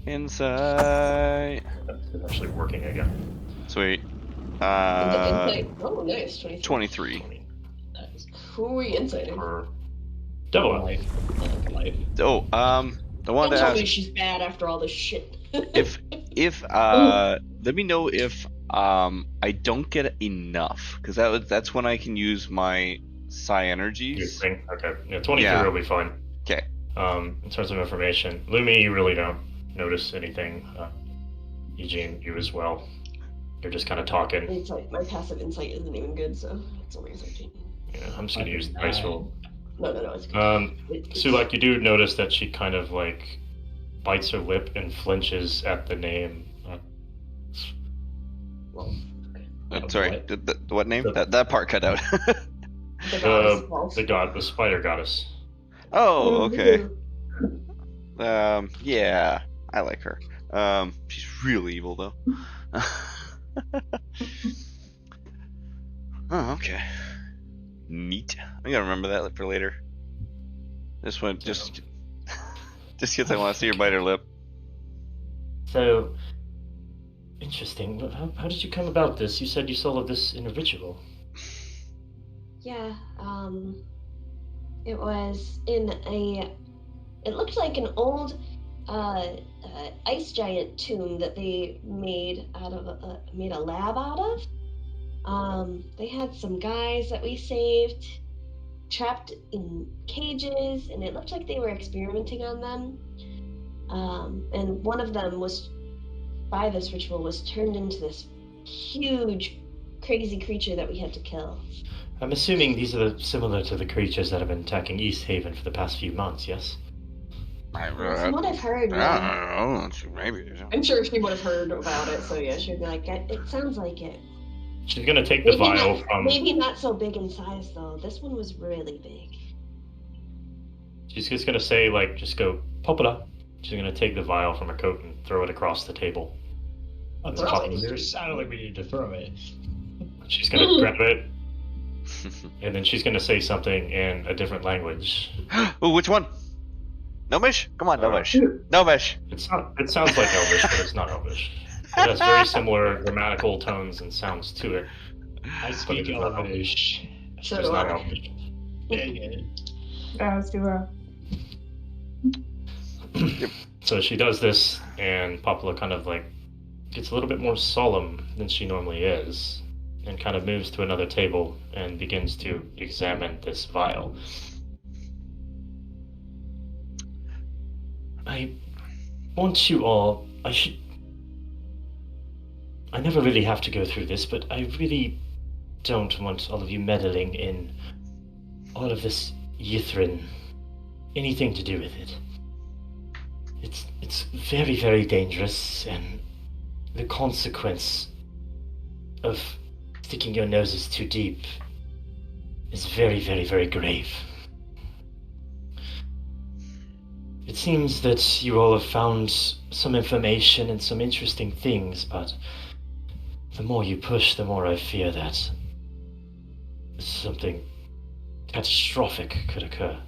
Insight. It's actually working again. Sweet. Insight. Oh, nice. 23. Nice. Who are we inciting? For Devil. Life. Oh, I wanted Don't to tell me ask she's bad after all this shit. if let me know if I don't get enough because that's when I can use my psi Your energies. thing? Okay. Yeah, 23 Yeah. will be fine. Okay. In terms of information, Lumi, you really don't notice anything. Eugene, you as well. You're just kind of talking. Insight. My passive insight isn't even good, so it's only a 13. Yeah, I'm just gonna use the dice roll. No, it's good. Sulak, you do notice that she kind of like bites her lip and flinches at the name. Well, Sorry, what name? The- That part cut out. the goddess false. the spider goddess. Oh, okay. Yeah, I like her. She's really evil though. Oh, okay. Neat. I gotta remember that for later. This one just because I want to see her bite her lip. So, interesting. How did you come about this? You said you saw this in a ritual. Yeah, it was in it looked like an old ice giant tomb that they made made a lab out of. They had some guys that we saved trapped in cages, and it looked like they were experimenting on them. And one of them was, by this ritual, was turned into this huge, crazy creature that we had to kill. I'm assuming these are similar to the creatures that have been attacking East Haven for the past few months, yes? From what I've heard, I don't know. Maybe. I'm sure she would have heard about it, so yeah, she'd be like, it sounds like it. She's gonna take the vial from. Maybe not so big in size, though. This one was really big. She's just gonna say, like, just go pop it up. She's gonna take the vial from her coat and throw it across the table. It sounded like we needed to throw it. She's gonna grab it, and then she's gonna say something in a different language. Oh, which one? Gnomish? Come on, Gnomish. Gnomish. It sounds like Elvish, but it's not Elvish. It has very similar grammatical tones and sounds to it. I speak Elvish. So it's not Elvish. Dang it. Let's do that. So she does this, and Popula kind of like gets a little bit more solemn than she normally is, and kind of moves to another table and begins to examine this vial. I want you all. I never really have to go through this, but I really don't want all of you meddling in all of this Yithrin. Anything to do with it. It's very, very dangerous, and the consequence of sticking your noses too deep is very, very, very grave. It seems that you all have found some information and some interesting things, but the more you push, the more I fear that something catastrophic could occur.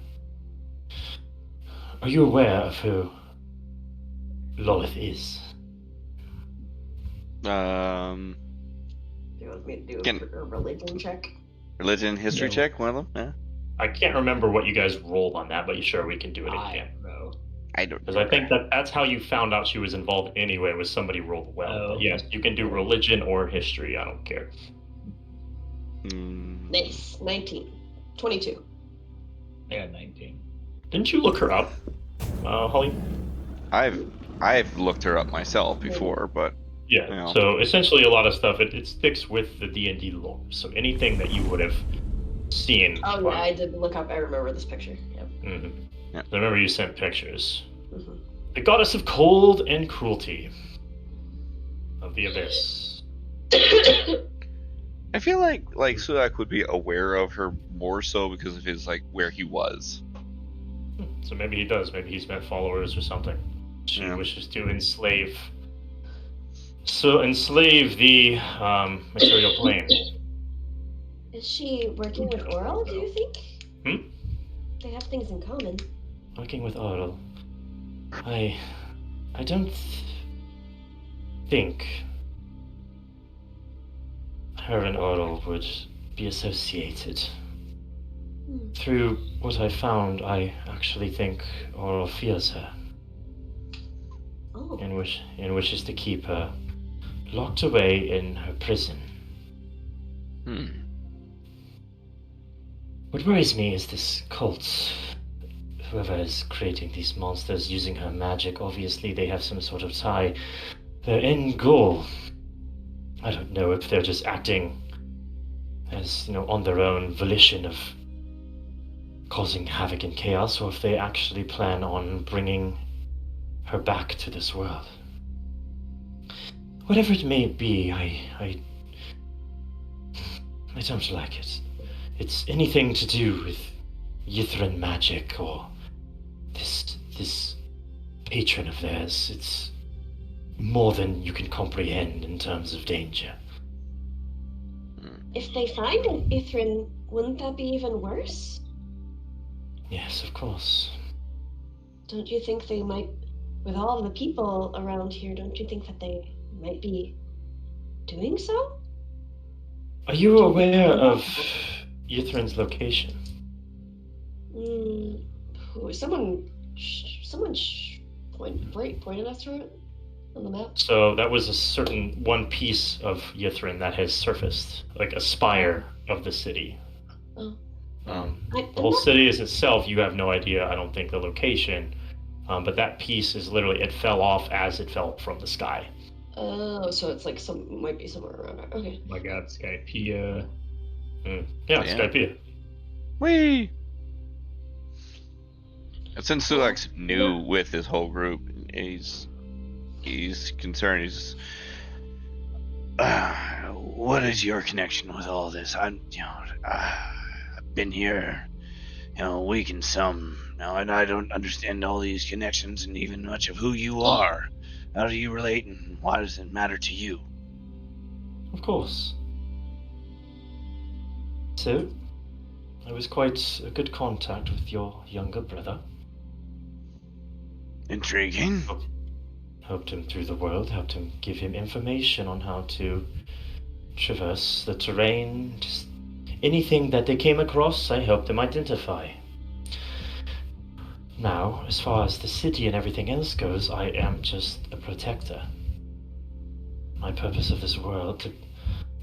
Are you aware of who Lolith is? Do you want me to do a religion check? Religion history check, one of them? Yeah. I can't remember what you guys rolled on that, but sure, we can do it again. I don't. Because I think that's how you found out she was involved anyway, was somebody rolled well. Oh. Yes, you can do religion or history, I don't care. Nice. 19. 22. I got 19. Didn't you look her up, Holly? I've looked her up myself before, but Yeah, you know. so essentially a lot of stuff, it sticks with the D&D lore. So anything that you would have seen. Oh yeah, I did look up. I remember this picture. Yep. Mm-hmm. Yep. I remember you sent pictures. Mm-hmm. The goddess of cold and cruelty. Of the abyss. I feel like Sulak would be aware of her more so because of his where he was. So maybe he does. Maybe he's met followers or something. She wishes to enslave. So enslave the material plane. Is she working with Oral, do you think? They have things in common. Working with Oral. I don't think her and Oral would be associated. Through what I found, I actually think Oral fears her. Oh. And wishes to keep her locked away in her prison. What worries me is this cult. Whoever is creating these monsters using her magic, obviously they have some sort of tie. Their end goal, I don't know if they're just acting as, on their own volition of causing havoc and chaos, or if they actually plan on bringing her back to this world. Whatever it may be, I don't like it. It's anything to do with Yithrin magic or this patron of theirs. It's more than you can comprehend in terms of danger. If they find an Ithrin, wouldn't that be even worse? Yes, of course. Don't you think they might, with all the people around here, don't you think that they might be doing so? Are you aware of Yithrin's location? Someone pointed us to it on the map. So that was a certain one piece of Yithrin that has surfaced, like a spire of the city. The whole city is itself, you have no idea, I don't think, the location. But that piece is literally, it fell off as it fell from the sky. Oh, so it's like might be somewhere around there. Okay. Oh my god, Skypea. Yeah, Skypea. Whee! And since Sulak's new with his whole group, he's concerned. What is your connection with all this? I've been here, a week and some now, and I don't understand all these connections and even much of who you are. How do you relate, and why does it matter to you? Of course. So, I was quite a good contact with your younger brother. Intriguing. Helped him through the world, helped him give him information on how to traverse the terrain, just anything that they came across, I helped them identify. Now, as far as the city and everything else goes, I am just a protector. My purpose of this world,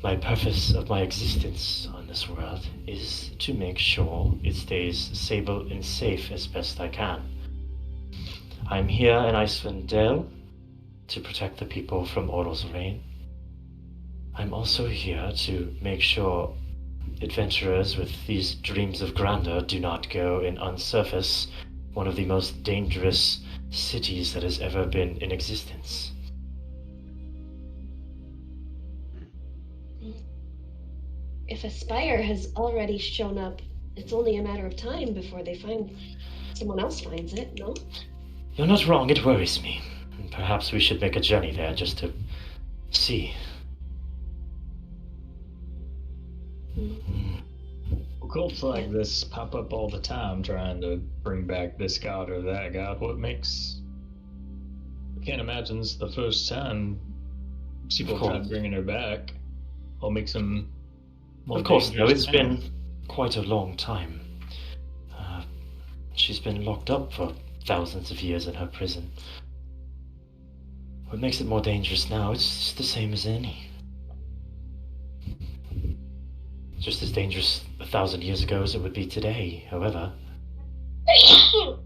my purpose of my existence on this world is to make sure it stays stable and safe as best I can. I'm here in IceWind Dale to protect the people from Orl's reign. I'm also here to make sure adventurers with these dreams of grandeur do not go and unsurface one of the most dangerous cities that has ever been in existence. If a spire has already shown up, it's only a matter of time before someone else finds it, no? You're not wrong, it worries me. Perhaps we should make a journey there just to see. Cults like this pop up all the time trying to bring back this god or that god. I can't imagine this is the first time people try bringing her back. What makes them more Of course, no, it's now? been quite a long time. She's been locked up for thousands of years in her prison. What makes it more dangerous now, it's just the same as any. Just as dangerous 1,000 years ago as it would be today, however.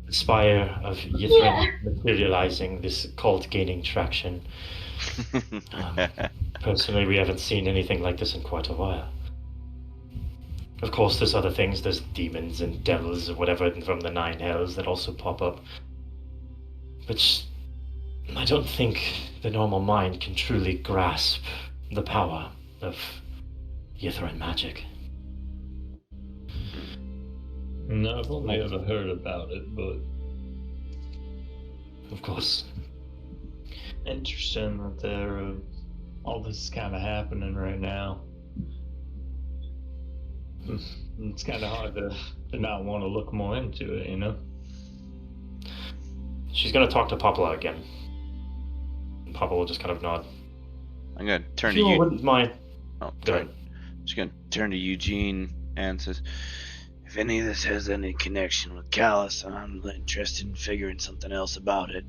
The spire of Yithrin materializing, this cult gaining traction. Personally, we haven't seen anything like this in quite a while. Of course, there's other things, there's demons and devils or whatever from the Nine Hells that also pop up. But I don't think the normal mind can truly grasp the power of Yithrin magic. No, I've only ever heard about it, but... Of course. Interesting that all this is kind of happening right now. It's kind of hard to not want to look more into it, you know? She's gonna talk to Popla again. Popla will just kind of nod. I'm gonna turn If to you you. wouldn't mind. Oh, Go sorry. ahead. Just gonna turn to Eugene and says, If any of this has any connection with Callus, I'm interested in figuring something else about it.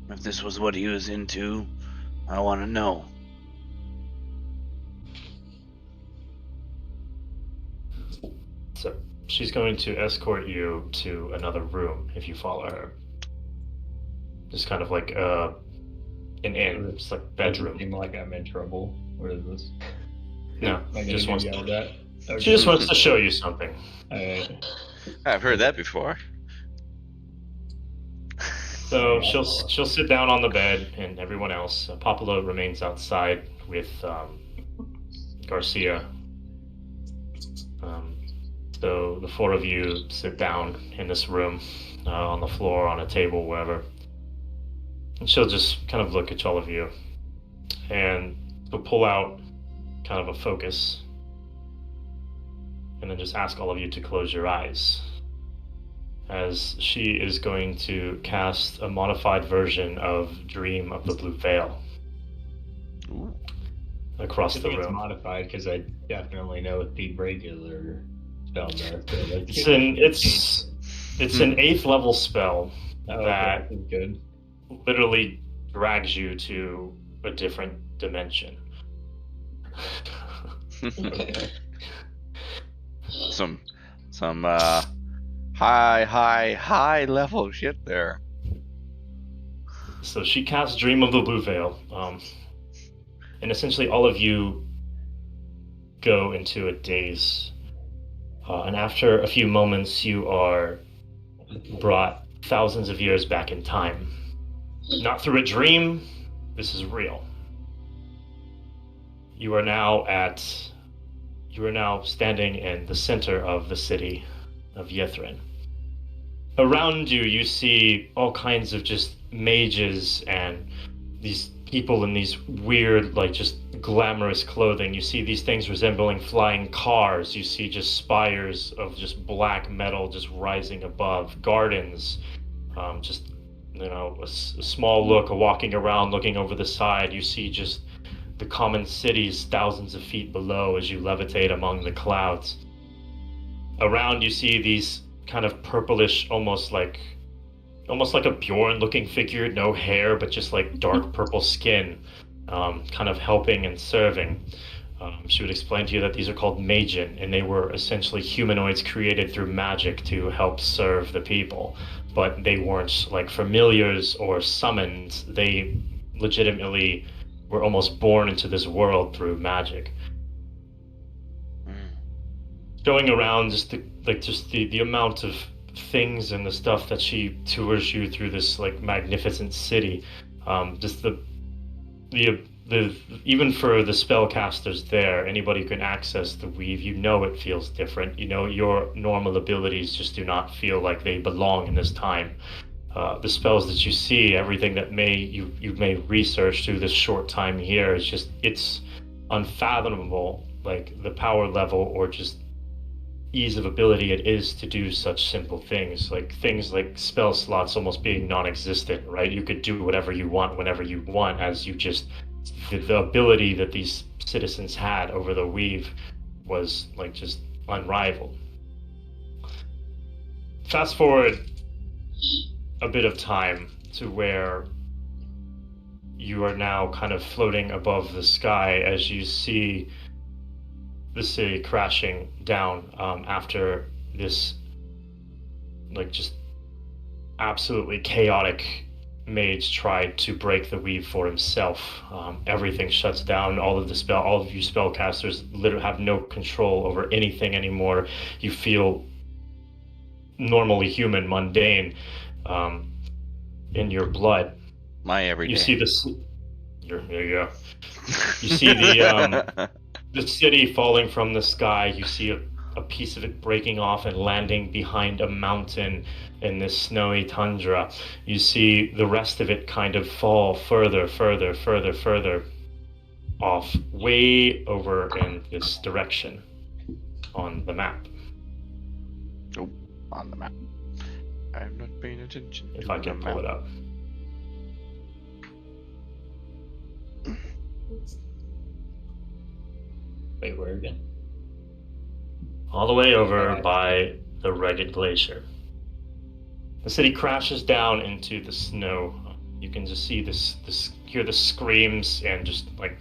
If this was what he was into, I want to know. So she's going to escort you to another room if you follow her. Just kind of like an inn, it's like bedroom. Seem like I'm in trouble. What is this? No, Am I gonna just get wants yelled to. at? Okay. She just wants to show you something. Alright. I've heard that before. So Yeah, she'll sit down on the bed, and everyone else. Popolo remains outside with Garcia. So the four of you sit down in this room, on the floor, on a table, wherever. And she'll just kind of look at all of you, and she'll pull out kind of a focus, and then just ask all of you to close your eyes, as she is going to cast a modified version of Dream of the Blue Veil across I the think it's room. modified because I definitely know what the regular spell does. So It's an 8th level spell that is good. literally drags you to a different dimension. some high level shit there. So she casts Dream of the Blue Veil, and essentially all of you go into a daze. And after a few moments, you are brought thousands of years back in time. Not through a dream, this is real. You are now standing in the center of the city of Yethrin. Around you, you see all kinds of just mages and these people in these weird, like, just glamorous clothing. You see these things resembling flying cars. You see just spires of just black metal just rising above. Gardens, just, a small look, walking around, looking over the side. You see just the common cities thousands of feet below as you levitate among the clouds. Around you see these kind of purplish, almost like a Bjorn-looking figure, no hair, but just like dark purple skin, kind of helping and serving. She would explain to you that these are called Majin, and they were essentially humanoids created through magic to help serve the people. But they weren't like familiars or summons. They legitimately were almost born into this world through magic. Going around just the amount of things and the stuff that she tours you through this like magnificent city, just the even for the spellcasters there, anybody who can access the weave, it feels different. Your normal abilities just do not feel like they belong in this time. The spells that you see, everything that you may research through this short time here, it's unfathomable, like the power level or just ease of ability it is to do such simple things like spell slots almost being non-existent, right? You could do whatever you want whenever you want, as you just the ability that these citizens had over the weave was like just unrivaled. Fast forward a bit of time to where you are now kind of floating above the sky as you see the city crashing down after this like just absolutely chaotic mage tried to break the weave for himself. Everything shuts down. All of you spellcasters literally have no control over anything anymore. You feel normally human, mundane, in your blood. My everyday. You see this. There you go. You see the city falling from the sky. You see a piece of it breaking off and landing behind a mountain in this snowy tundra. You see the rest of it kind of fall further off, way over in this direction on the map. Oh, on the map. I'm not paying attention. If I can pull it up. Wait, where again? All the way over by the Ragged Glacier. The city crashes down into the snow. You can just see hear the screams and just like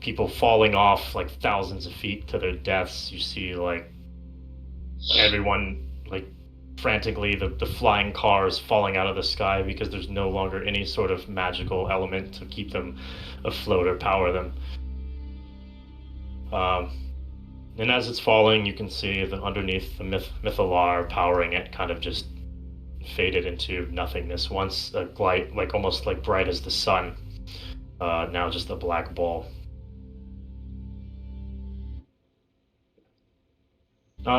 people falling off like thousands of feet to their deaths. You see like everyone, like, frantically, the flying cars falling out of the sky because there's no longer any sort of magical element to keep them afloat or power them. And as it's falling, you can see that underneath the Mythalar powering it kind of just faded into nothingness. Once a light, like almost like bright as the sun, now just a black ball.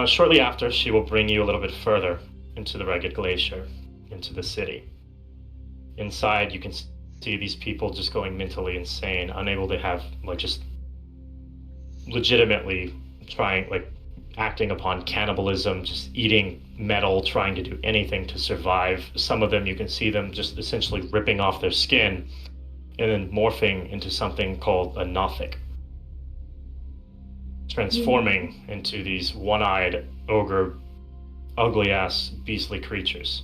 Shortly after, she will bring you a little bit further into the Ragged Glacier, into the city. Inside, you can see these people just going mentally insane, unable to have, like, just legitimately trying, like, acting upon cannibalism, just eating metal, trying to do anything to survive. Some of them, you can see them just essentially ripping off their skin and then morphing into something called a Nothic, transforming into these one-eyed ogre, ugly-ass beastly creatures,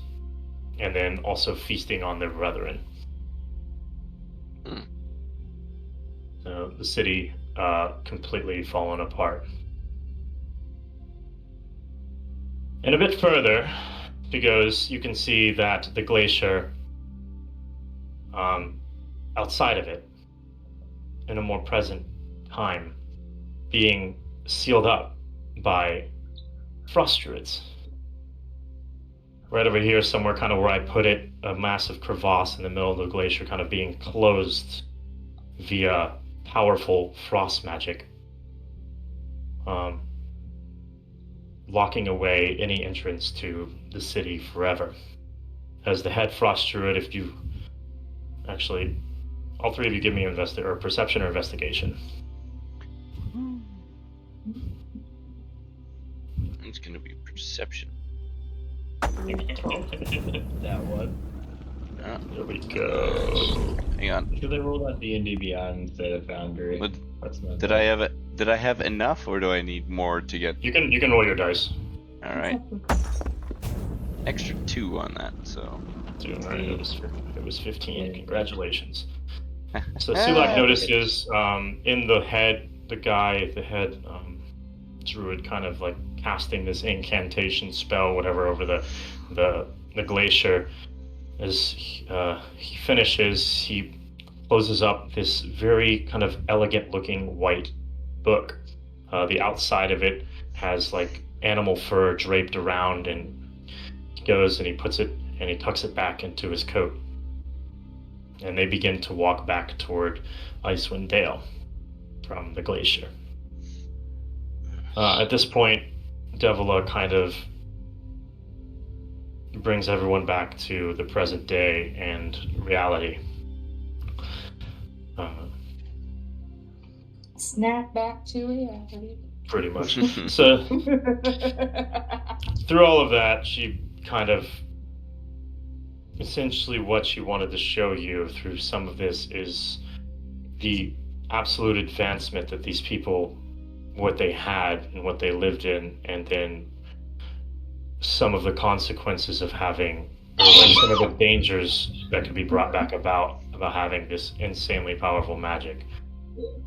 and then also feasting on their brethren. The city completely fallen apart. And a bit further she goes, you can see that the glacier, outside of it, in a more present time, being sealed up by frost druids. Right over here, somewhere kind of where I put it, a massive crevasse in the middle of the glacier kind of being closed via powerful frost magic, locking away any entrance to the city forever. As the head frost druid, if you actually, all three of you give me or perception or investigation. It's gonna be perception. That one. There we go. Hang on. Should they roll on D&D Beyond instead of Foundry? Did I have enough, or do I need more to get? You can roll your dice. All right. Extra 2 on that, so. 2. All right, it was 15. Congratulations. So Sulak notices in the head druid kind of like casting this incantation spell, whatever, over the glacier. As he finishes, he closes up this very kind of elegant looking white book. The outside of it has like animal fur draped around, and he goes and he puts it and he tucks it back into his coat. And they begin to walk back toward IceWind Dale from the glacier. At this point, Devila kind of brings everyone back to the present day and reality. Snap back to reality. Pretty much. So, through all of that, she kind of, essentially what she wanted to show you through some of this is the absolute advancement that these people, what they had and what they lived in, and then some of the consequences of having, or like some of the dangers that could be brought back about having this insanely powerful magic.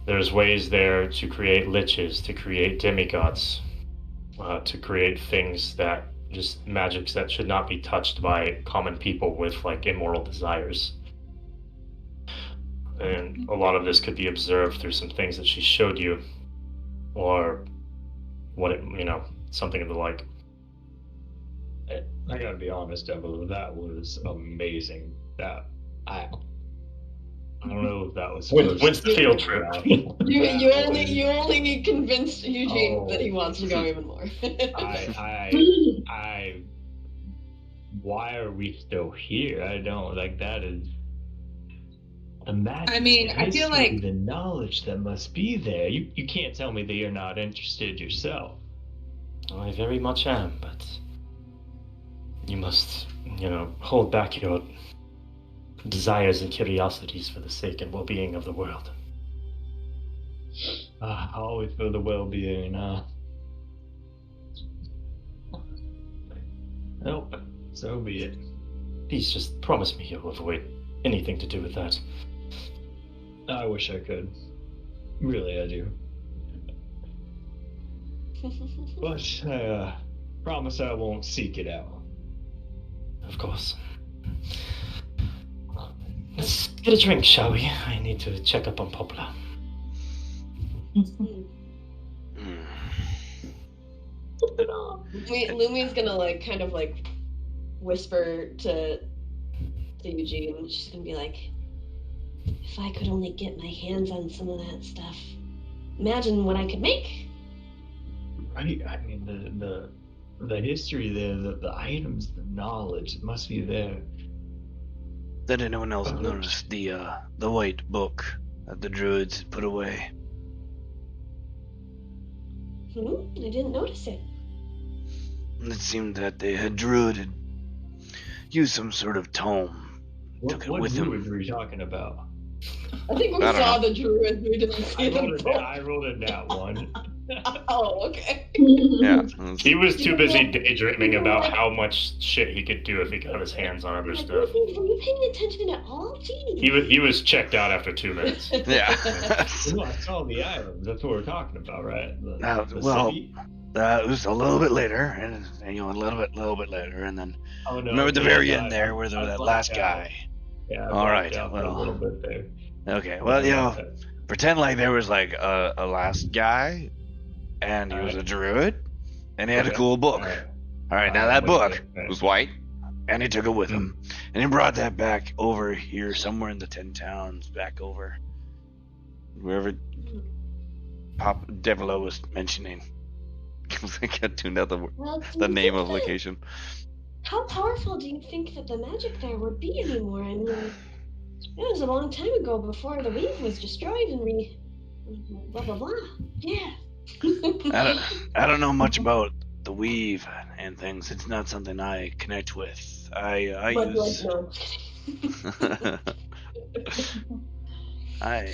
There's ways there to create liches, to create demigods, to create things that just magics that should not be touched by common people with like immoral desires. And a lot of this could be observed through some things that she showed you, or what it, something of the like. I gotta be honest, Devil, that was amazing. That I don't know if that was when's the field trip? You only convinced Eugene that he wants to go even more. Why are we still here? I don't like that is. Imagine I mean, I feel like the knowledge that must be there. You can't tell me that you're not interested yourself. I very much am, but you must, hold back your desires and curiosities for the sake and well-being of the world. Always for the well-being, Nope, so be it. Please just promise me you'll avoid anything to do with that. I wish I could. Really, I do. But Promise I won't seek it out. Of course. Let's get a drink, shall we? I need to check up on Poplar. Lumi's gonna like kind of like whisper to Eugene. She's gonna be like, if I could only get my hands on some of that stuff, imagine what I could make. Right? I mean, the history there, the items, the knowledge, it must be there. Did anyone else notice the white book that the druids had put away? I didn't notice it. It seemed that the druid had used some sort of tome. What druid were you talking about? I think we saw the druid. We didn't see them. I rolled a nat one. Oh, okay. Yeah. He was too busy daydreaming about how much shit he could do if he got his hands on other stuff. Were you paying attention at all? Jeez. He was checked out after 2 minutes. Yeah. Well, I saw the items. That's what we're talking about, right? That was a little bit later, and a little bit later, and then no, remember the very end there, where that last guy. Yeah. All right. Well, a little bit there. Okay. Well, pretend like there was like a last guy, and he was a druid, and he had a cool book. All right. Now that book was white, and he took it with him, and he brought that back over here, somewhere in the 10 towns, back over wherever Pop Devilo was mentioning. I got tuned out the name of location. How powerful do you think that the magic there would be anymore? I mean, it was a long time ago before the weave was destroyed and blah blah blah. Yeah. I don't know much about the weave and things. It's not something I connect with. I use. I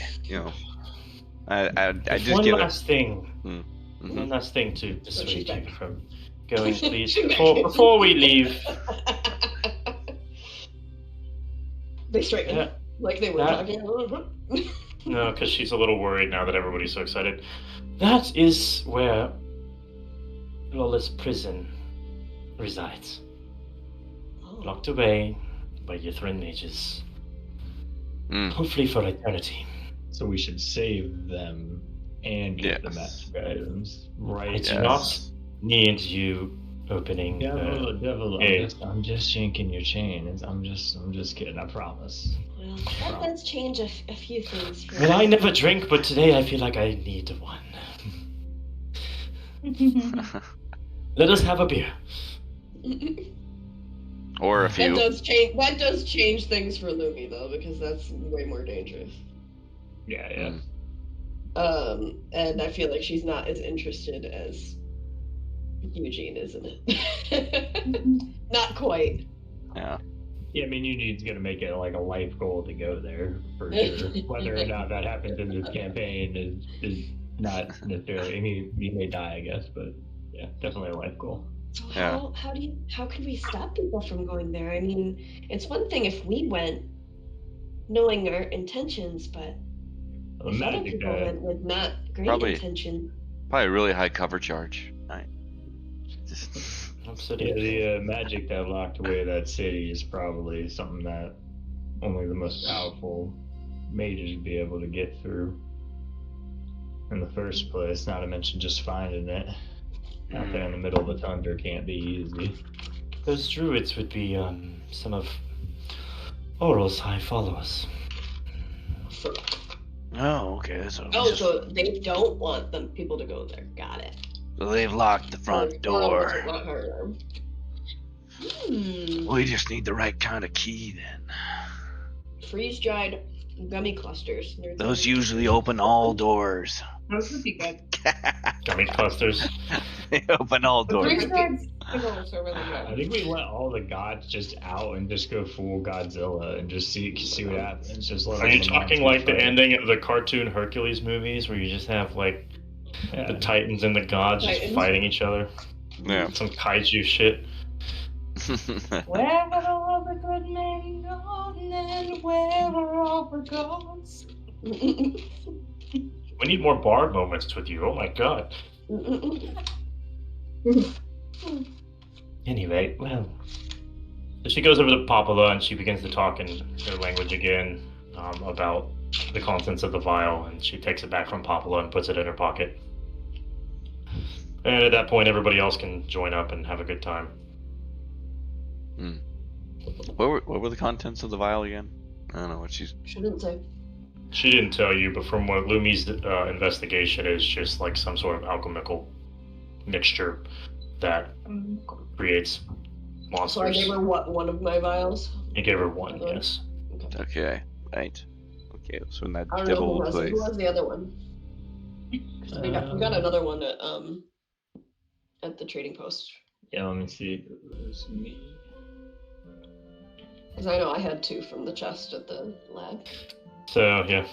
just one get last thing. Mm-hmm. One last thing to dissuade you from going, please. Before we leave. They straighten like they were talking. No, because she's a little worried now that everybody's so excited. That is where Lawless Prison resides. Locked away by Yithrin mages. Hopefully for eternity. So we should save them and get the magic items, right? I do not need you opening Devil, I'm just yanking your chain. I'm just kidding, I promise. Well, that does change a few things. Well, I never drink, but today I feel like I need one. Let us have a beer. Or a few. That does change things for Lumi though, because that's way more dangerous. Yeah. And I feel like she's not as interested as Eugene is in it. Not quite. Yeah. Yeah, I mean, Eugene's gonna make it like a life goal to go there for sure. Whether or not that happens in this campaign is not necessarily. I mean, he may die, I guess, but yeah, definitely a life goal. So how could we stop people from going there? I mean, it's one thing if we went knowing our intentions, but if other people went with not great intention. Probably a really high cover charge. Right. Yeah, the magic that locked away that city is probably something that only the most powerful mages would be able to get through in the first place, not to mention just finding it. Out there in the middle of the tundra can't be easy. Those druids would be some of Oral's high followers. Oh, okay. So they don't want people to go there. Got it. So they've locked the front door. We just need the right kind of key then. Freeze-dried gummy clusters. Those usually open all doors. Those would be good. Gummy clusters. They open all doors. I think we let all the gods just out and just go full Godzilla and just see what happens. Just let. Are you talking like the ending of the cartoon Hercules movies, where you just have like the Titans and the gods just fighting each other? Yeah. Some kaiju shit. Where are all the good men gone, and where are all the gods? We need more bar moments with you. Oh my god. Anyway, well, so she goes over to Popala and she begins to talk in her language again about the contents of the vial, and she takes it back from Popala and puts it in her pocket. And at that point, everybody else can join up and have a good time. What were the contents of the vial again? I don't know what she's. Shouldn't say. She didn't tell you, but from what Lumi's investigation is just like some sort of alchemical mixture that creates monsters. So I gave her what? One of my vials? You gave her one, yes. Okay, right. Okay, so in that I don't know devil who place. has the other one. 'Cause we got another one at the trading post. Yeah, let me see. It was me. Because I know I had 2 from the chest at the lab. So, yeah.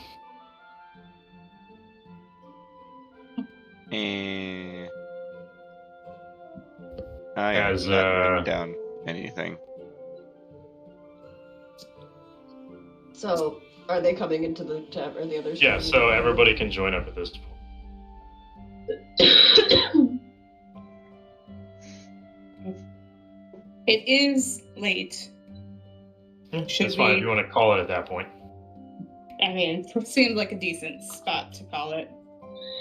I As, have not written down anything. So, are they coming into the tavern? Are the others? Yeah, so everybody can join up at this point. It is late. That's fine if you want to call it at that point. I mean, it seems like a decent spot to call it.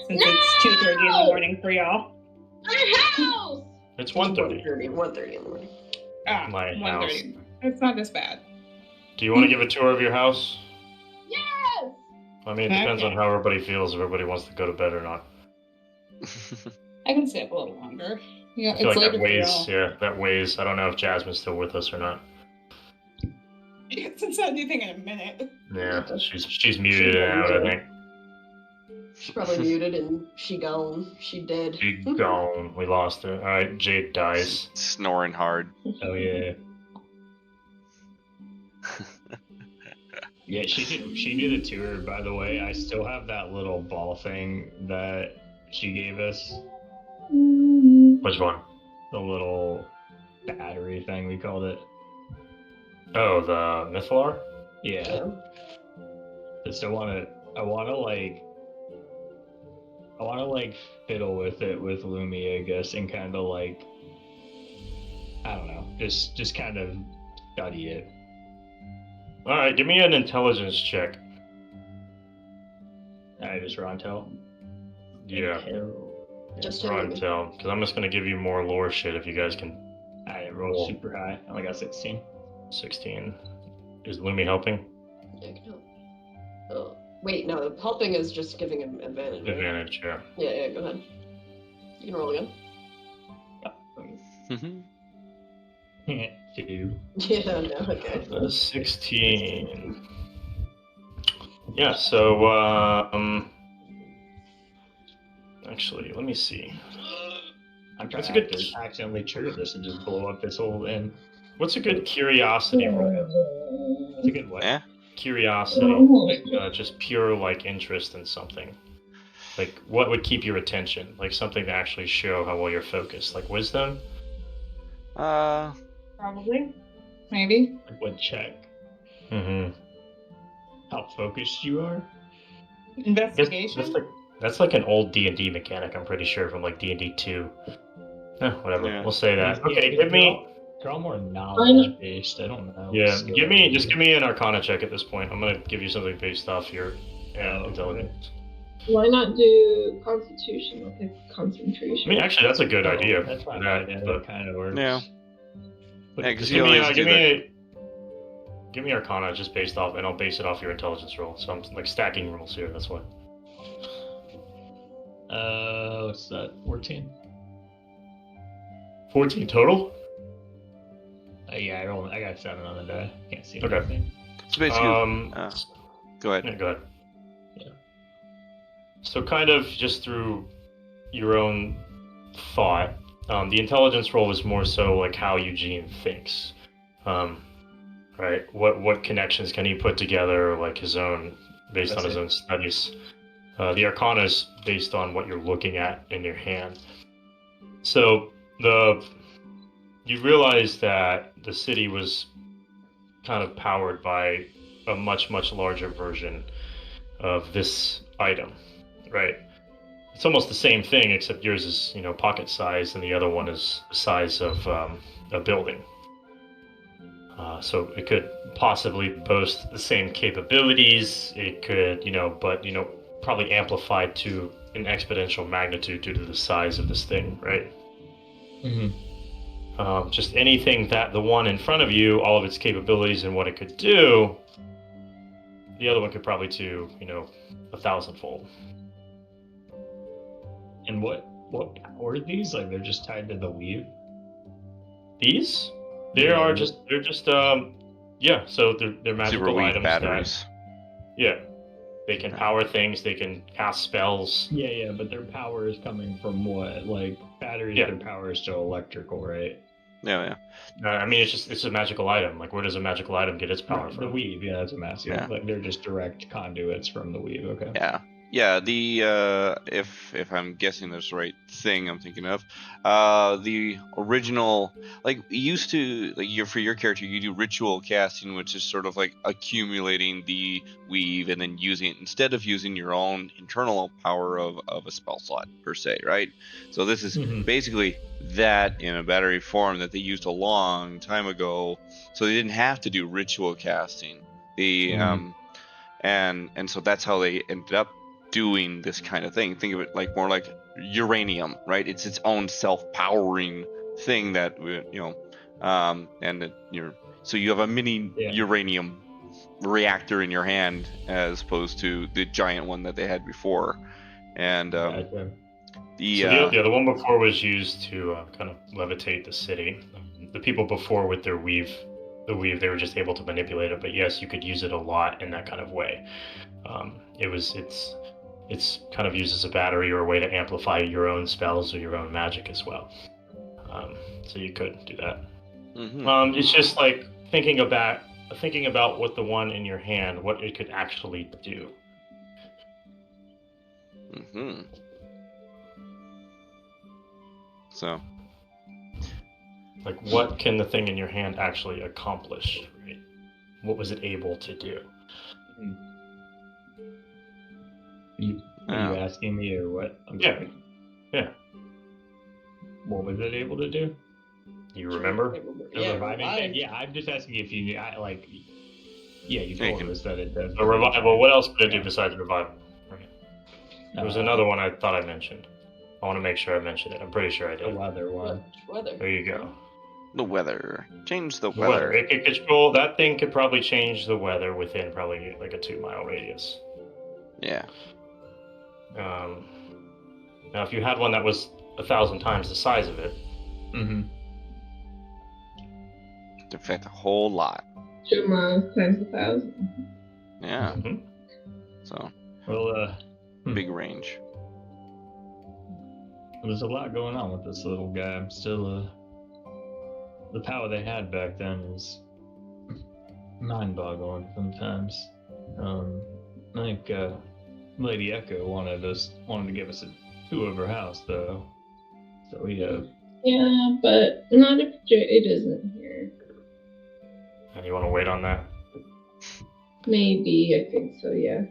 Since it's 2:30 in the morning for y'all. My house! It's 1:30. 1:30 in the morning. Ah, My 1:30. It's not as bad. Do you want to give a tour of your house? Yes! I mean, it depends on how everybody feels, if everybody wants to go to bed or not. I can stay up a little longer. Yeah, I feel it's like later that weighs, for y'all. yeah, that weighs. I don't know if Jasmine's still with us or not. She hasn't said anything in a minute. Yeah, she's muted out, I think. She's probably muted and she gone. She dead. She gone. We lost her. Alright, Jade dies. Snoring hard. Oh yeah. Yeah, she did a tour, by the way. I still have that little ball thing that she gave us. Which one? The little battery thing we called it. Oh, the Mythalar? Yeah. I still I wanna fiddle with it with Lumi, I guess, and kinda like I don't know, just kind of study it. Alright, give me an intelligence check. I just raw intel. Yeah. Just Raw intel, because I'm just going to give you more lore shit if you guys can. I rolled super high. I only got 16. 16. Is Lumi helping? Yeah, I can help. Oh, wait, no, helping is just giving him advantage. Right? Advantage, yeah. Yeah, go ahead. You can roll again. Two. Yeah, no, okay. 16. Yeah, so, actually, let me see. I'm trying That's a to good accidentally trigger this and just blow up this whole inn. What's a good curiosity roll? It's a good what? Yeah. Curiosity, like just pure like interest in something. Like what would keep your attention? Like something to actually show how well you're focused. Like wisdom? Probably. Maybe. Like what check? Mm-hmm. How focused you are? Investigation? That's like an old D&D mechanic, I'm pretty sure, from like D&D 2. Whatever, Yeah. we'll say that. Yeah, Okay, give me... They're all more knowledge based. I don't know. Yeah, give me an Arcana check at this point. I'm gonna give you something based off your intelligence. Why not do Constitution, like a concentration? I mean, actually, that's a good idea. That's fine. That kind of works. Yeah. But Yeah, because give you me, always do give me Arcana just based off, and I'll base it off your intelligence roll. So I'm like stacking rolls here. That's why. What's that? 14. 14 total. Yeah, I got 7 on the die. Can't see Okay. anything. So basically, go ahead. Yeah, go ahead. Yeah. So kind of just through your own thought, the intelligence roll is more so like how Eugene thinks, right? What connections can he put together, like his own, based on his own studies. The Arcana is based on what you're looking at in your hand. So you realize that the city was kind of powered by a much larger version of this item, right? It's almost the same thing, except yours is pocket size, and the other one is the size of a building. So it could possibly boast the same capabilities. It could, but probably amplified to an exponential magnitude due to the size of this thing, right? Mm-hmm. Just anything that the one in front of you, all of its capabilities and what it could do, the other one could probably do, 1,000-fold. And what power are these? Like they're just tied to the weave? These? They're just so they're magical Super weave items batteries. they can power things, they can cast spells. Yeah, but their power is coming from what? Like batteries, their power is still electrical, right? Yeah. I mean, it's a magical item. Like, where does a magical item get its power from? The weave, yeah, that's a massive. Yeah. Like they're just direct conduits from the weave. Okay. Yeah. The if I'm guessing this right thing I'm thinking of, the original, like used to, like for your character you do ritual casting, which is sort of like accumulating the weave and then using it instead of using your own internal power of a spell slot per se, right? So this is basically that in a battery form that they used a long time ago, so they didn't have to do ritual casting. And so that's how they ended up doing this kind of thing. Think of it like more like uranium, right? It's its own self-powering thing that so you have a mini uranium reactor in your hand as opposed to the giant one that they had before. And the one before was used to kind of levitate the city. The people before with their weave, they were just able to manipulate it. But yes, you could use it a lot in that kind of way. It's kind of used as a battery or a way to amplify your own spells or your own magic as well. So you could do that. It's just like thinking about what the one in your hand, what it could actually do. So, like, what can the thing in your hand actually accomplish? Right? What was it able to do? Are you asking me or what? I'm sorry. Yeah. What was it able to do? You remember? Yeah, I'm just asking if you knew. You told us that it does. A revival. What else could it do besides revival? Right. There was another one I thought I mentioned. I want to make sure I mentioned it. I'm pretty sure I did. The weather one. Weather. There you go. The weather. Change the weather. It could control. That thing could probably change the weather within probably like a 2-mile radius. Yeah. Now, if you had one that was 1,000 times the size of it, it'd affect a whole lot. 2 miles times 1,000. Yeah. So. Well, big range. There's a lot going on with this little guy. I'm still, the power they had back then is mind-boggling sometimes. I think Lady Echo wanted to give us a tour of her house, though. So we have. Yeah, but not if Jade isn't here. And you want to wait on that? Maybe, I think so. Yeah.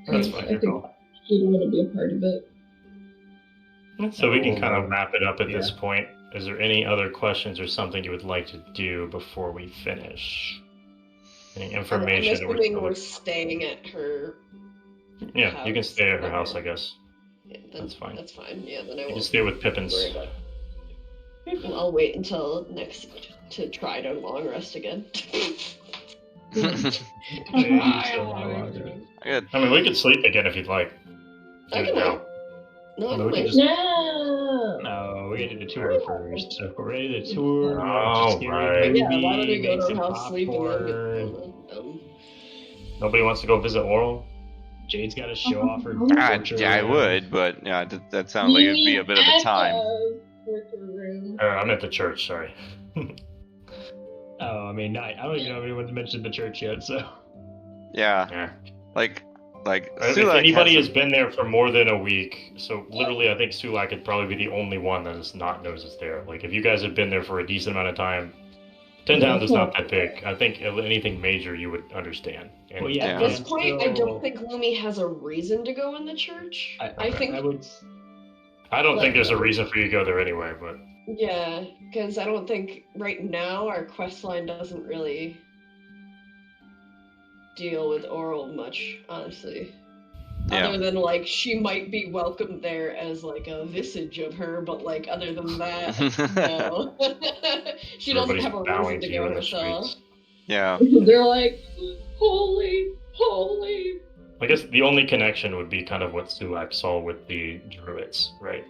That's fine. I think she'd want to be a part of it. So we can kind of wrap it up at this point. Is there any other questions or something you would like to do before we finish? Any information? I'm assuming we're staying at her. Yeah, house. You can stay at her house, I guess. Yeah, that's fine. That's fine. Yeah, then I will. You can stay with Pippins. I'll wait until next to try to long rest again. I mean, we could sleep again if you'd like. I can wait. No, we gotta do the tour first. So if we're ready to tour, right. Yeah, why don't we go to her house, sleep, and then get Nobody wants to go visit Laurel? Jade's got to show off her. I would, but yeah, that sounds like it'd be a bit of a time. I'm at the church. Sorry. I mean, I don't even know if anyone's mentioned the church yet. So. Yeah. Like. If anybody has been there for more than a week, so literally, I think Sulak could probably be the only one that is not knows it's there. Like, if you guys have been there for a decent amount of time, 10 towns is not that big. I think anything major you would understand. And, at this point, I don't think Lumi has a reason to go in the church. I think I don't think But- there's a reason for you to go there anyway, but Yeah, because I don't think right now our quest line doesn't really deal with Oral much, honestly. Yeah. Other than like she might be welcomed there as like a visage of her, but like other than that, no. She doesn't everybody's have a bowing reason to to you go in the herself. streets. Yeah. They're like, holy, holy. I guess the only connection would be kind of what Sulak saw with the druids, right?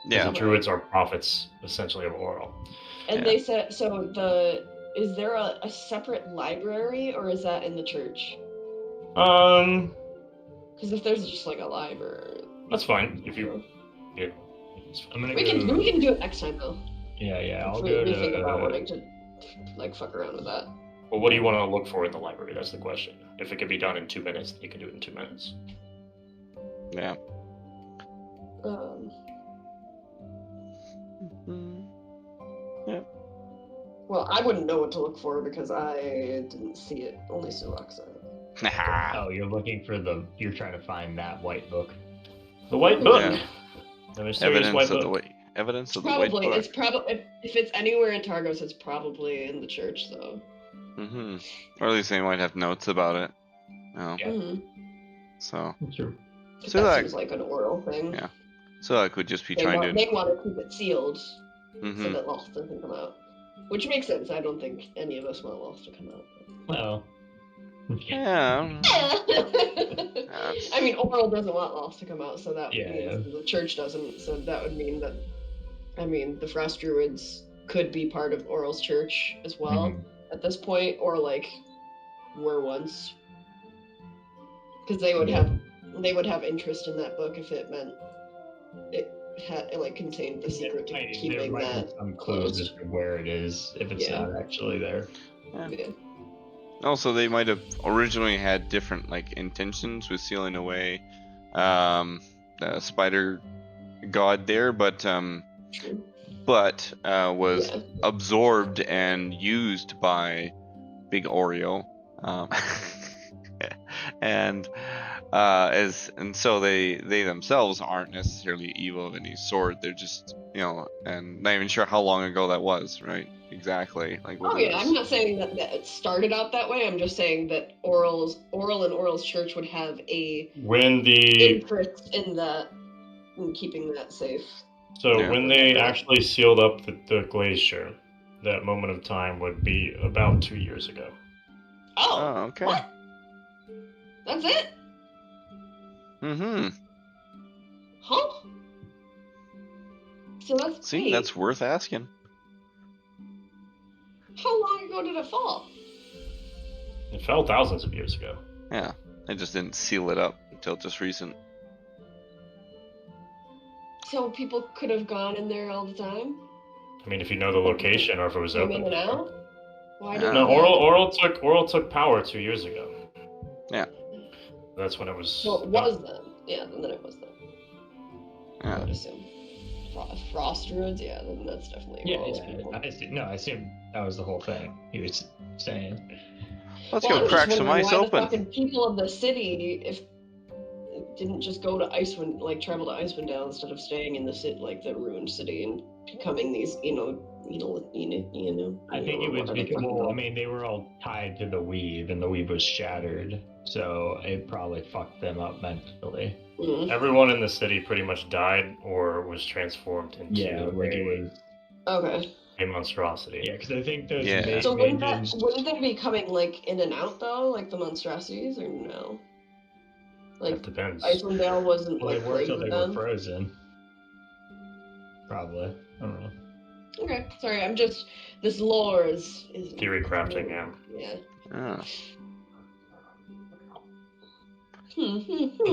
Because Yeah. the druids are prophets, essentially, of Oral. And Yeah. they said so. Is there a separate library or is that in the church? Because if there's just like a library, That's fine. If you, yeah, it's fine. I'm gonna we go. can do it next time though. Yeah, I'll If go we think about to. wanting to like fuck around with that. Well, what do you want to look for in the library? That's the question. If it can be done in 2 minutes, you can do it in 2 minutes. Yeah. Well, I wouldn't know what to look for because I didn't see it. Only Sulak saw it. Oh, you're looking for the. You're trying to find that white book. The white book. Yeah. The mysterious Evidence white of book. the white. Evidence of the white Probably. book. It's probably if it's anywhere in Targos, it's probably in the church though. Mm-hmm. Or at least they might have notes about it. No. Yeah. Mm-hmm. So. True. So that that- seems like an oral thing. Yeah. So I could just be They trying want, to. they want to keep it sealed Mhm. so that Lost doesn't come out. Which makes sense. I don't think any of us want Lost to come out. Well. Yeah. I mean, Oral doesn't want Lost to come out, so that Yeah, means the church doesn't. So that would mean that, I mean, the Frost Druids could be part of Oral's church as well Mhm. at this point, or like were once, because they would have interest in that book if it meant it like contained the secret to There keeping might that be some clues as closed. to where it is if it's Yeah. not actually there. Yeah. Also, they might have originally had different like intentions with sealing away the spider god there, but was Yeah. absorbed and used by Big Oreo, and so they themselves aren't necessarily evil of any sort. They're just and not even sure how long ago that was, right? Exactly. Like Oh yeah, I'm not saying that it started out that way. I'm just saying that Oral and Oral's church would have a When the interest in that, in keeping that safe. So Yeah. when they actually sealed up the glacier, that moment of time would be about 2 years ago. Oh, okay. What? That's it? Mm-hmm. Huh? So that's See, that's worth asking. How long ago did it fall? It fell thousands of years ago. Yeah, they just didn't seal it up until just recent. So people could have gone in there all the time? I mean, if you know the location or if it was Came open. in and out? Why Yeah. didn't No, they- Oral took power 2 years ago. Yeah. That's when it was. Well, it was then. Yeah, then it was then. I Yeah. would assume. Frost Druids? Yeah, then that's definitely Oral's people. I assume that was the whole thing he was saying. Let's Well, go I'm crack just some wondering ice why open. the fucking people of the city, if didn't just go to Icewind, like travel to Icewind Dale instead of staying in the city, like the ruined city, and becoming these, I think it was because, well, I mean, they were all tied to the weave, and the weave was shattered, so it probably fucked them up mentally. Everyone in the city pretty much died or was transformed into a monstrosity. Yeah, because I think those So wouldn't mages. they be coming like in and out though, like the monstrosities, or no? Like That depends. Icewind Dale wasn't Well, they like were plagued till with they were them. frozen. Probably. I don't know. Okay, sorry, I'm just this lore is Theory crafting, yeah. Yeah. Ah. Well,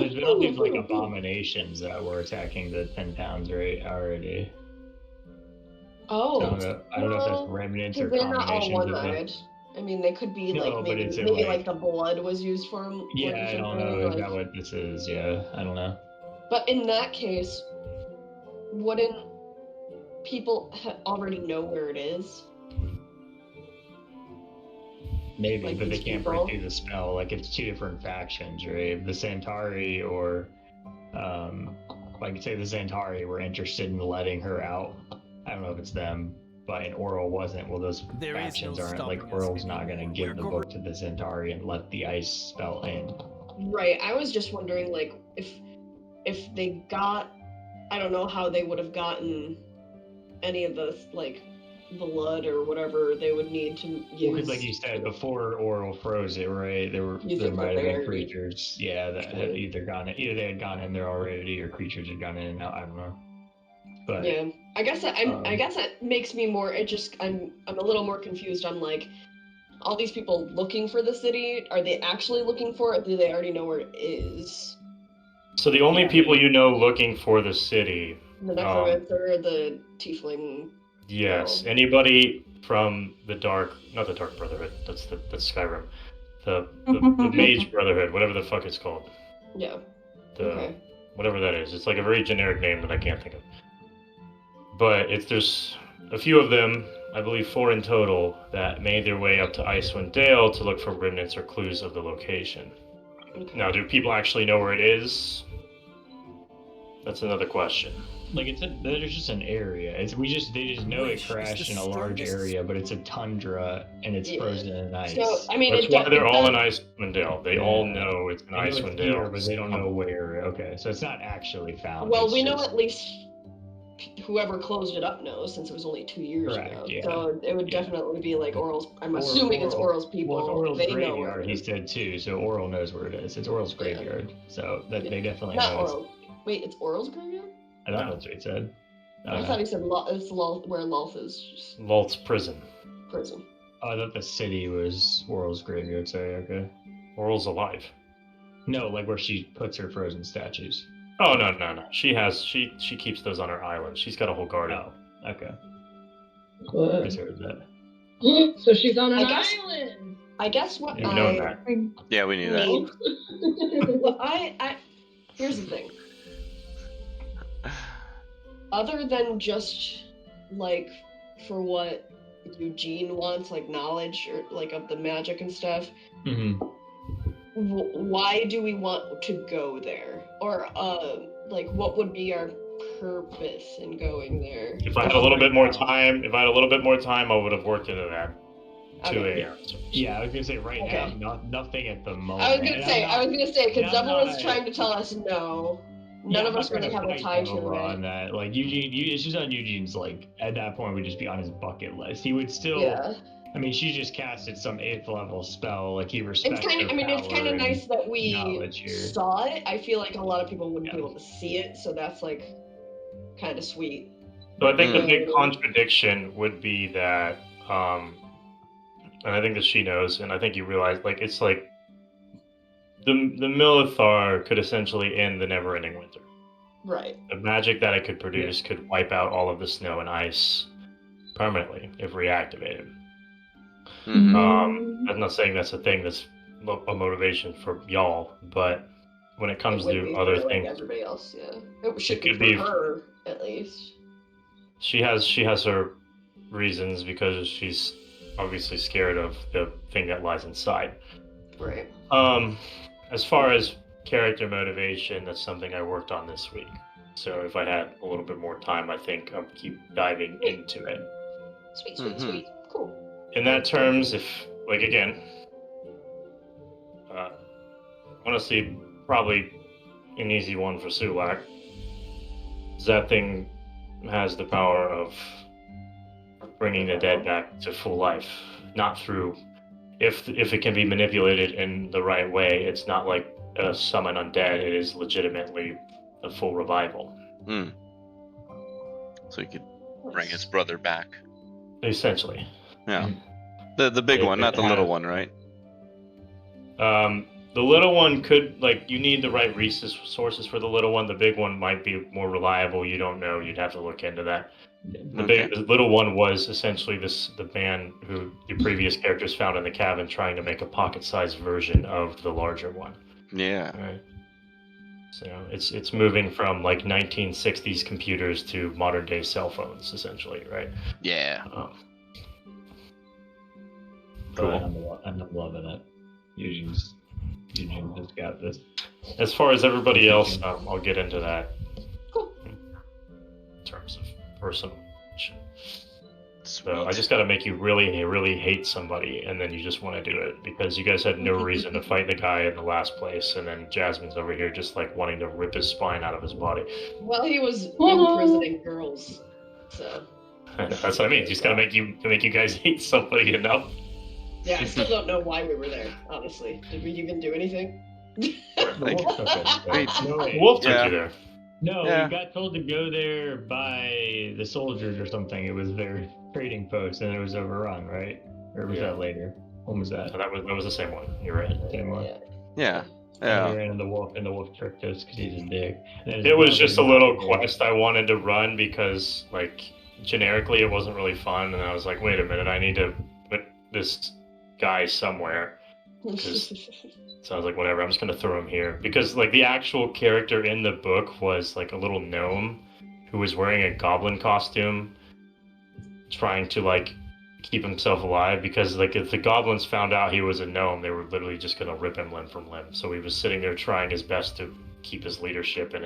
there's been all these like abominations that were attacking the 10 towns right already. Oh. So I don't know if that's remnants or Because they're not all combinations of them. one-eyed. I mean, they could be No, like but maybe it's in, maybe like- like the blood was used for them. Yeah, I don't know. Is that what this is? Yeah, I don't know. But in that case, wouldn't people already know where it is? Maybe, Like but they these can't people? break through the spell. Like it's two different factions, right? The Centauri or like say the Zantari were interested in letting her out. I don't know if it's them, but and Oral wasn't. Well, those There is factions no aren't. Like stopping us Oral's not going to anymore. give We're the go- book to the Zantari and let the ice spell in. Right. I was just wondering, like, if they got, I don't know how they would have gotten any of the like blood or whatever they would need to use. Well, because like you said before, Oral froze it, right? There think might have they been already- creatures, yeah, that had either they had gone in there already, or creatures had gone in and out. I don't know. But Yeah, I guess I guess that makes me more. I'm a little more confused. I'm like, all these people looking for the city. Are they actually looking for it? Or do they already know where it is? So the only people you know looking for the city, The necromancer, the tiefling. yes, girl. anybody from not the Dark Brotherhood. That's Skyrim. The Mage Brotherhood, whatever the fuck it's called. Yeah. Okay. Whatever that is. It's like a very generic name that I can't think of. But there's a few of them, I believe 4 in total, that made their way up to Icewind Dale to look for remnants or clues of the location. Okay. Now, do people actually know where it is? That's another question. like there's just an area. They just know it crashed in a large area, but it's a tundra and it's frozen in ice. So I mean, That's why they're all in Icewind Dale. They all know it's in They know it's Icewind here, Dale. but they don't know where. Okay, so it's not actually found. Well, it's we know just- at least whoever closed it up knows, since it was only 2 years Correct, ago. yeah. So it would definitely be like Oral's. I'm Or assuming it's Oral. Oral's people. Well, it's Oral's they know where graveyard, it he is. said too. So Oral knows where it is. It's Oral's graveyard. So that they definitely Not know. Oral. Wait, it's Oral's graveyard? I thought that's what he said. I thought he said it's where Lolth is. Just Lolth's prison. prison. Oh, I thought the city was Oral's graveyard. Sorry, okay. Oral's alive. No, like where she puts her frozen statues. Oh no. She keeps those on her island. She's got a whole garden. Oh, okay. What? Misheard that. So she's on an I guess- island. I guess what You've known that. Yeah, we knew that. need. Well, here's the thing. Other than just like for what Eugene wants, like knowledge or like of the magic and stuff, Mm-hmm. why do we want to go there? Or like what would be our purpose in going there? If I had a little bit more time, I would have worked into that. To Okay. a Yeah, I was gonna say right Okay. now, nothing at the moment. I was gonna And say, because I'm Devil was not- trying to tell us no. None of us really have a tie to on it. that. Like Eugene, it's just on Eugene's. Like at that point, would just be on his bucket list. He would still. Yeah. I mean, she just casted some 8th level spell. Like he respects. It's kind of. her I mean, it's power kind of and nice that we knowledge here. saw it. I feel like a lot of people wouldn't be Yeah. able to see it, so that's like kind of sweet. So I think the big contradiction would be that, and I think that she knows, and I think you realize, like it's like the Milithar could essentially end the never-ending winter. Right. The magic that it could produce could wipe out all of the snow and ice permanently if reactivated. Mhm. I'm not saying that's a thing that's a motivation for y'all, but when it comes It would be to other for, like, things, everybody else, yeah. It should could be be- for her at least. she has her reasons because she's obviously scared of the thing that lies inside. Right. As far as character motivation, that's something I worked on this week. So if I had a little bit more time, I think I'll keep diving into it. Sweet, sweet, Mhm. sweet. Cool. In that terms, if like again, honestly, probably an easy one for Sulak. That thing has the power of bringing the dead back to full life, not through. If it can be manipulated in the right way, it's not like a summon undead. It is legitimately a full revival. So he could bring his brother back. Essentially. Yeah. The big one, not the little one, right? The little one could, like, you need the right resources for the little one. The big one might be more reliable. You don't know. You'd have to look into that. The little one was essentially the man who the previous characters found in the cabin trying to make a pocket-sized version of the larger one. Yeah. Right. So it's moving from like 1960s computers to modern day cell phones, essentially, right? Yeah. Cool. I'm loving it. Eugene just got this. As far as everybody else, I'll get into that terms of personal shit. So I Sweet. just got to make you really, really hate somebody, and then you just want to do it because you guys had no reason to fight the guy in the last place, and then Jasmine's over here just like wanting to rip his spine out of his body. Well, he was imprisoning girls, so. That's what I mean. Just got to make you guys hate somebody enough. Yeah, I still don't know why we were there, honestly. Did we even do anything? The wolf took us. Wait. No, wait. Wolf took Yeah. you there. No, Yeah. we got told to go there by the soldiers or something. It was their trading post, and it was overrun, right? Or was Yeah. that later? When was that? So that was the same one. You're right. Same one. Yeah. And we Yeah. ran into the wolf tricked us because he's a dick. And It was just a little another- quest I wanted to run because, like, generically it wasn't really fun, and I was like, wait a minute, I need to put this guy somewhere. So I was like, whatever, I'm just gonna throw him here because, like, the actual character in the book was like a little gnome who was wearing a goblin costume, trying to like keep himself alive because, like, if the goblins found out he was a gnome, they were literally just gonna rip him limb from limb. So he was sitting there trying his best to keep his leadership and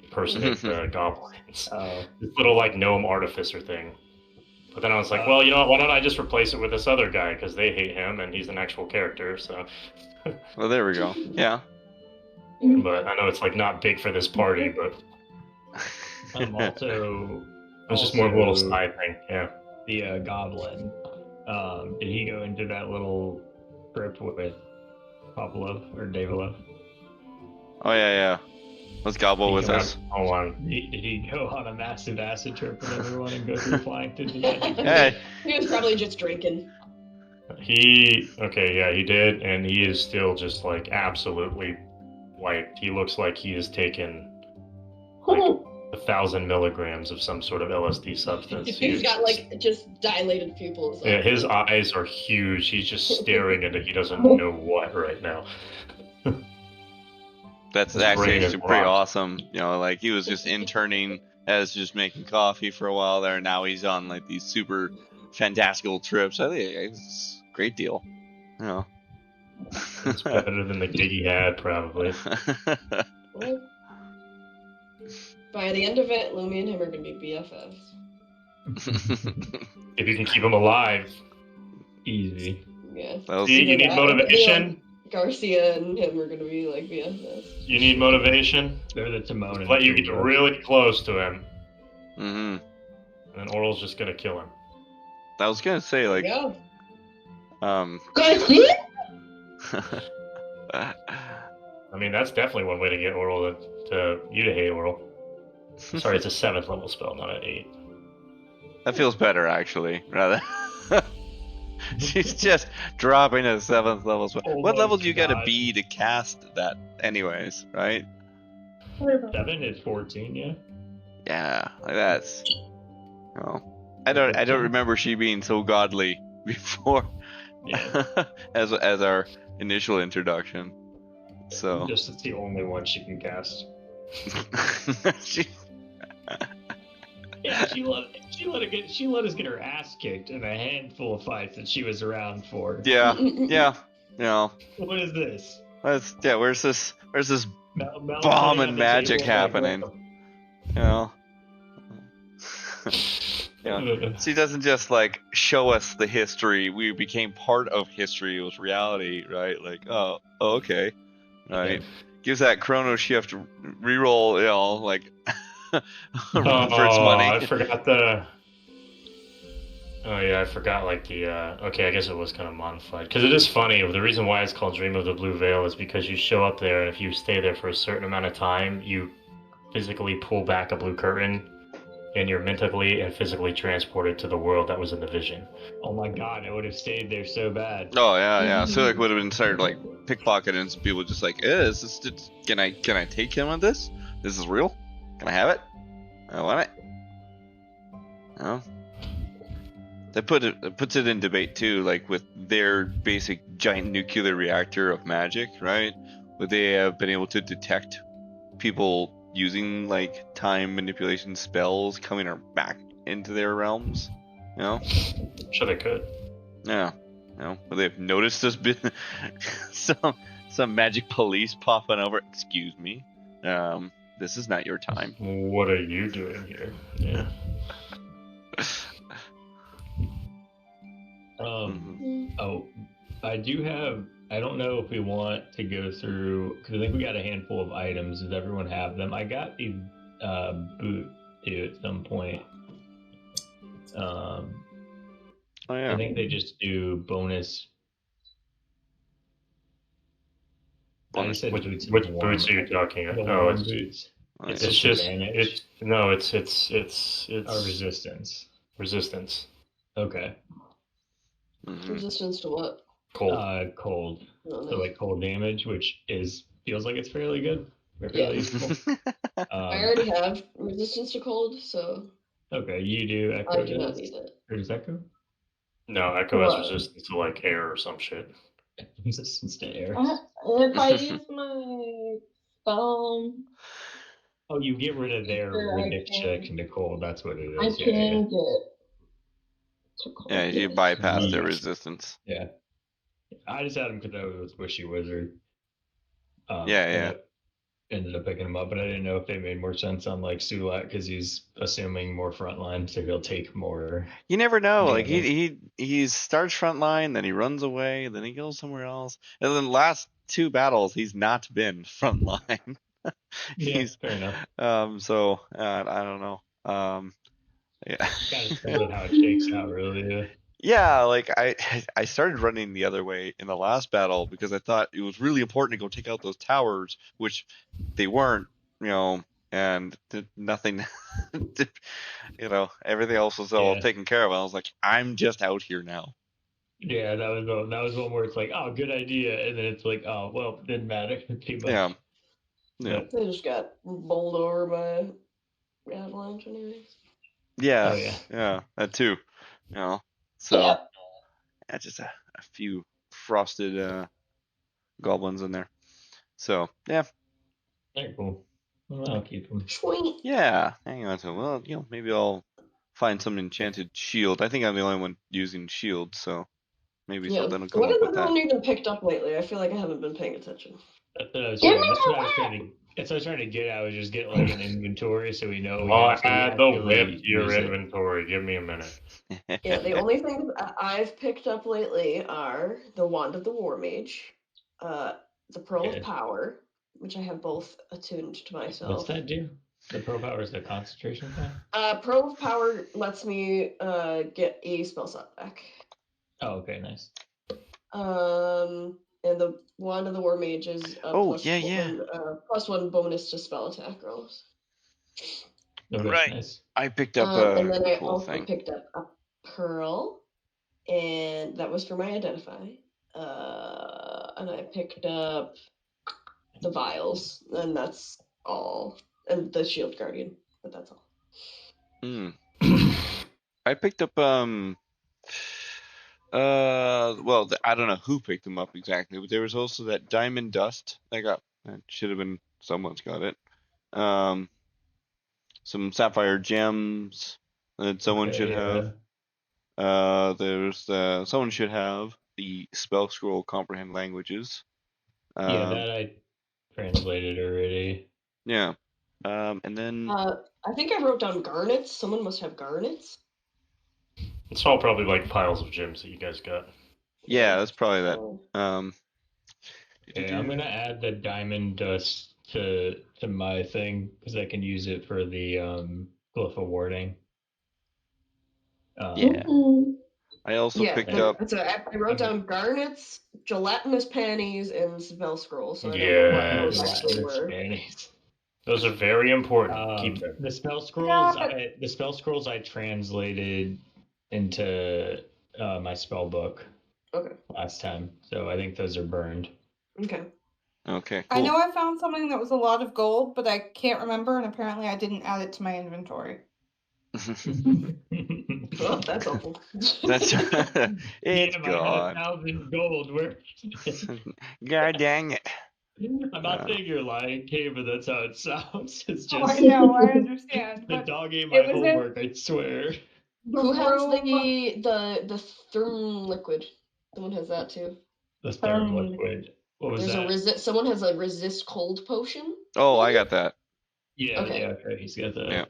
impersonate the goblins. This little like gnome artificer thing. But then I was like, well, you know what? Why don't I just replace it with this other guy because they hate him and he's an actual character. So, Well, there we go. Yeah. but I know it's like not big for this party, but Also, it was just more of a little also- side thing. Yeah. the goblin. Did he go into that little crypt with Popolov or Davilov? Oh yeah. Let's gobble with us. Hold on. Did he go on a massive acid trip with everyone and go through flying through the magic? Hey. He was probably just drinking. He did, and he is still just like absolutely wiped. He looks like he has taken like 1,000 milligrams of some sort of LSD substance. He's got like just dilated pupils. Yeah, his eyes are huge. He's just staring into he doesn't know what right now. That's His actually brain is pretty blocked. awesome. You know, like he was just interning as just making coffee for a while there. Now he's on like these super fantastical trips. I think it's a great deal. You know. It's better than the gig he had, probably. Well, by the end of it, Lumi and him are gonna be BFFs. If you can keep him alive. Easy. Yeah. See, you need motivation. Garcia and him are gonna be like BFFs. You need motivation. They're the Timon and Let you get Pumbaa. really close to him, Mm-hmm. and then Oral's just gonna kill him. I was gonna say like Yeah. Garcia? I mean, that's definitely one way to get Oral to hate Oral. Sorry, it's a 7th level spell, not an 8. That feels better actually. Rather. She's just dropping a 7th level spell. Oh What my level do you gotta God. be to cast that anyways, right? 7 is 14, yeah. Yeah, like that's. Oh, I don't remember she being so godly before, Yeah. as our initial introduction. So Just it's the only one she can cast. she, Yeah, she let us get her ass kicked in a handful of fights that she was around for. yeah, you know, What is this? where's this Mel bomb sitting and at the magic table, like, happening? You know. Yeah. She doesn't just like show us the history. We became part of history. It was reality, right? Like, oh okay, right. Gives that chrono shift reroll, you know, like for its money. I forgot the. Oh yeah, I forgot like the. Okay, I guess it was kind of modified because it is funny. The reason why it's called Dream of the Blue Veil is because you show up there, and if you stay there for a certain amount of time, you physically pull back a blue curtain, and you're mentally and physically transported to the world that was in the vision. Oh my god, I would have stayed there so bad. Oh yeah. So like would have been started like pickpocketing, and some people just like, is this? Can I take him on this? This is real. Can I have it? I want it. No. That puts it in debate too, like with their basic giant nuclear reactor of magic, right? Would they have been able to detect people using like time manipulation spells coming back into their realms? You know? I'm sure they could. Yeah. You know, would they have noticed this some magic police popping over? Excuse me. This is not your time. What are you doing here? Yeah. Oh, I do have. I don't know if we want to go through because I think we got a handful of items. Does everyone have them? I got the boot too at some point. Oh yeah. I think they just do bonus. I just said Which boots. boots warm. are you talking The about? Oh, warm it's boots. it's just just advantage. it's Or resistance. resistance. Okay. Resistance to what? Cold. Cold. Oh, So nice. like cold damage, which feels like it's fairly good. Or Yeah. fairly useful. I already have resistance to cold, so Okay, you do. Echo I do not does? need that. Or does Echo? No, Echo has What? resistance to like air or some shit. Resistance to air. If I use my spell, Oh, you get rid of their Sure, I rejection to cold. That's what it I is. can Yeah. get to cold. Yeah, you bypass their resistance. Yeah. I just had him because I was Wishy Wizard. Yeah. Ended up picking him up, but I didn't know if they made more sense on like Sulak because he's assuming more frontline, so he'll take more. You never know. Like damage. he starts frontline, then he runs away, then he goes somewhere else. And then last 2 battles, he's not been frontline. Yeah, fair enough. So I don't know. Yeah. Kind of depends on how it shakes out, really. Yeah. Yeah, like I started running the other way in the last battle because I thought it was really important to go take out those towers, which they weren't, and nothing, everything else was all taken care of. I was like, I'm just out here now. Yeah, that was one where it's like, oh, good idea, and then it's like, oh, well, didn't matter too much. Yeah. They just got bowled over by avalanche, anyways. Yeah. Oh, yeah. Yeah, that too. So just a few frosted goblins in there. So yeah. Very cool. Well, I'll keep them. Sweet. Yeah, hang on to them. Well, maybe I'll find some enchanted shield. I think I'm the only one using shield, so maybe something will come What up has with that. everyone even picked up lately? I feel like I haven't been paying attention. That's what I was trying to get. I was just get like an inventory so we know. Add the whip to your inventory. Give me a minute. Yeah, the only things I've picked up lately are the Wand of the War Mage, the Pearl of Power, which I have both attuned to myself. What's that do? The Pearl Power is the concentration thing? Pearl of Power lets me get a spell slot back. Oh, okay, nice. And the Wand of the War Mage is plus one bonus to spell attack rolls. Okay, right. Nice. I picked up a and then I cool also thing. picked up a pearl, and that was for my identify. And I picked up the vials, and that's all. And the shield guardian, but that's all. I picked up well, I don't know who picked them up exactly, but there was also that diamond dust that should have been someone's got it. Some sapphire gems that someone should have. Someone should have the spell scroll comprehend languages. Yeah, that I translated already. Yeah. And then I think I wrote down garnets. Someone must have garnets. It's all probably like piles of gems that you guys got. Yeah, that's probably that. Okay, I'm gonna add the diamond dust to my thing because I can use it for the glyph of warding. Yeah. I also picked up. So I wrote down garnets, gelatinous panties, and spell scroll. So I don't know what those actually were. Panties. Those are very important. Keep them. The spell scrolls. The spell scrolls I translated into my spell book. Okay. Last time, so I think those are burned. Okay. Okay. Cool. I know I found something that was a lot of gold, but I can't remember, and apparently I didn't add it to my inventory. Well, that's awful. It's gone. I had 1,000 gold. Where? God dang it! I'm not saying you're lying, Kay, but that's how it sounds. It's just. Oh, I know, I understand. The dog ate my homework. I swear. Who has the therm liquid? Someone has that too. The therm liquid. What was that? Someone has a resist cold potion. Oh, I got that. Yeah, Okay. yeah, okay. He's got the. Yeah.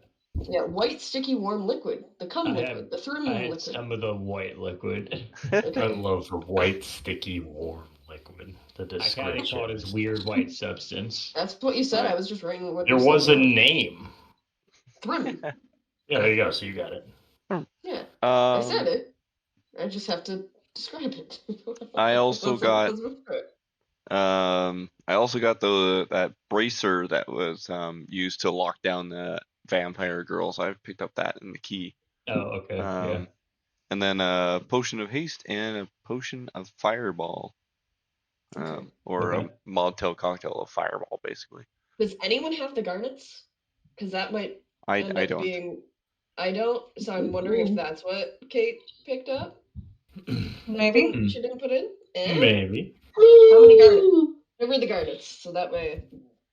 Yeah, white, sticky, warm liquid. The cum I liquid. have- The thrym I had liquid. some of the white liquid. I Okay. love the white, sticky, warm liquid. The I kind of description. call it as weird white substance. That's what you said. Right. I was just writing what There you said was a down. name. Thrym. Yeah, there you go. So you got it. Yeah, I said Um, it. I just have to describe it. I also got Let's go for it. I also got that bracer that was used to lock down the vampire girls. I picked up that in the key. Oh, okay. Yeah. And then a potion of haste and a potion of fireball. Okay. Or Okay. a Molotov cocktail of fireball, basically. Does anyone have the garnets? Because that might end I up don't. being. I don't, so I'm wondering if that's what Kate picked up. Maybe. She didn't put in? Eh? Maybe. How many garnets? I read the garnets, so that way.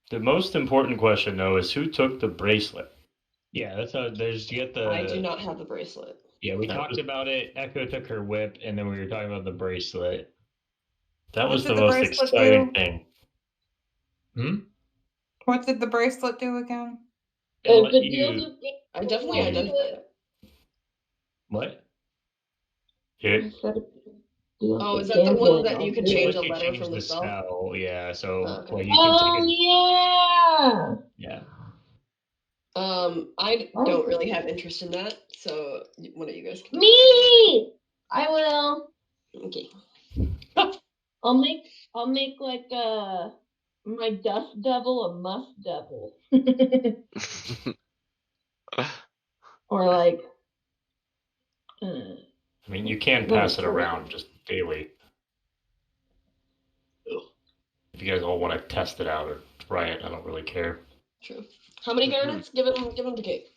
The most important question, though, is who took the bracelet? Yeah, that's how. There's you get the. I do not have the bracelet. Yeah, we That talked was- about it. Echo took her whip, and then we were talking about the bracelet. That What was did the the most bracelet exciting do? thing. What did the bracelet do again? It If let it you. deals with I definitely Yeah. identified it. What? It, Oh, is that the one that you could It change lets a you letter change from the spell? Yeah, so Oh, okay. like you can Oh take yeah. Yeah. I don't really have interest in that, so one of you guys can. Me. I will. Okay. I'll make like my dust devil a must devil. Or like I mean, you can What pass is it it? around just daily. If you guys all want to test it out or try it, I don't really care. True. How many garnets? Give them to Kate.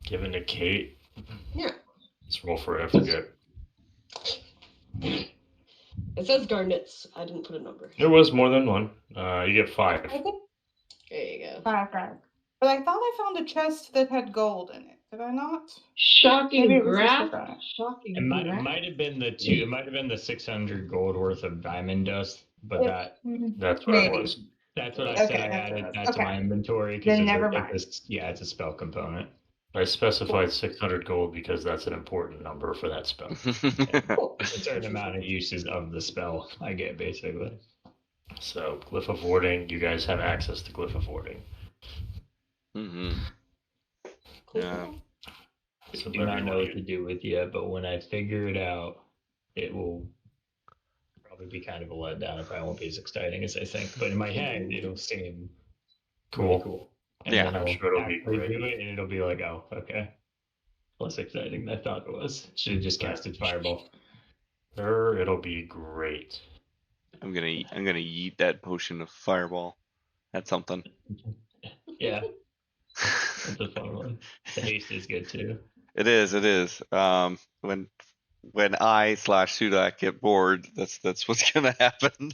Given to Kate. Yeah. Let's roll for it. I forget. It says garnets. I didn't put a number. There was more than one. You get 5. I think There you go. 5. But I thought I found a chest that had gold in it. Did I not? Shocking Maybe it was just graph. a garnet. Shocking It might graph. have been the two. It might have been the 600 gold worth of diamond dust, but Yep. That's what it Maybe. was. that's what I Okay, said. I that's what it added was. that to my Okay. inventory because Then never mind. it's a spell component. I specified 600 gold because that's an important number for that spell. Cool. It's a certain amount of uses of the spell I get basically. So, Glyph of Warding, you guys have access to Glyph of Warding. Cool. Yeah. So Do not know what to do with yet, but when I figure it out, it will probably be kind of a letdown. It probably won't be as exciting as I think, but in my head, it'll seem really cool. And Yeah, then I'm I'll sure it'll be actually great. do it, and it'll be like, oh, okay, less exciting than I thought it was. Should have just casted Fireball. It'll be great. I'm gonna yeet that potion of fireball. That's something. Yeah, that's a fun one. The haste is good too. It is. When I/Sudak get bored, that's what's gonna happen.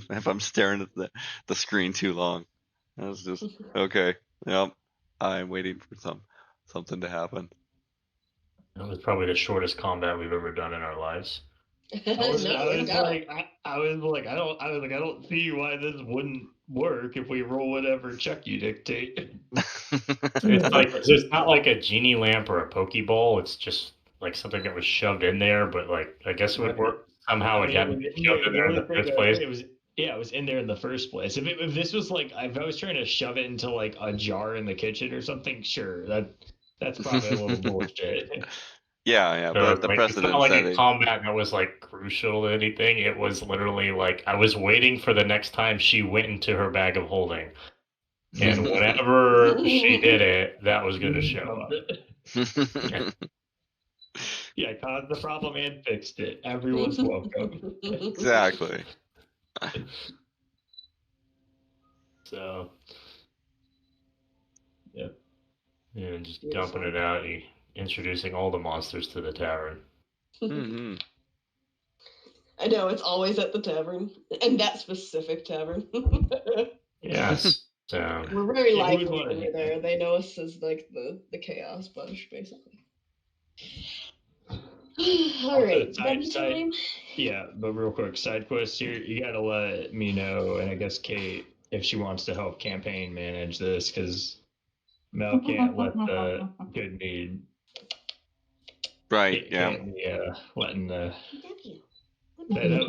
if I'm staring at the screen too long, that's just okay. Yep, I'm waiting for something to happen. That was probably the shortest combat we've ever done in our lives. I was No, like, I don't see why this wouldn't work if we roll whatever check you dictate. It's not like a genie lamp or a pokeball. It's just like something that was shoved in there, but like I guess it would work somehow. It got shoved in there in the first place. It was in there in the first place. If this was like if I was trying to shove it into like a jar in the kitchen or something, sure, that's probably a little bullshit. Yeah, So, but the like, it's precedent not like a setting. combat that was like crucial to anything. It was literally like I was waiting for the next time she went into her bag of holding, and whenever she did it, that was going to show up. Yeah, caused the problem and fixed it. Everyone's welcome. Exactly. So, Yep. yeah, just dumping it out, introducing all the monsters to the tavern. I know, it's always at the tavern. And that specific tavern. Yes. We're very Yeah, who would lively wanna over hang there. They know us as like the chaos bunch, basically. Alright, buddy time. Yeah, but real quick, side quest here. You gotta let me know, and I guess Kate, if she wants to help campaign manage this, because Mel can't let the good mead Right. Yeah. can't be letting the Nephew. that